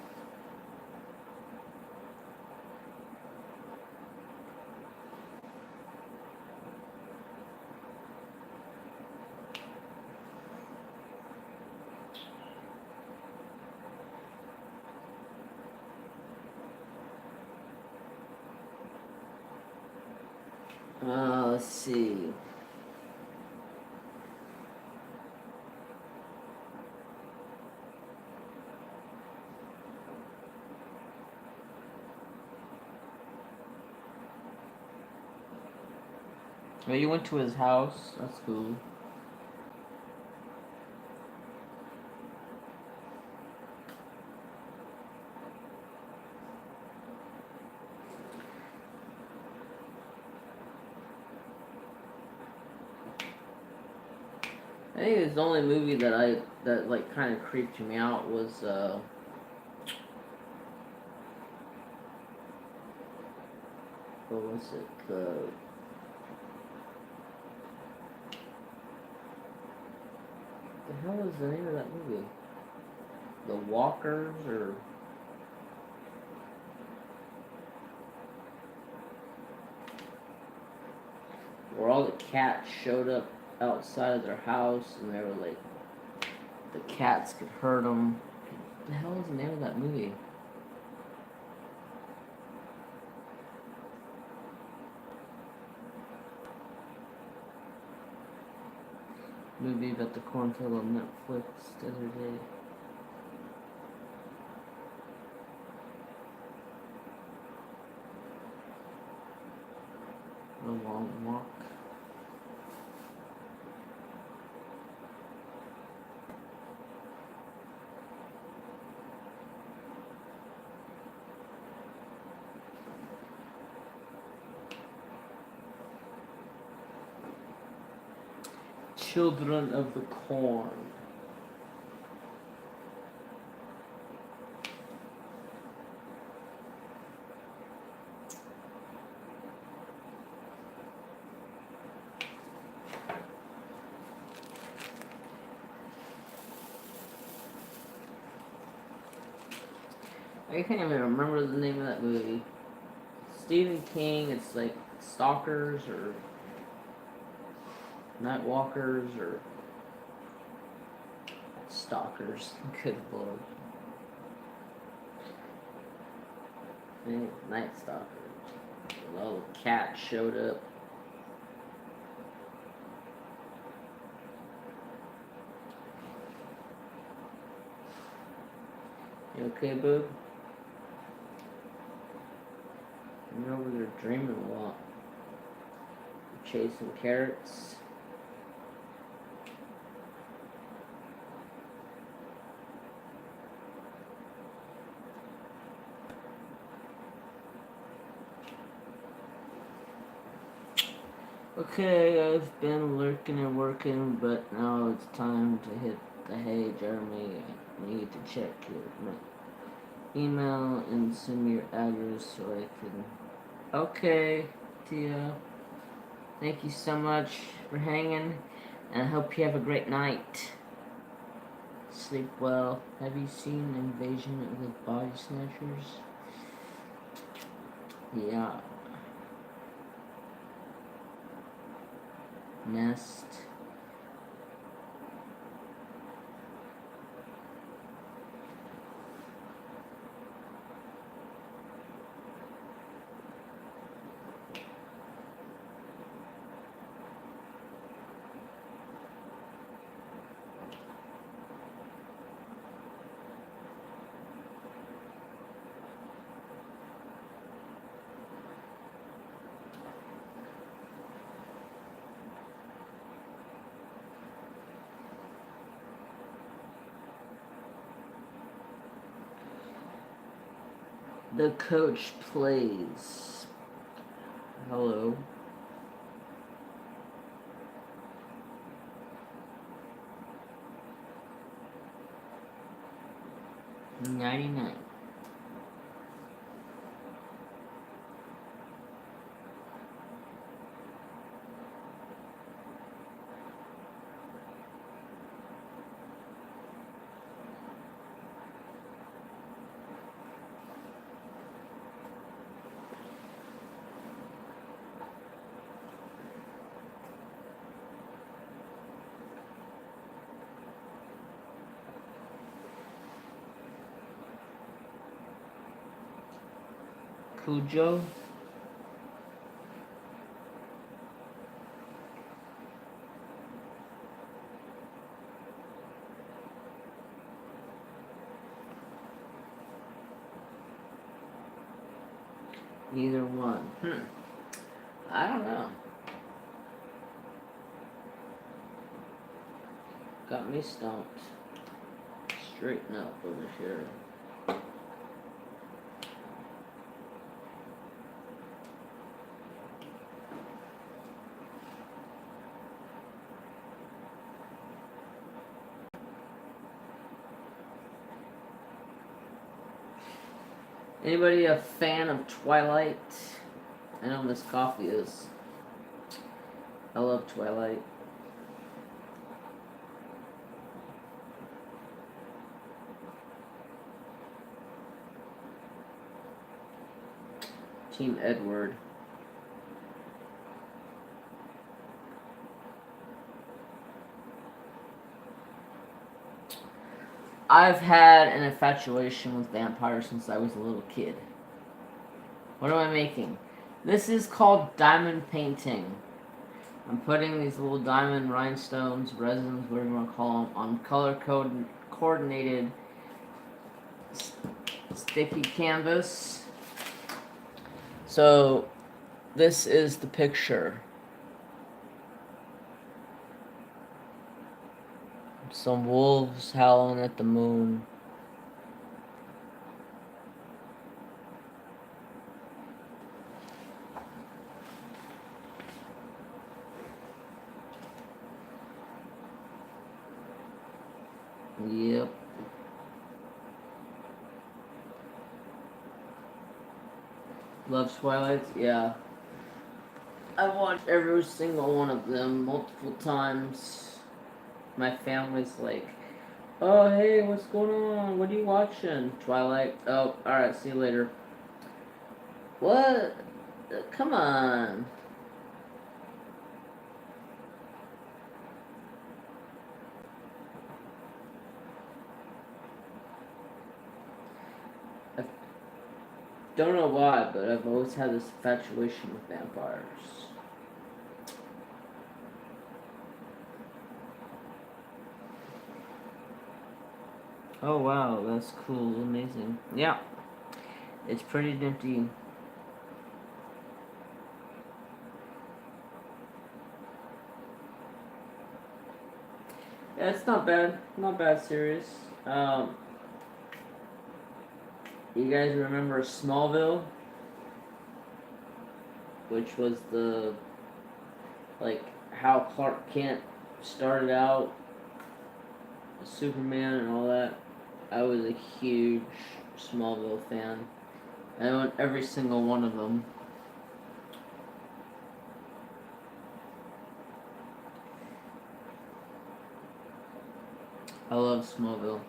Let's see. Oh, you went to his house. That's cool. I think it was the only movie that like kind of creeped me out was what was it? The hell is the name of that movie? The Walkers or where all the cats showed up outside of their house and they were like the cats could hurt them. What the hell is the name of that movie? Movie about the cornfield on Netflix the other day. The Long Walk. Children of the Corn. I can't even remember the name of that movie. Stephen King, it's like Stalkers or Night Walkers or Stalkers. Good lord. I think Night Stalkers. Well, the cat showed up. You okay, boo? You're over there dreaming a lot. You're chasing carrots. Okay, I've been lurking and working, but now it's time to hit the hay, Jeremy. I need to check your email and send me your address so I can. Okay, Tia. Thank you so much for hanging, and I hope you have a great night. Sleep well. Have you seen Invasion of the Body Snatchers? Yeah. Nest. The coach plays. Hello. $99. Cujo. Either one. I don't know. Got me stumped. Straighten up over here. Anybody a fan of Twilight? I know Miss Coffee is. I love Twilight. Team Edward. I've had an infatuation with vampires since I was a little kid. What am I making? This is called diamond painting. I'm putting these little diamond rhinestones, resins, whatever you want to call them, on color-coordinated sticky canvas. So, this is the picture. Some wolves howling at the moon. Yep. Love Twilight? Yeah. I watched every single one of them multiple times. My family's like, oh, hey, what's going on? What are you watching? Twilight. Oh, alright, see you later. What? Come on. I don't know why, but I've always had this infatuation with vampires. Oh wow, that's cool, amazing. Yeah, it's pretty nifty. Yeah, it's not bad. Not bad series. You guys remember Smallville? Which was the, like, how Clark Kent started out, Superman and all that. I was a huge Smallville fan. I own every single one of them. I love Smallville.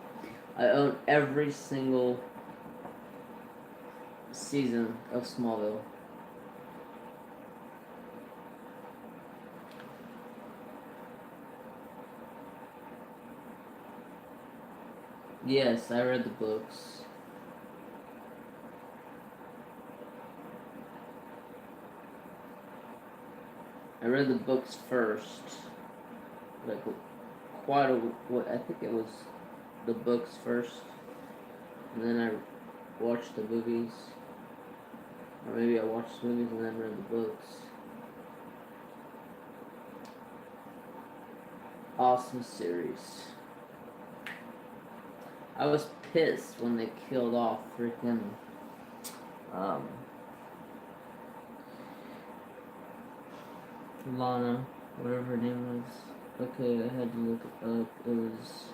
I own every single season of Smallville. Yes, I read the books. I read the books first. Like, quite a... I think it was the books first. And then I watched the movies. Or maybe I watched the movies and then read the books. Awesome series. I was pissed when they killed off freaking Lana, whatever her name was. Okay, I had to look it up. It was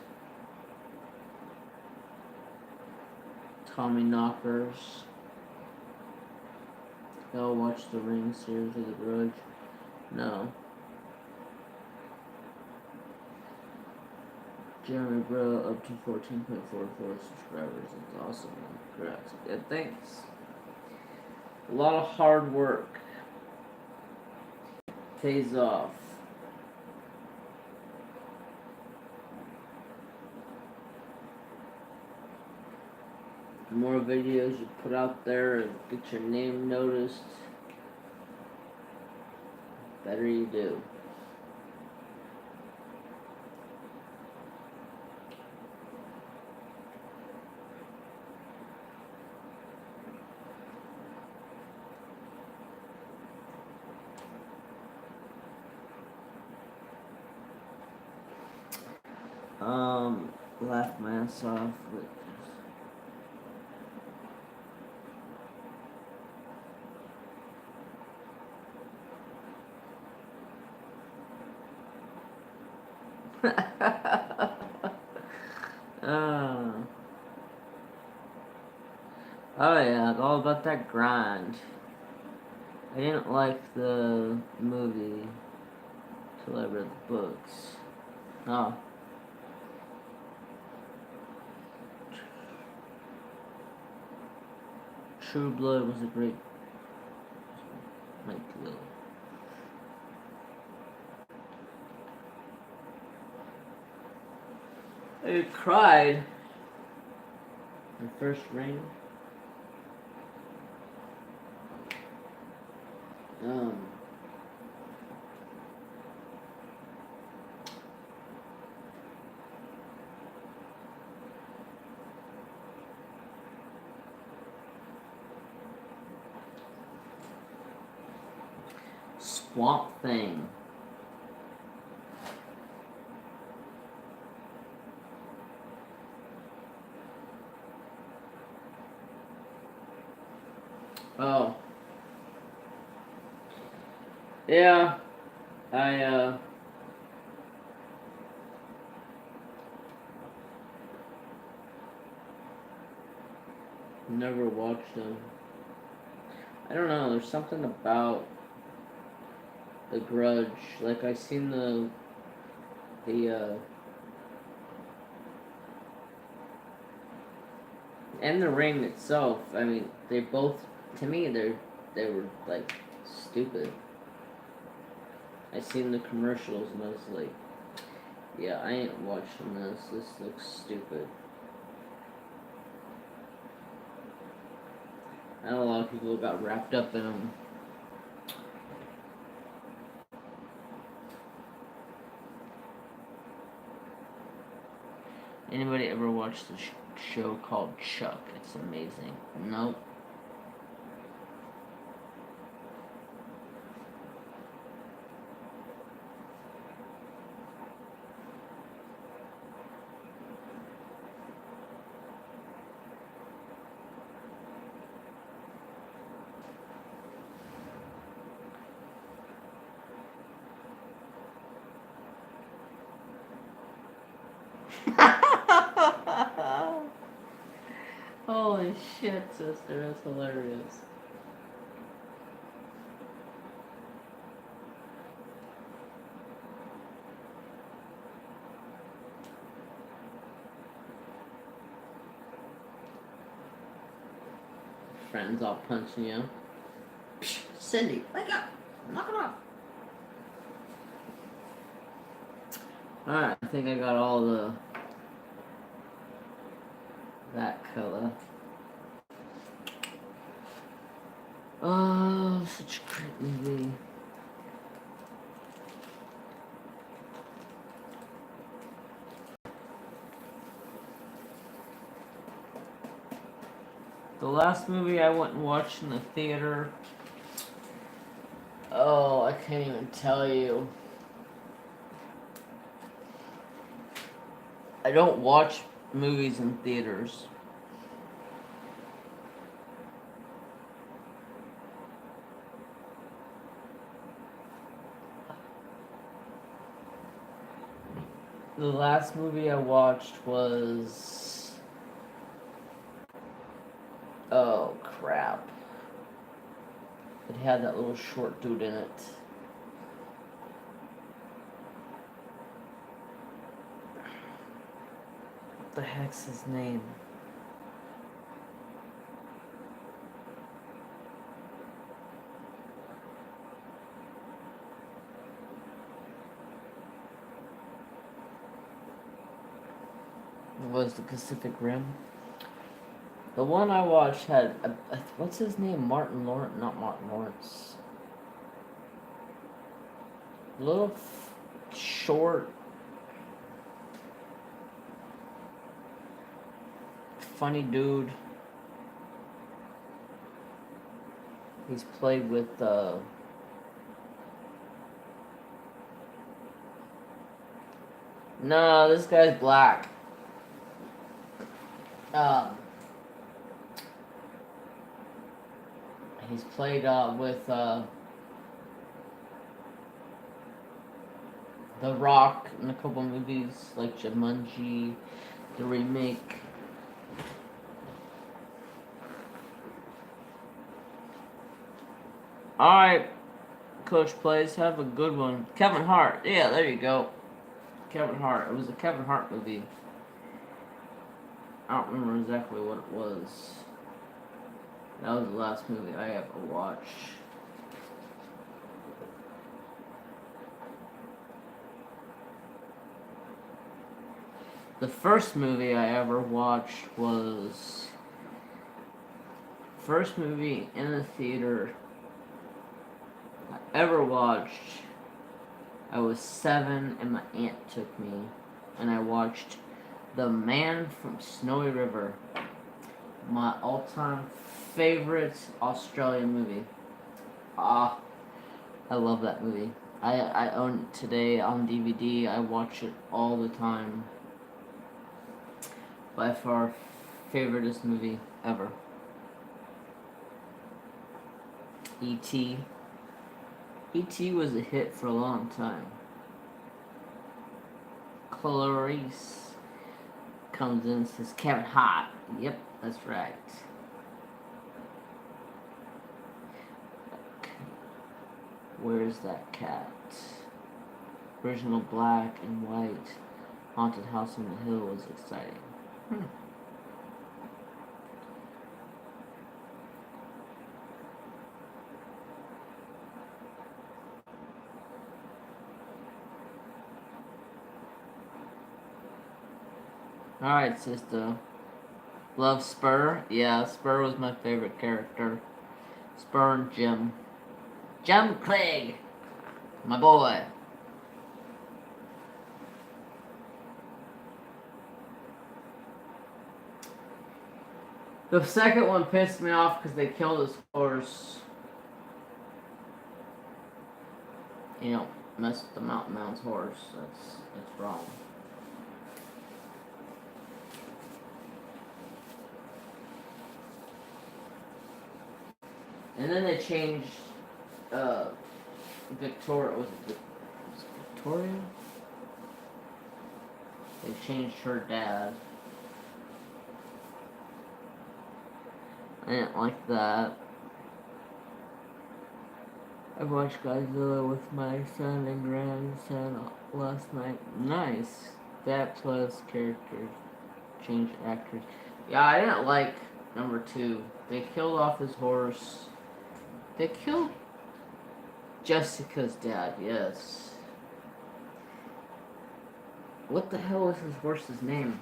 Tommy Knockers. Y'all watch the Ring series of The Grudge? No. Jeremy Bro up to 14.44 subscribers. That's awesome. Congrats. Yeah, thanks. A lot of hard work pays off. The more videos you put out there and get your name noticed, the better you do. Laugh my ass off with uh, oh yeah, all about that grind. I didn't like the movie till I read the books. Oh. True Blood was a great deal. I cried. The first ring. Um. Swamp Thing. Oh. Yeah. I never watched them. I don't know, there's something about The Grudge. Like I seen the and The Ring itself. I mean, they both, to me, they were like stupid. I seen the commercials and I was like, yeah, I ain't watching this. This looks stupid. I know a lot of people got wrapped up in them. Anybody ever watched the show called Chuck? It's amazing. Nope. Holy shit, sister, that's hilarious. Friends all punching you. Cindy, wake up! Knock it off! Alright, I think I got all that color. Oh, such a great movie. The last movie I went and watched in the theater, oh, I can't even tell you. I don't watch movies in theaters. The last movie I watched was... oh, crap. It had that little short dude in it. What the heck's his name? It was the Pacific Rim. The one I watched had what's his name? Martin Lawrence, not Martin Lawrence. Little short, funny dude. He's played with no, this guy's black. Um, he's played with The Rock in a couple movies like Jumanji, the remake. Alright, Coach Plays, have a good one. Kevin Hart, yeah, there you go. Kevin Hart. It was a Kevin Hart movie. I don't remember exactly what it was. That was the last movie I ever watched. The first movie I ever watched was... First movie in the theater I ever watched. I was 7 and my aunt took me. And I watched The Man from Snowy River. My all-time favorite Australian movie. I love that movie. I own it today on DVD. I watch it all the time. By far, favoriteest movie ever. E.T. E.T. was a hit for a long time. Clarice comes in and says, Kevin Hart. Yep, that's right. Where's that cat? Original black and white. Haunted House on the Hill was exciting. Alright, sister. Love Spur? Yeah, Spur was my favorite character. Spur and Jim. Jim Clegg! My boy. The second one pissed me off because they killed his horse. You know, mess with the Mountain Man's horse. That's wrong. And then they changed Victoria. Was it Victoria? They changed her dad. I didn't like that. I watched Godzilla with my son and grandson last night. Nice. That plus characters, changed actors. Yeah, I didn't like number 2. They killed off his horse. They killed Jessica's dad, yes. What the hell was his horse's name?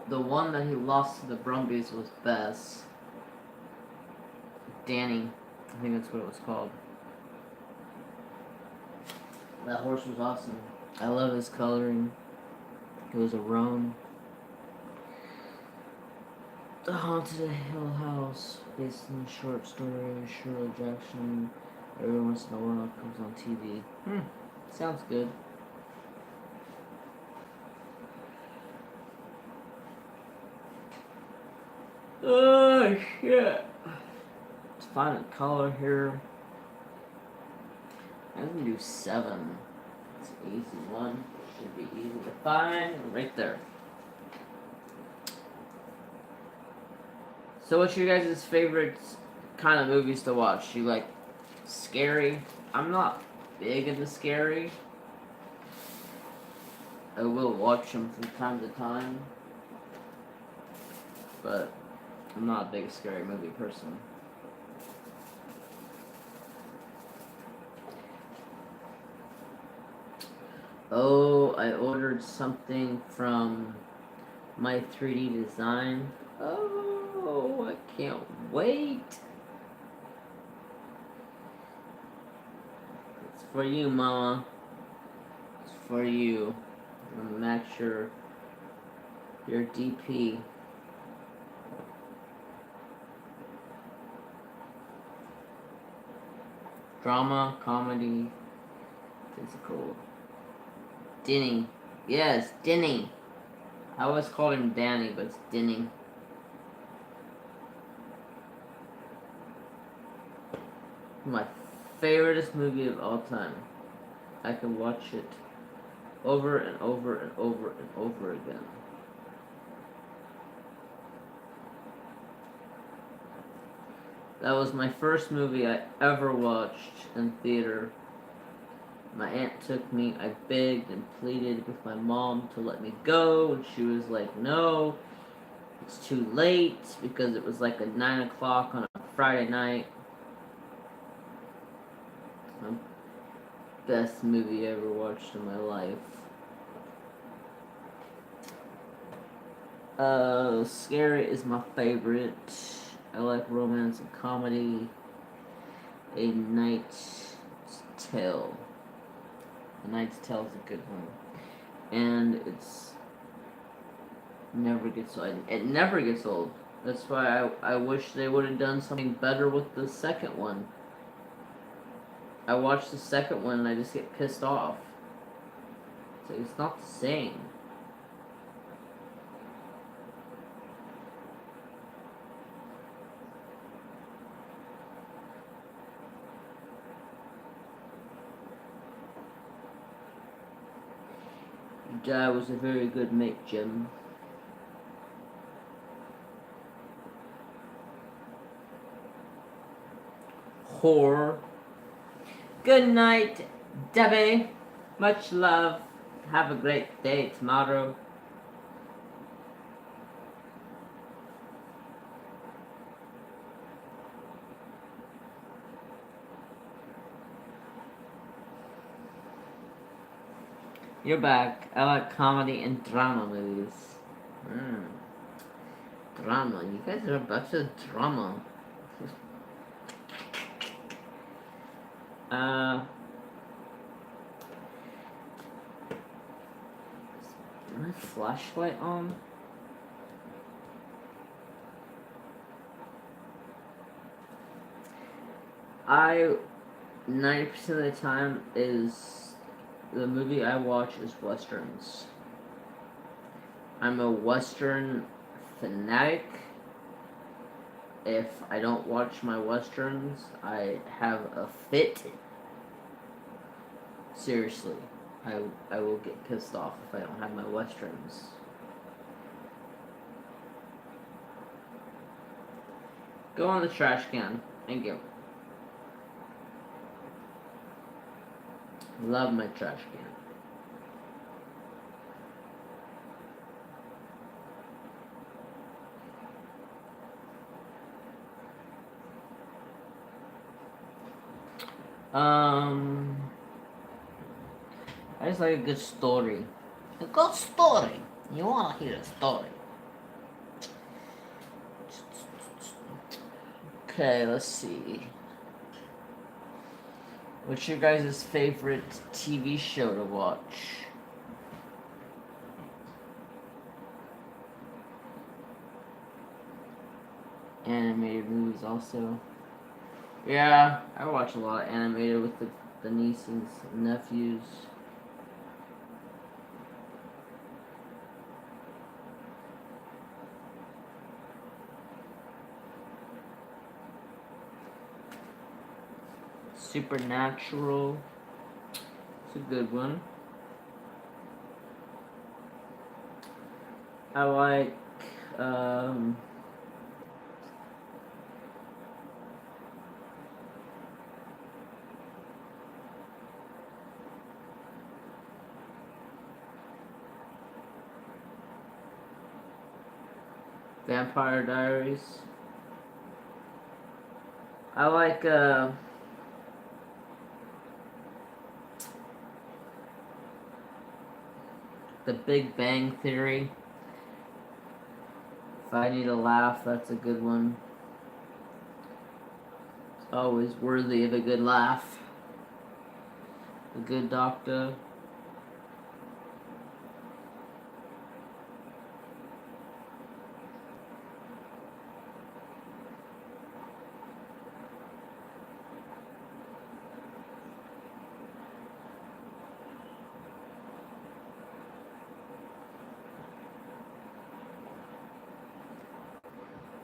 The one that he lost to the Brumbies was Bess. Danny. I think that's what it was called. That horse was awesome. I love his coloring. It was a roan. The Haunted Hill House, based on the short story Shirley Jackson. Every once in a while it comes on TV. Sounds good. Oh shit. Let's find a color here. I'm gonna do 7. It's an easy one. Should be easy to find. Right there. So what's your guys' favorite kind of movies to watch? You like scary? I'm not big into scary. I will watch them from time to time. But I'm not a big scary movie person. Oh, I ordered something from my 3D design. Oh, I can't wait. It's for you, Mama. It's for you. I'm gonna match your DP. Drama, comedy, physical. Denny. Yes, Denny. I always called him Danny, but it's Denny. My favoriteest movie of all time. I can watch it over and over and over and over again. That was my first movie I ever watched in theater. My aunt took me. I begged and pleaded with my mom to let me go, and she was like, no, it's too late, because it was like a 9 o'clock on a Friday night. My best movie I ever watched in my life. Scary is my favorite. I like romance and comedy. A Knight's Tale. A Knight's Tale is a good one. And it's never gets old. It never gets old. That's why I wish they would have done something better with the second one. I watched the second one and I just get pissed off. It's not the same. Your dad was a very good mate, Jim. Horror. Good night, Debbie. Much love. Have a great day tomorrow. You're back. I like comedy and drama movies. Drama. You guys are a bunch of drama. Is my flashlight on? I 90% of the time is the movie I watch is westerns. I'm a western fanatic. If I don't watch my westerns, I have a fit. Seriously, I will get pissed off if I don't have my westerns. Go on the trash can. Thank you. Love my trash can. I just like a good story. A good story. You wanna hear a story. Okay, let's see. What's your guys' favorite TV show to watch? Animated movies also. Yeah, I watch a lot of animated with the nieces and nephews. Supernatural. It's a good one. I like Vampire Diaries. I like The Big Bang Theory. If I need a laugh, that's a good one. It's always worthy of a good laugh. The Good Doctor.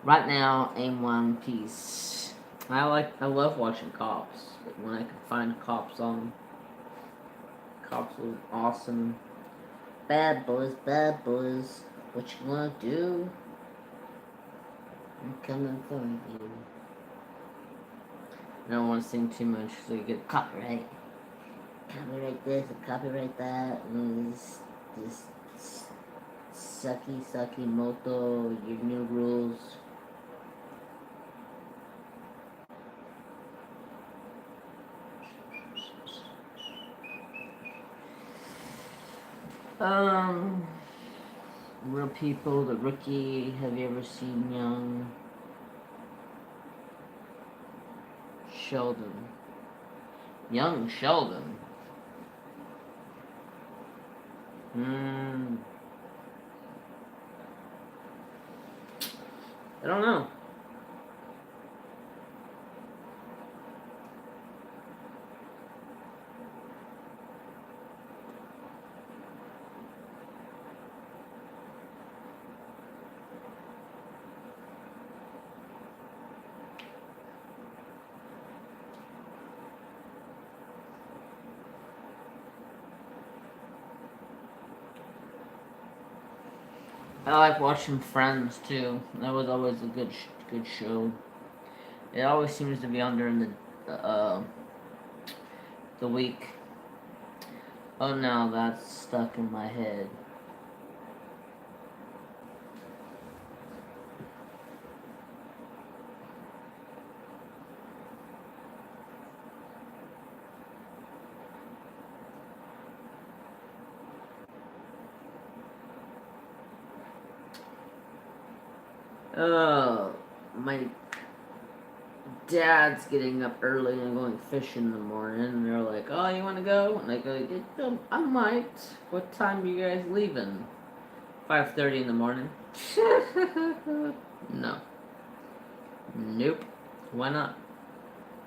Right now, I'm One Piece. I love watching Cops. But when I can find Cops on, Cops was awesome. Bad boys, what you wanna do? I'm coming for you. I don't want to sing too much so you get copyright. Copyright this and copyright that. And this sucky moto, your new rules. Real people, The Rookie. Have you ever seen Young Sheldon? Young Sheldon? I don't know. I like watching Friends too. That was always a good show. It always seems to be on during the week. Oh no, that's stuck in my head. Oh, my dad's getting up early and going fishing in the morning, and they're like, "Oh, you want to go?" And I go, "I might. What time are you guys leaving?" 5:30 in the morning. No. Nope. Why not?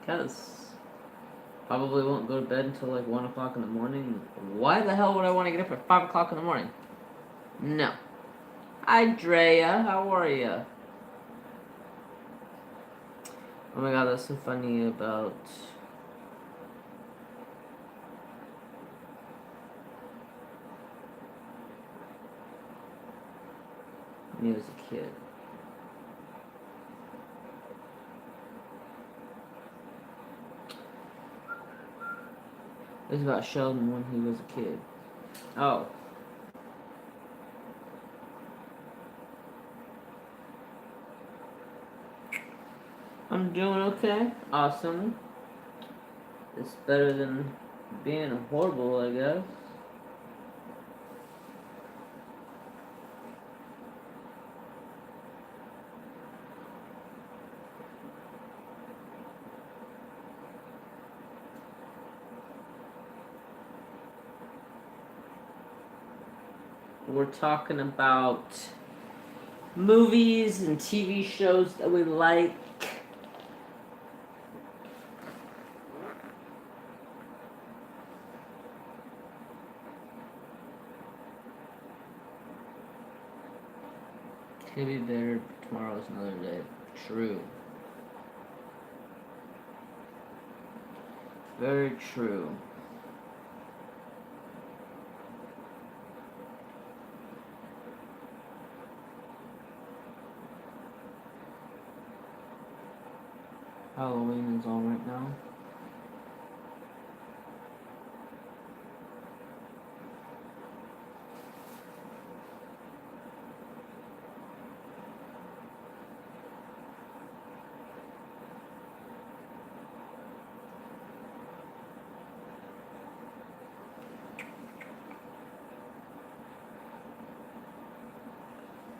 Cause probably won't go to bed until like 1 o'clock in the morning. Why the hell would I want to get up at 5 o'clock in the morning? No. Hi, Drea. How are you? Oh my god, that's so funny about me as a kid. It's about Sheldon when he was a kid. Oh. I'm doing okay. Awesome. It's better than being horrible, I guess. We're talking about movies and TV shows that we like. Could be better, but tomorrow's another day. True. Very true. Halloween is on right now.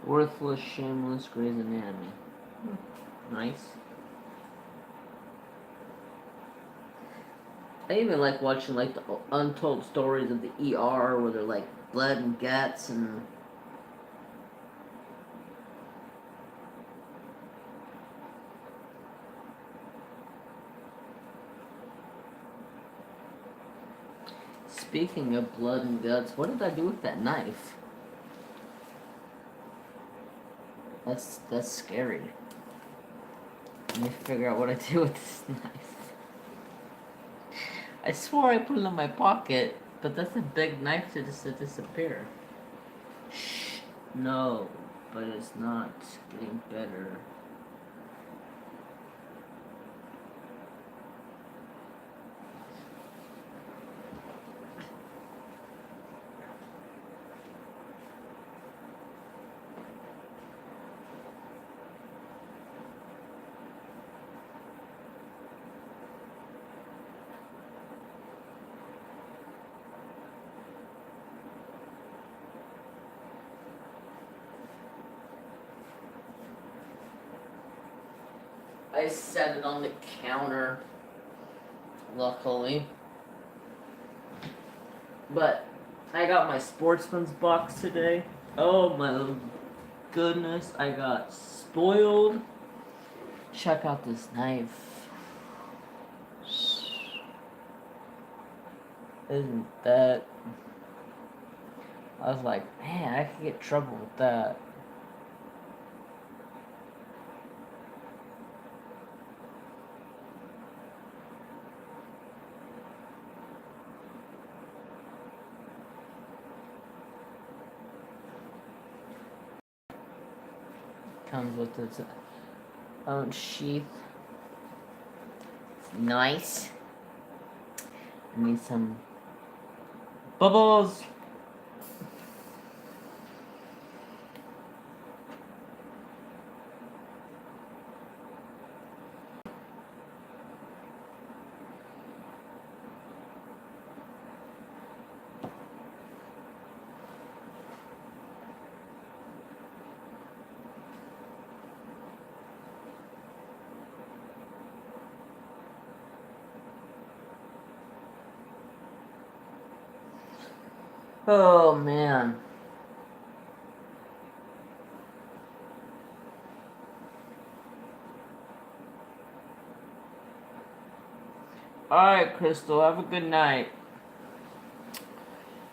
Worthless, Shameless, Grey's Anatomy. Nice. I even like watching like the untold stories of the ER where they're like blood and guts and. Speaking of blood and guts, what did I do with that knife? That's scary. Let me figure out what I do with this knife. I swore I put it in my pocket, but that's a big knife to just disappear. Shh. No, but it's not getting better. I set it on the counter, luckily. But I got my Sportsman's box today. Oh my goodness, I got spoiled. Check out this knife. Isn't that... I was like, man, I could get trouble with that. Comes with its own sheath. It's nice. I need some bubbles. Oh man. Alright, Crystal, have a good night.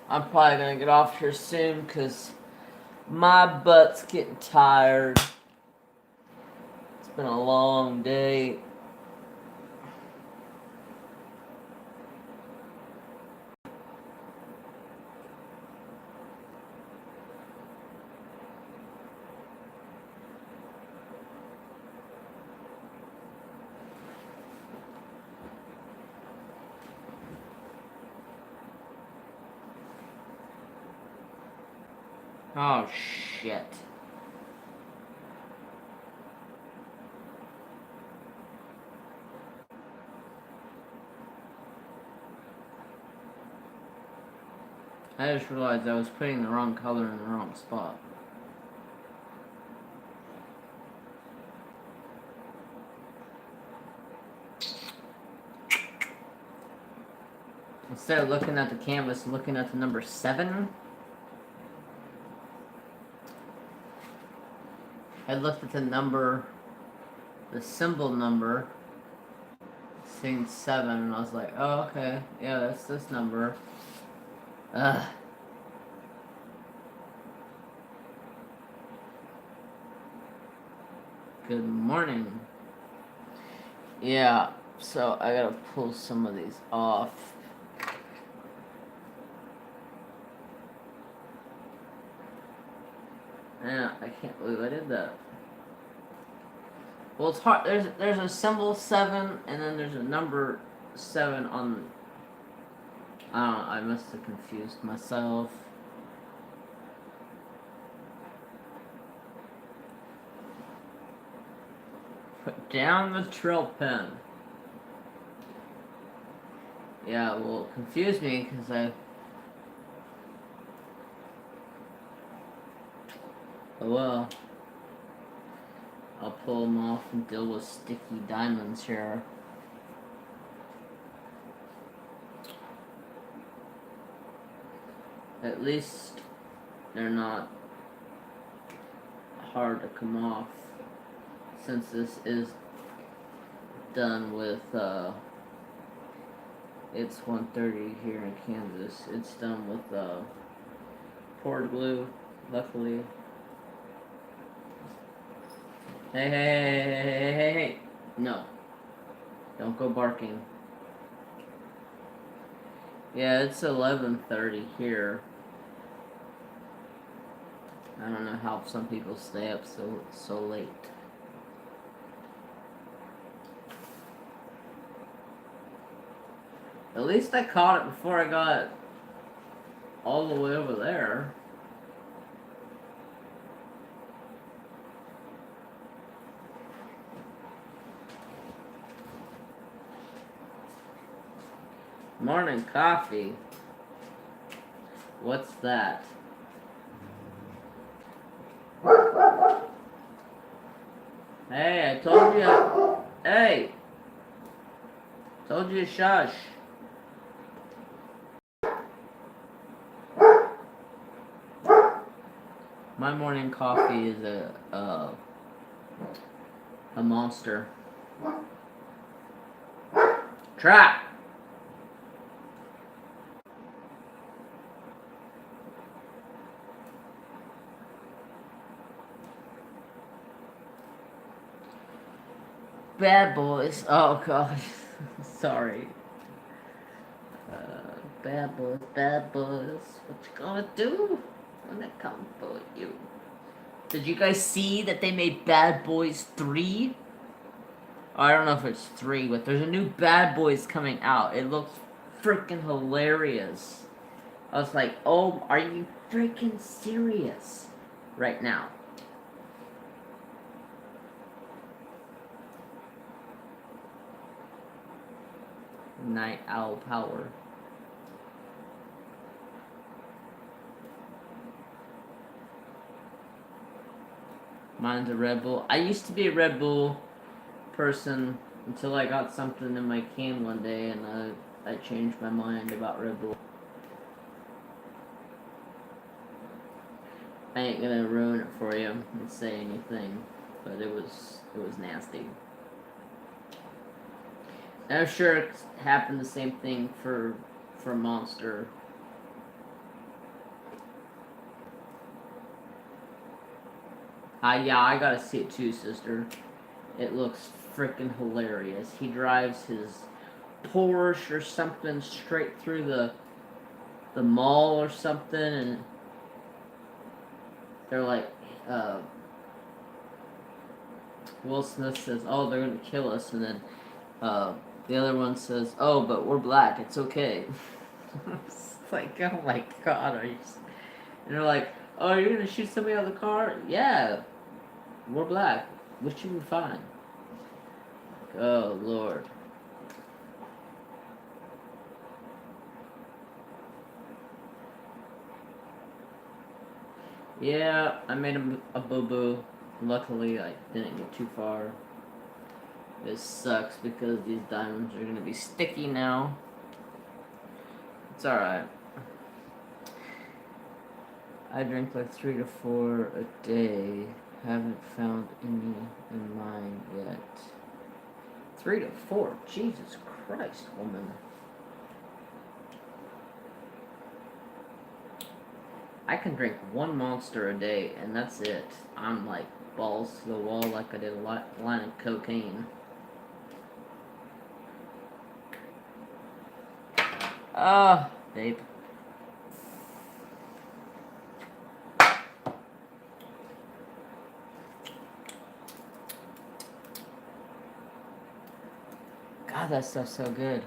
I'm probably gonna get off here soon because my butt's getting tired. It's been a long day. Oh shit. I just realized I was putting the wrong color in the wrong spot. Instead of looking at the canvas, looking at the number 7. I looked at the number, the symbol number, saying 7, and I was like, oh, okay, yeah, that's this number. Ugh. Good morning. Yeah, so I gotta pull some of these off. Yeah, I can't believe I did that. Well, it's hard. There's a symbol 7, and then there's a number 7 on. I don't know. I must have confused myself. Put down the trill pen. Yeah, well, it confused me because Oh well. I'll pull them off and deal with sticky diamonds here. At least they're not hard to come off, since this is done with it's 1:30 here in Kansas. It's done with poured glue, luckily. Hey. No. Don't go barking. Yeah, it's 11:30 here. I don't know how some people stay up so late. At least I caught it before I got all the way over there. Morning coffee. What's that? Hey, I told you. Hey! Told you to shush. My morning coffee is a monster. Trap! Bad boys. Oh gosh. Sorry. Bad boys. What you gonna do when they come for you? Did you guys see that they made Bad Boys 3? I don't know if it's 3, but there's a new Bad Boys coming out. It looks freaking hilarious. I was like, oh, are you freaking serious right now? Night Owl Power. Mine's a Red Bull. I used to be a Red Bull person until I got something in my can one day and I changed my mind about Red Bull. I ain't gonna ruin it for you and say anything, but it was nasty. And I'm sure it happened the same thing for Monster. Yeah, I gotta see it too, sister. It looks freaking hilarious. He drives his Porsche or something straight through the mall or something, and they're like, Will Smith says, "Oh, they're gonna kill us," and then the other one says, "Oh, but we're black. It's okay." It's like, oh my god, are you? And they're like, "Oh, you're gonna shoot somebody out of the car?" Yeah, we're black. We should be fine. Oh Lord. Yeah, I made a boo-boo. Luckily, I didn't get too far. This sucks because these diamonds are gonna be sticky now. It's alright. I drink like 3 to 4 a day. Haven't found any in mine yet. 3 to 4? Jesus Christ, woman. I can drink 1 Monster a day, and that's it. I'm like balls to the wall like I did a line of cocaine. Babe. God, that stuff's so good.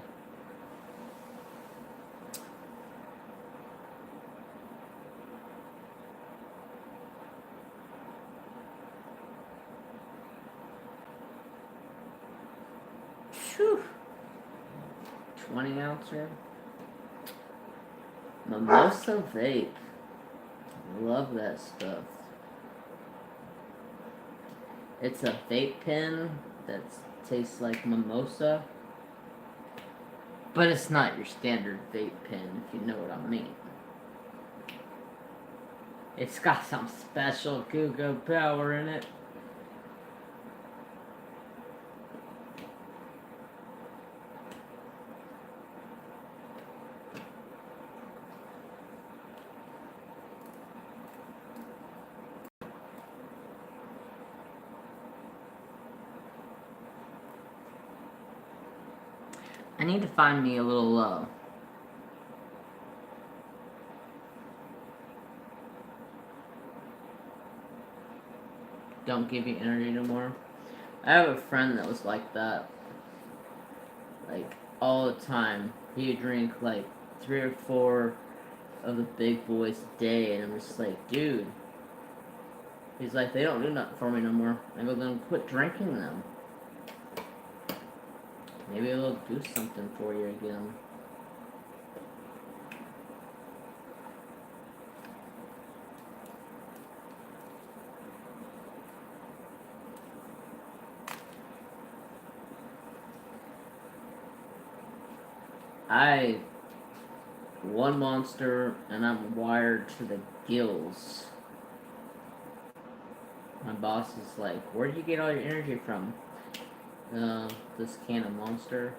Phew. 20 ouncer. Mimosa vape. Love that stuff. It's a vape pen that tastes like mimosa. But it's not your standard vape pen, if you know what I mean. It's got some special Goo power in it. I need to find me a little, don't give you energy no more. I have a friend that was like that. Like, all the time. He would drink, like, 3 or 4 of the big boys a day, and I'm just like, dude. He's like, they don't do nothing for me no more. I go, then quit drinking them. Maybe it'll do something for you again. One monster, and I'm wired to the gills. My boss is like, where'd you get all your energy from? This can of Monster.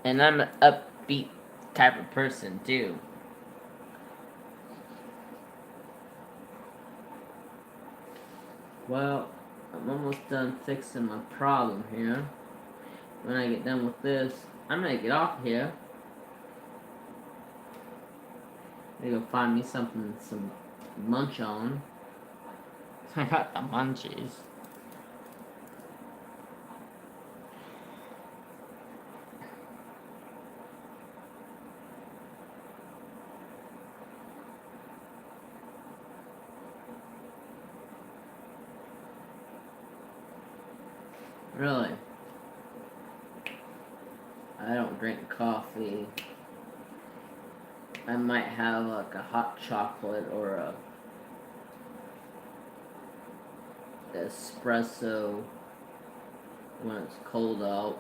And I'm an upbeat type of person, too. Well, I'm almost done fixing my problem here. When I get done with this, I'm gonna get off here. I'm gonna go find me something, some munch on. I got the munchies. Really? I don't drink coffee. I might have like a hot chocolate or a espresso when it's cold out.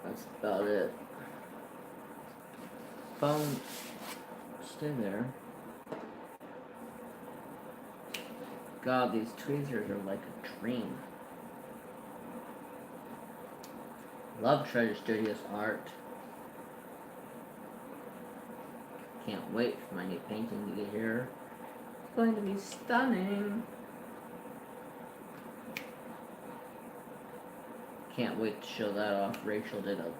That's about it. Phone, stay there. God, these tweezers are like a dream. Love Treasure Studios art. Can't wait for my new painting to get here. It's going to be stunning. Can't wait to show that off. Rachel did an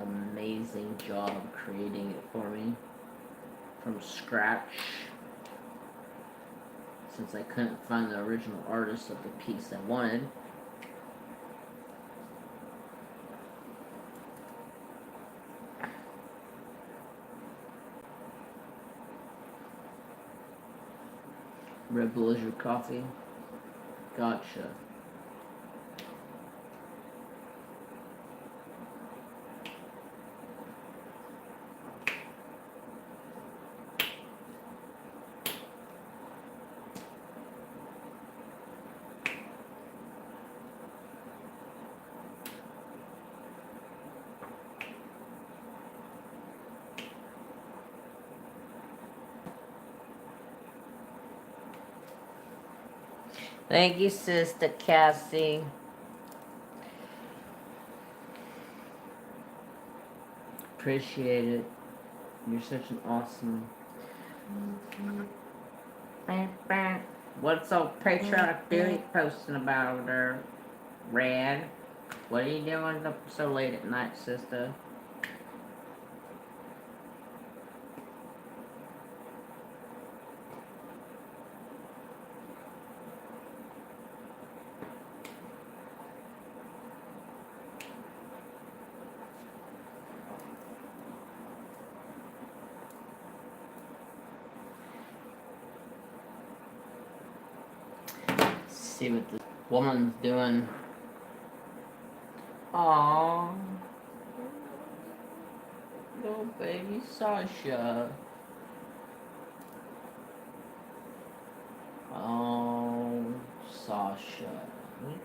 amazing job creating it for me from scratch. Since I couldn't find the original artist of the piece I wanted. Red Bull is your coffee? Gotcha. Thank you, Sister Cassie. Appreciate it. You're such an awesome. What's old Patriotic Beauty posting about over there, Red? What are you doing up so late at night, sister? see what this woman's doing. Aww. Little baby Sasha. Oh, Sasha.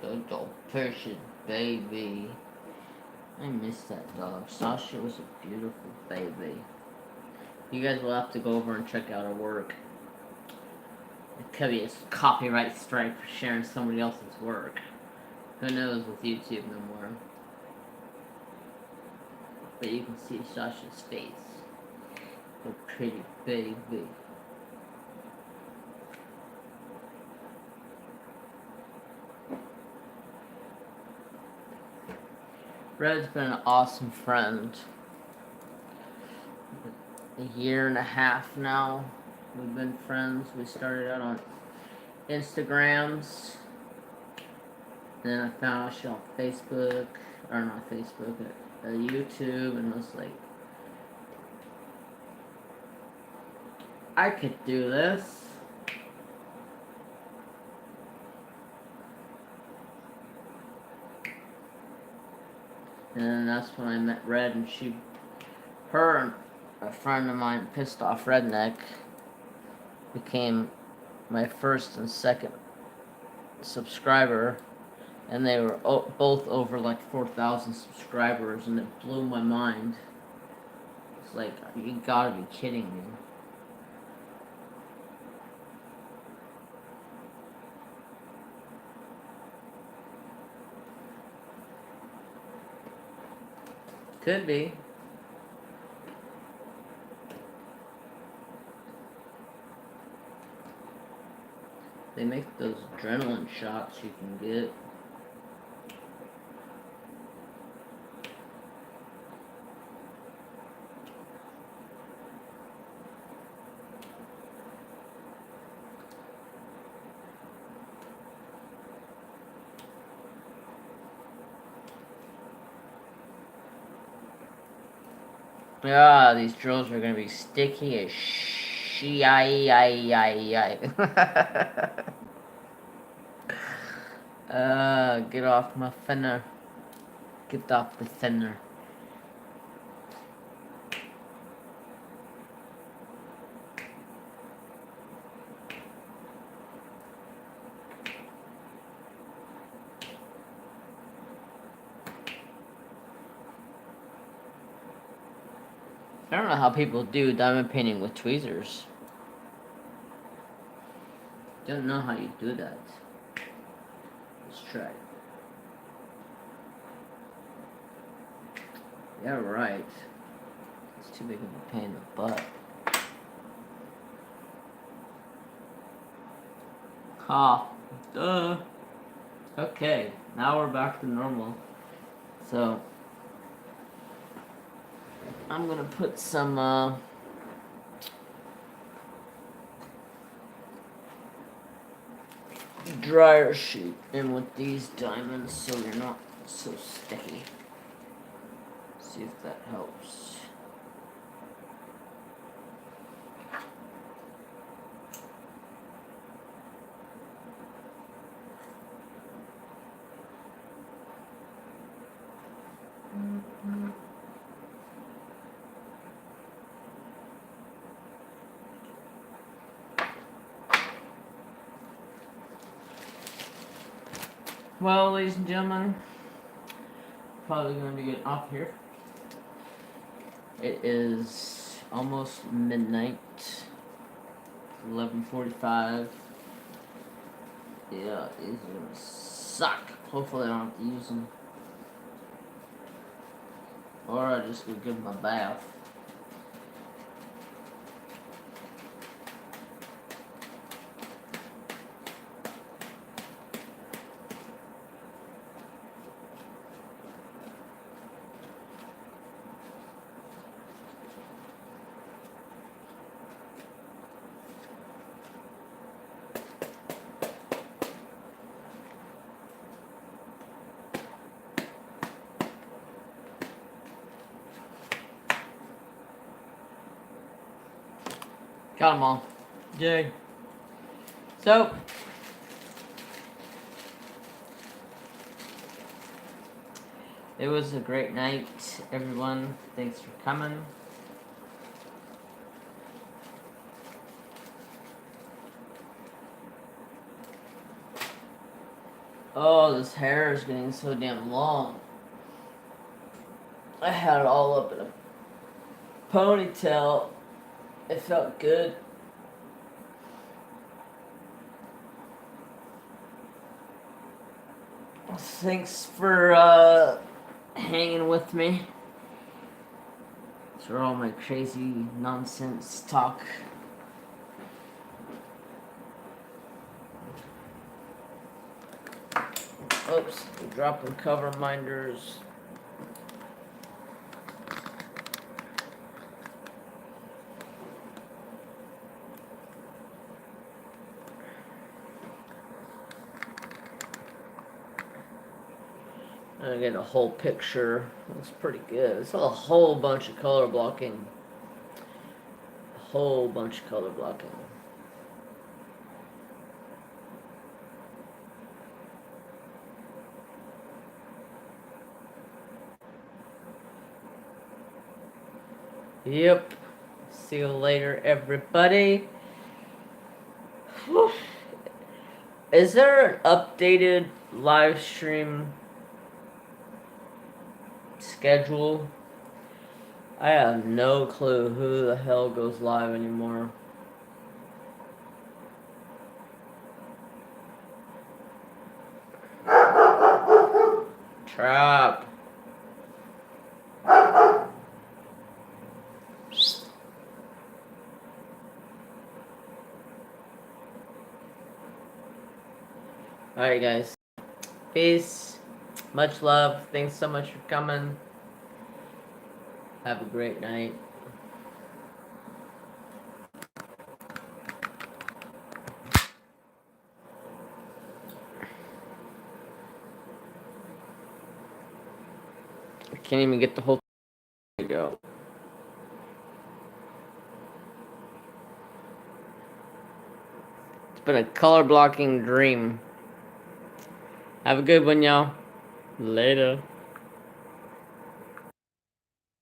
Little precious baby. I miss that dog. Sasha was a beautiful baby. You guys will have to go over and check out her work. It could be a copyright strike for sharing somebody else's work. Who knows with YouTube no more. But you can see Sasha's face. A pretty baby. Red's been an awesome friend. A year and a half now. We've been friends. We started out on Instagrams. Then I found out she on Facebook. Or not Facebook, but YouTube. And was like, I could do this. And then that's when I met Red, and her and a friend of mine, Pissed Off Redneck, became my first and second subscriber, and they were both over like 4,000 subscribers, and it blew my mind. It's like, you gotta be kidding me. Could be. They make those adrenaline shots you can get. Ah, these drills are gonna be sticky as get off my finner. Get off the finner. I don't know how people do diamond painting with tweezers. Don't know how you do that. Let's try. Yeah, right. It's too big of a pain in the butt. Ha. Duh. Okay, now we're back to normal. So, I'm gonna put some, dryer sheet in with these diamonds so they're not so sticky. See if that helps. Well, ladies and gentlemen, probably going to be getting off here. It is almost midnight, 11:45. Yeah, these are going to suck. Hopefully I don't have to use them. Or I just go give them a bath. Got them all. Yay. So, It was a great night, everyone. Thanks for coming. Oh, this hair is getting so damn long. I had it all up in a ponytail. It felt good. Thanks for hanging with me for all my crazy nonsense talk. Oops, dropping cover minders. I get a whole picture. Looks pretty good. It's a whole bunch of color blocking. A whole bunch of color blocking. Yep. See you later, everybody. Whew. Is there an updated live stream schedule? I have no clue who the hell goes live anymore. Trap. Alright, guys. Peace. Much love. Thanks so much for coming. Have a great night. I can't even get the whole thing to go. It's been a color blocking dream. Have a good one, y'all. Later.